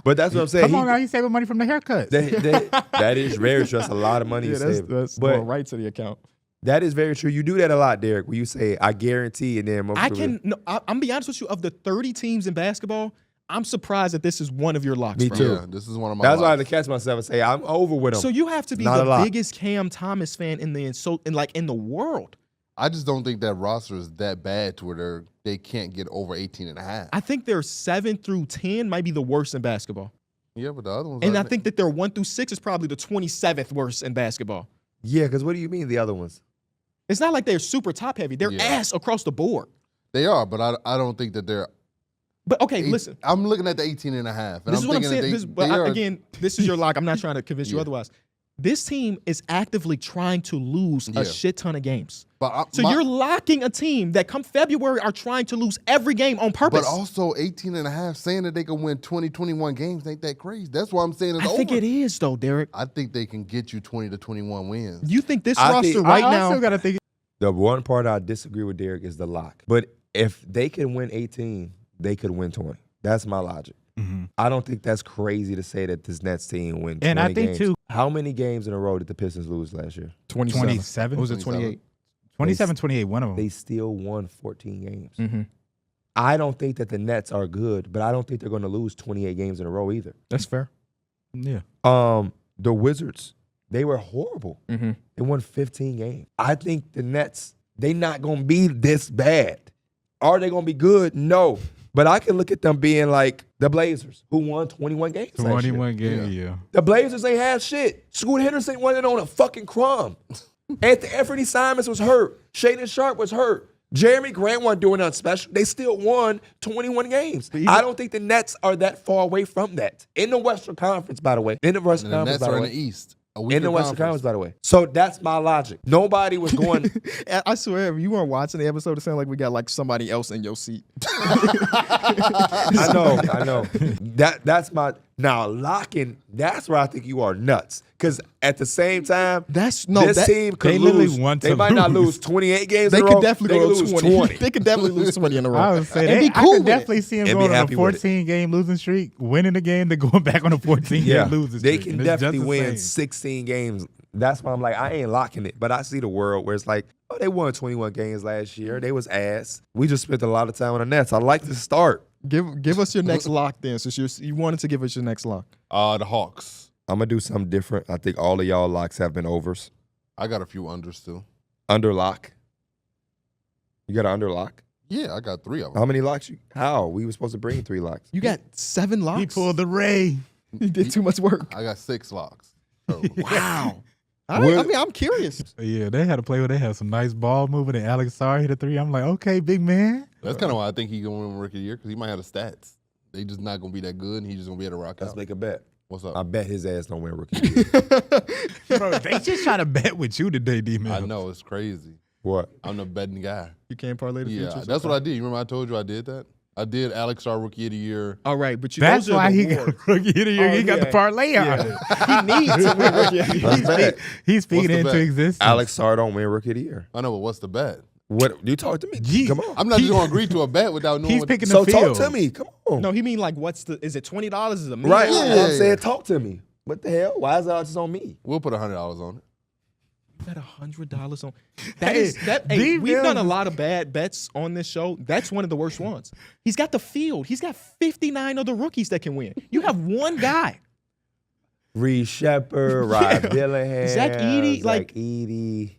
But that's what I'm saying. Come on now, you saving money from the haircuts. That is very true. That's a lot of money you save. that's But going right to the account. that is very true. You do that a lot, Derek, where you say, I guarantee, and then most I people- can. No, I'm gonna be honest with you. Of the 30 teams in basketball, I'm surprised that this is one of your locks. Me bro. too. Yeah, this is one of my. That's why I had locks. to catch myself and say, I'm over with him. So you have to be Not a the lot. biggest Cam Thomas fan in the world. I just don't think that roster is that bad to where they can't get over 18 and a half. I think their 7 through 10 might be the worst in basketball, Yeah, but the other ones. and are- I think that their 1 through 6 is probably the 27th worst in basketball. Yeah, because what do you mean the other ones? It's not like they're super top heavy. They're Yeah. ass across the board. they are, but I don't think that they're. But okay, listen. I'm looking at the 18 and a half. And This is what I'm thinking saying. that This is your lock. I'm not trying to convince you Yeah. otherwise. This team is actively trying to lose Yeah. a shit ton of games. But So you're locking a team that come February are trying to lose every game on purpose. But also 18 and a half, saying that they can win 20, 21 games ain't that crazy. That's why I'm saying it's I think over. it is, though, Derek. I think they can get you 20 to 21 wins. You think this I roster think- right I now? still gotta think. The one part I disagree with Derek is the lock. But if they can win 18, they could win 20. That's my logic. I don't think that's crazy to say that this Nets team win 20 And I think, games. too- How many games in a row did the Pistons lose last year? 27? What was it 28? 27, 28, one of them. They still won 14 games. Mm-hmm. I don't think that the Nets are good, but I don't think they're going to lose 28 games in a row either. That's fair. Yeah. The Wizards, they were horrible. Mm-hmm. They won 15 games. I think the Nets, they not going to be this bad. Are they going to be good? No. But I can look at them being like the Blazers, who won 21 games last year. 21 games, yeah. The Blazers ain't have shit. Scoot Henderson wasn't on a fucking crumb. Anthony Simons was hurt. Shaden Sharp was hurt. Jeremy Grant wasn't doing nothing special. They still won 21 games. I don't think the Nets are that far away from that. In the Western Conference, by the way. In the Western And the Conference, Nets by are the in way. the East. In the Western Conference, by the way. So that's my logic. Nobody was going. I swear, if you weren't watching the episode, it sounded like we got like somebody else in your seat. I know. That's my locking. That's where I think you are nuts. Because at the same time, this team could they literally lose. want to They might not lose. lose 28 games They in a could row. definitely They go could to lose 20. They could definitely lose 20 in a row. I would say And that be I cool could with it. definitely see him And be going on a happy with it. 14-game losing streak, winning the game, then going back on a 14-game losing they streak. can And it's just definitely the win same. 16 games. That's why I'm like, I ain't locking it. But I see the world where it's like, oh, they won 21 games last year. They was ass. We just spent a lot of time on the Nets. I like to start. Give us your next lock then, since you wanted to give us your next lock. The Hawks. I'm going to do something different. I think all of y'all locks have been overs. I got a few unders too. Under lock. You got an under lock? Yeah, I got 3 of them. How many locks? How? We were supposed to bring 3 locks. You got 7 locks? He pulled the Ray. You did too much work. I got 6 locks. total. Wow. I mean, I'm curious. Yeah, they had a play where they had some nice ball movement and Alex Sarr hit a 3. I'm like, okay, big man. That's kind of why I think he's going to win Rookie of the Year, because he might have the stats. They just not going to be that good, and he's just going to be able to rock Let's out. make a bet. What's up? I bet his ass don't win rookie of the year. Bro, they just trying to bet with you today, D-Man. I know, it's crazy. What? I'm the betting guy. You can't parlay the Yeah, futures. that's what I did. You remember I told you I did that? I did Alex Sarr Rookie of the Year. All right, but That's those are why the he got awards. rookie of the year. Oh, He got the yeah. parlay on Yeah. it. He needs to win rookie of the year. Let's bet. He's speaking What's the into bet? existence. Alex Sarr don't win rookie of the year. I know, but what's the bet? What? You talk to me. Gee, Come on. I'm not just going to agree to a bet without knowing He's what picking So the talk field. to me. Come on. No, he mean like is it $20? Is it a million? Right. Yeah. I'm saying talk to me. What the hell? Why is it all just on me? We'll put $100 on it. You bet $100 on Hey, we've D-Mills done a is- lot of bad bets on this show. That's one of the worst ones. He's got the field. He's got 59 other rookies that can win. You have one guy. Reed Shepard, Rod Dillingham, Zach Edey, Zach Edey.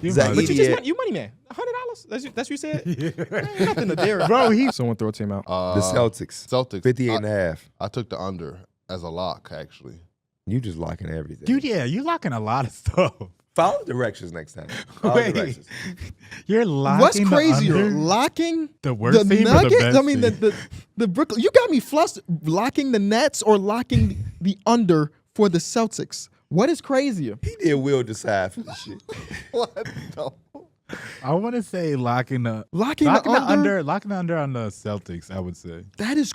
You Zach money. But you Edey, just yeah. you money man. $100? That's what you said? Ain't nothing to dare. Bro, he Someone throw a team out. The Celtics. Celtics. 58 and a half. I took the under as a lock, actually. You just locking everything. dude, yeah, you locking a lot of stuff. Follow directions next time. Follow Wait, directions. you're locking What's the crazier, under? locking The worst the team or the Nuggets? best I mean, team? the Brooklyn. You got me flustered. Locking the Nets or locking the under for the Celtics? What is crazier? He did will decide for this shit. What? No. I want to say locking the Locking the under? locking the under on the Celtics. I would say. That is.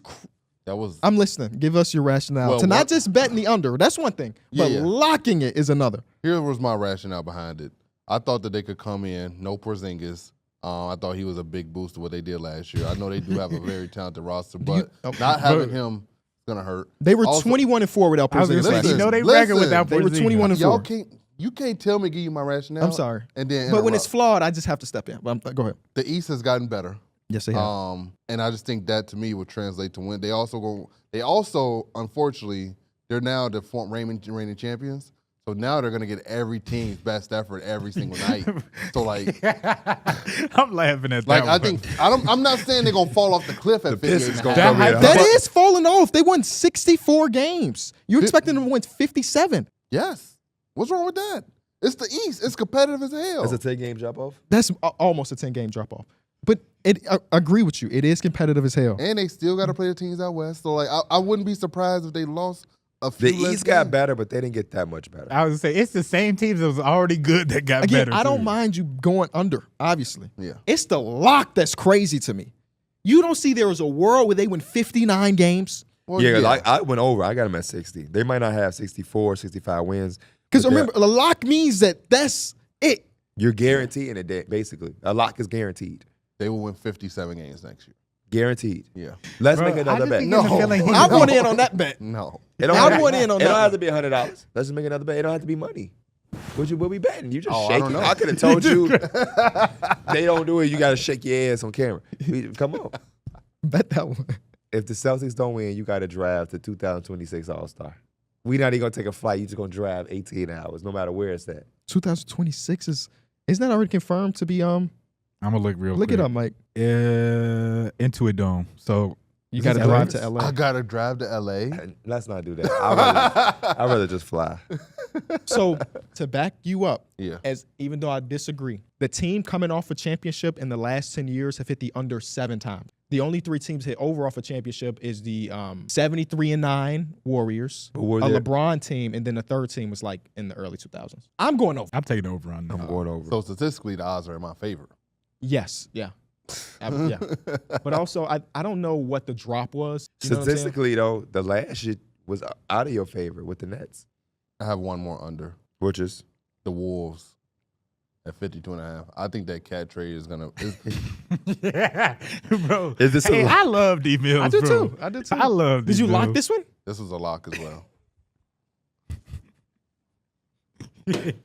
That was. I'm listening. Give us your rationale Well, to not what- just betting the under. That's one thing, but Yeah. locking it is another. Here was my rationale behind it. I thought that they could come in, no Porzingis. I thought he was a big boost to what they did last year. I know they do have a very talented roster, but not having him is going to hurt. They were Also- 21-4 without I was gonna Porzingis say, last you year. know they Listen, record without They were Porzingis. 21 Y'all and 4. you can't tell me, give you my rationale. I'm sorry. And then But when it's interrupt. flawed, I just have to step in. Go ahead. The East has gotten better. Yes, they have. And I just think that to me would translate to win. They also unfortunately, they're now the reigning champions. So now they're gonna get every team's best effort every single night. So like I'm laughing at that. I one. think I'm not saying they're gonna fall off the cliff at 58 Pistons and a gonna half. come in. That is falling off. They won 64 games. You're expecting them to win 57. Yes. What's wrong with that? It's the East. It's competitive as hell. That's a 10-game drop off. That's almost a 10-game drop-off. But I agree with you. It is competitive as hell. And they still got to play the teams out west. So like I wouldn't be surprised if they lost a few The less East got games. better, but they didn't get that much better. I was gonna say it's the same teams that was already good that got Again, better. I don't too. mind you going under, obviously. Yeah. It's the lock that's crazy to me. You don't see there was a world where they win 59 games? Well, Yeah, 'cause I went over. I got them at 60. They might not have 64, 65 wins. Because but remember, the lock means that's it. you're guaranteeing it, basically. A lock is guaranteed. they will win 57 games next year. Guaranteed. Yeah. Let's Bro, make another I just bet. be No. getting the feeling he- I want in on that bet. No. It don't I have- want in on It don't that. have to be $100. Let's just make another bet. It don't have to be money. What we betting? You just Oh, I shake don't it. know. I could have told you. They don't do it. You got to shake your ass on camera. Come on. Bet that one. If the Celtics don't win, you got to draft the 2026 All-Star. We not even going to take a flight. You just going to drive 18 hours, no matter where it's at. 2026 isn't that already confirmed to be I'm gonna look real look quick. it up, Mike. Into a dome. So You is got to this drive LA? to LA. I got to drive to LA. And let's not do that. I'd rather just fly. So to back you up, Yeah. as even though I disagree, the team coming off a championship in the last 10 years have hit the under 7 times. The only 3 teams hit over off a championship is the 73-9 Warriors, a But were there- LeBron team, and then the third team was like in the early 2000s. I'm going over. I'm taking over on that. I'm going over. So statistically, the odds are in my favor. Yes, yeah. Yeah. But also, I don't know what the drop was. You know what I'm saying? Statistically, though, the last shit was out of your favor with the Nets, I have one more under. which is The Wolves at 52.5. I think that cat trade is going to. Yeah, bro. Is this a hey, lock? I love D Mills. I do bro. too. I do too. I love. Did D you lock Mills. this one? This was a lock as well.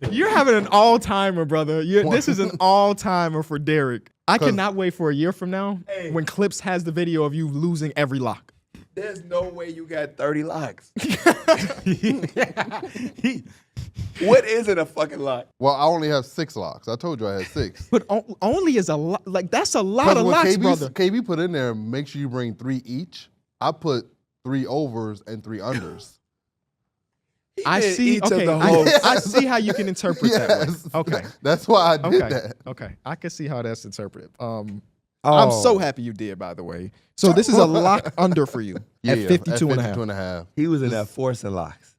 You're having an all-timer, brother. This is an all-timer for Derek. I 'Cause- cannot wait for a year from now when Clips has the video of you losing every lock. there's no way you got 30 locks. He- What isn't a fucking lock? Well, I only have 6 locks. I told you I had 6. But only is a lot. Like, that's a lot 'Cause of what locks, brother. KB put in there, make sure you bring 3 each. I put 3 overs and 3 unders. I did see. each of Okay, the I hosts. see how you can interpret that way. Yes. Okay. That's why I did Okay. that. Okay. I can see how that's interpreted. I'm Oh. so happy you did, by the way. So this is a lock under for you at 52 and a half. 52.5. He was in that forcing locks.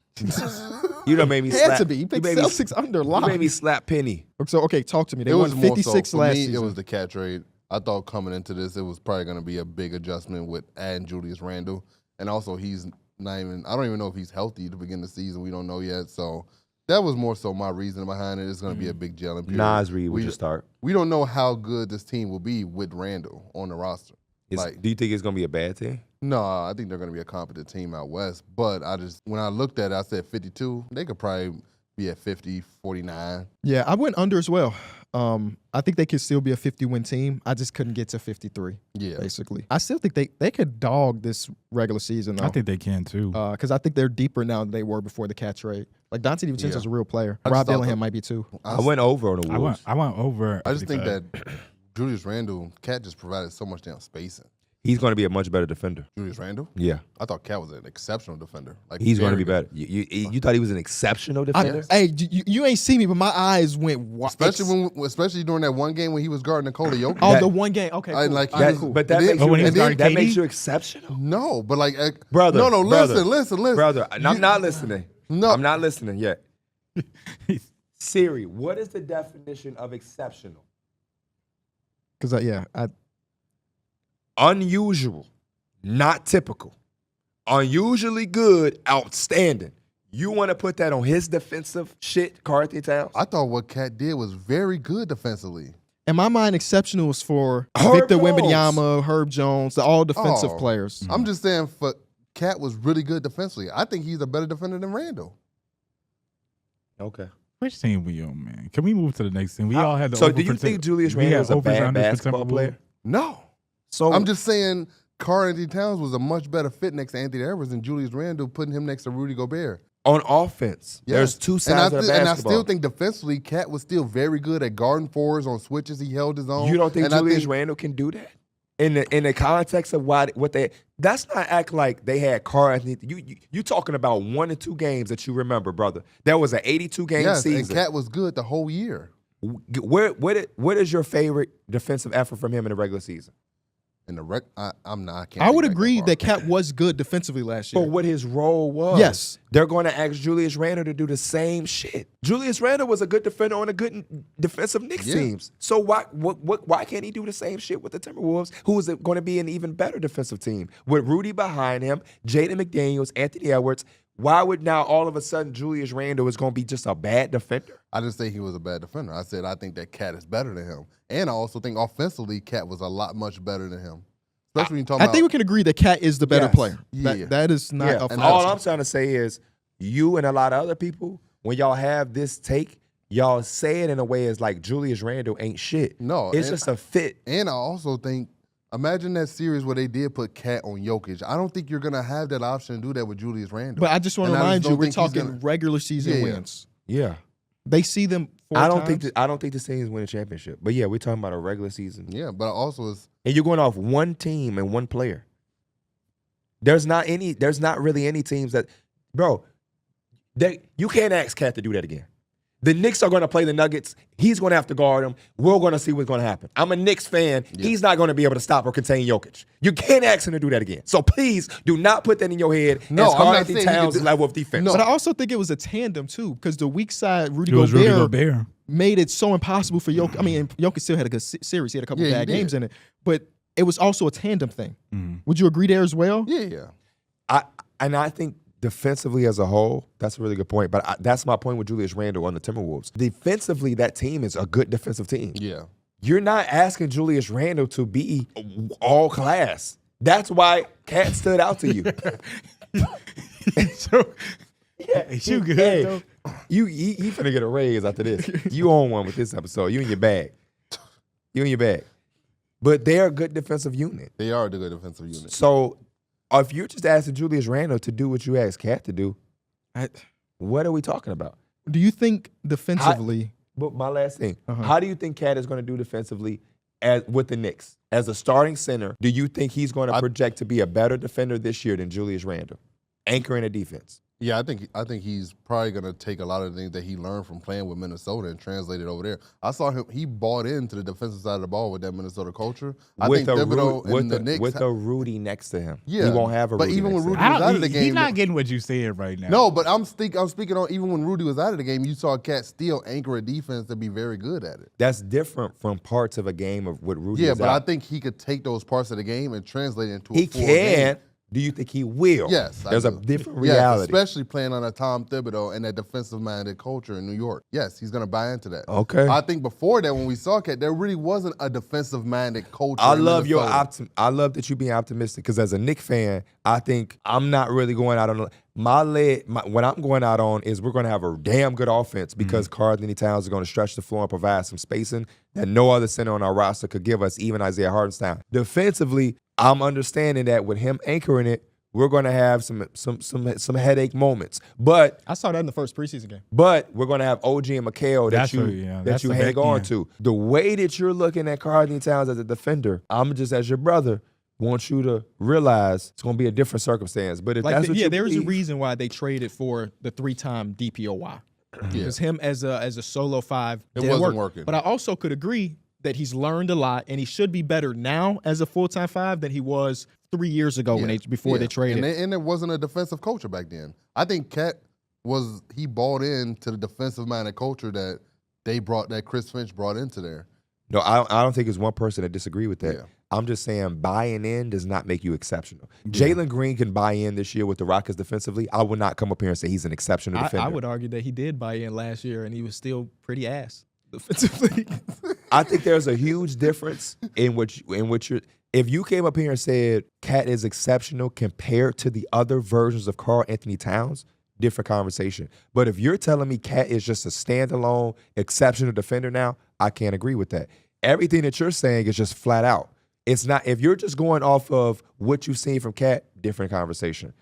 You done made me Had slap. to be. You picked made me- Celtics under You lock. made me slap Penny. So, okay, talk to me. They It won was more so 56 for last me. season. It was the cat trade. I thought coming into this, it was probably going to be a big adjustment with adding Julius Randle, and also he's not even. I don't even know if he's healthy to begin the season. We don't know yet. So that was more so my reason behind it. It's going to be a big gelling period. Nas Reed would we, you start? we don't know how good this team will be with Randle on the roster. Do you think it's gonna be a bad team? No, I think they're going to be a competent team out west. But when I looked at it, I said 52. They could probably be at 50, 49. Yeah, I went under as well. I think they could still be a 50-win team. I just couldn't get to 53, Yeah. basically. I still think they could dog this regular season, though. I think they can too. Because I think they're deeper now than they were before the cat trade. Like, Dante DiVincenzo's Yeah. a real player. I just Rob thought Dillingham that- might be too. I went over on the Wolves. I went over. I just think 55. that Julius Randle, Cat just provided so much damn spacing. He's going to be a much better defender. Julius Randle? Yeah, I thought Cat was an exceptional defender. Like he's going to be very better. good. You thought he was an exceptional defender? Hey, you ain't see me, but my eyes went wild. Especially during that one game when he was guarding Nikola Jokic. Oh, that- the one game. Okay, I cool. like- All right, that- cool. But that And makes then- you, when he was and then- guarding that KD? makes you exceptional, No, but like, brother. No, brother, listen. brother. I'm You- not listening. No. I'm not listening yet. Siri, what is the definition of exceptional? Because, Unusual, not typical. Unusually good, outstanding. You want to put that on his defensive shit, Carthy Towns? I thought what Cat did was very good defensively. in my mind, exceptional is for Herb Victor Jones. Wembanyama, Herb Jones, the all defensive Oh. players. I'm just saying, for Cat was really good defensively. I think he's a better defender than Randall. Okay. Which team we on, man? Can we move to the next team? We all had the So do you think Julius Randle is a overs, bad unders for basketball Timberwolves. player? No. So I'm just saying Karl Anthony Towns was a much better fit next to Anthony Edwards than Julius Randle, putting him next to Rudy Gobert. on offense, Yes. there's two sides of the And I basketball. still think defensively, Cat was still very good at guarding fours on switches. He held his own. You don't think And I Julius Randle can do that? In the context of what they, that's not act like they had Karl Anthony. You talking about 1 or 2 games that you remember, brother. That was an 82 game Yes, and season. Cat was good the whole year. What is your favorite defensive effort from him in the regular season? In the rec, I'm not. I can't. I would think back agree far. that Cat was good defensively last year. For what his role was. Yes. They're going to ask Julius Randle to do the same shit. Julius Randle was a good defender on a good defensive Knicks teams. So why can't he do the same shit with the Timberwolves, who is going to be an even better defensive team? With Rudy behind him, Jaden McDaniels, Anthony Edwards, why would now all of a sudden Julius Randle is going to be just a bad defender? I didn't say he was a bad defender. I said I think that Cat is better than him, and I also think offensively Cat was a lot much better than him. Especially when you talk I about. think we can agree that Cat is the better Yes. player. Yeah. That is not a And false- all I'm trying to say is you and a lot of other people, when y'all have this take, y'all say it in a way as like Julius Randle ain't shit. No, It's and- just a fit. And I also think, imagine that series where they did put Cat on Jokic. I don't think you're gonna have that option to do that with Julius Randle. But I just want to And I remind just you, don't we're think he's talking gonna- regular season Yeah. wins. Yeah. They see them 4 I don't times. think this team is winning a championship. But yeah, we're talking about a regular season. Yeah, but also it's And you're going off one team and one player. There's not really any teams that, bro, you can't ask Cat to do that again. The Knicks are going to play the Nuggets. He's going to have to guard them. We're going to see what's going to happen. I'm a Knicks fan. Yeah. He's not going to be able to stop or contain Jokic. You can't ask him to do that again. So please do not put that in your head. No, as I'm not Karl-Anthony saying he Towns' could do- level of defense. No. But I also think it was a tandem too, because the weak side Rudy It was Rudy Gobert Gobert. made it so impossible for Jokic. I mean, Jokic still had a good series. He had a couple Yeah, he bad did. games in it, but it was also a tandem thing. Mm-hmm. Would you agree there as well? yeah. I think defensively as a whole, that's a really good point. But that's my point with Julius Randle on the Timberwolves. Defensively, that team is a good defensive team. Yeah. You're not asking Julius Randle to be all class. That's why Cat stood out to you. You good, Hey, though? you finna get a raise after this. You own one with this episode. You in your bag. You in your bag. But they're a good defensive unit. They are the good defensive unit. So if you're just asking Julius Randle to do what you asked Cat to do, what are we talking about? Do you think defensively? But my last thing, how do you think Cat is going to do defensively with the Knicks? As a starting center, do you think he's going to project to be a better defender this year than Julius Randle, anchoring a defense? Yeah, I think he's probably gonna take a lot of the things that he learned from playing with Minnesota and translate it over there. I saw him; he bought into the defensive side of the ball with that Minnesota culture. I think Thibodeau and the Knicks with a Rudy next to him, Yeah, he won't have a but Rudy. even next when to Rudy him. was out of the game, He's not getting what you're saying right now. no, but I'm speaking on even when Rudy was out of the game, you saw Cat still anchor a defense to be very good at it. That's different from parts of a game of what Rudy. Yeah, is but out. I think he could take those parts of the game and translate it into a he full game. can. Do you think he will? Yes, I There's a do. different Yes, reality. especially playing on a Tom Thibodeau and that defensive-minded culture in New York. Yes, he's going to buy into that. Okay. I think before that, when we saw Cat, there really wasn't a defensive-minded culture. I in love your Minnesota. I love that you being optimistic because as a Knicks fan, I think I'm not really going out on what I'm going out on is we're going to have a damn good offense because Karl-Anthony Towns is going to stretch the floor and provide some spacing that no other center on our roster could give us, even Isaiah Hartenstein. Defensively, I'm understanding that with him anchoring it, we're going to have some headache moments, but I saw that in the first preseason game. we're going to have OG and McHale that That's you the hang back on end. to. The way that you're looking at Karl-Anthony Towns as a defender, I'm just as your brother want you to realize it's going to be a different circumstance. But if that's what you there was a believe- reason why they traded for the 3-time DPOY. Because him as a solo 5 It didn't wasn't work. working. But I also could agree that he's learned a lot and he should be better now as a full-time 5 than he was 3 years ago before they traded. And it wasn't a defensive culture back then. I think Cat he bought into the defensive-minded culture that Chris Finch brought into there. No, I don't think it's one person that disagree with that. Yeah. I'm just saying buying in does not make you exceptional. Jalen Green can buy in this year with the Rockets defensively. I would not come up here and say he's an exceptional defender. I would argue that he did buy in last year and he was still pretty ass defensively. I think there's a huge difference in which you're. If you came up here and said Cat is exceptional compared to the other versions of Karl-Anthony Towns, different conversation. But if you're telling me Cat is just a standalone exceptional defender now, I can't agree with that. Everything that you're saying is just flat out. It's not. If you're just going off of what you've seen from Cat, different conversation.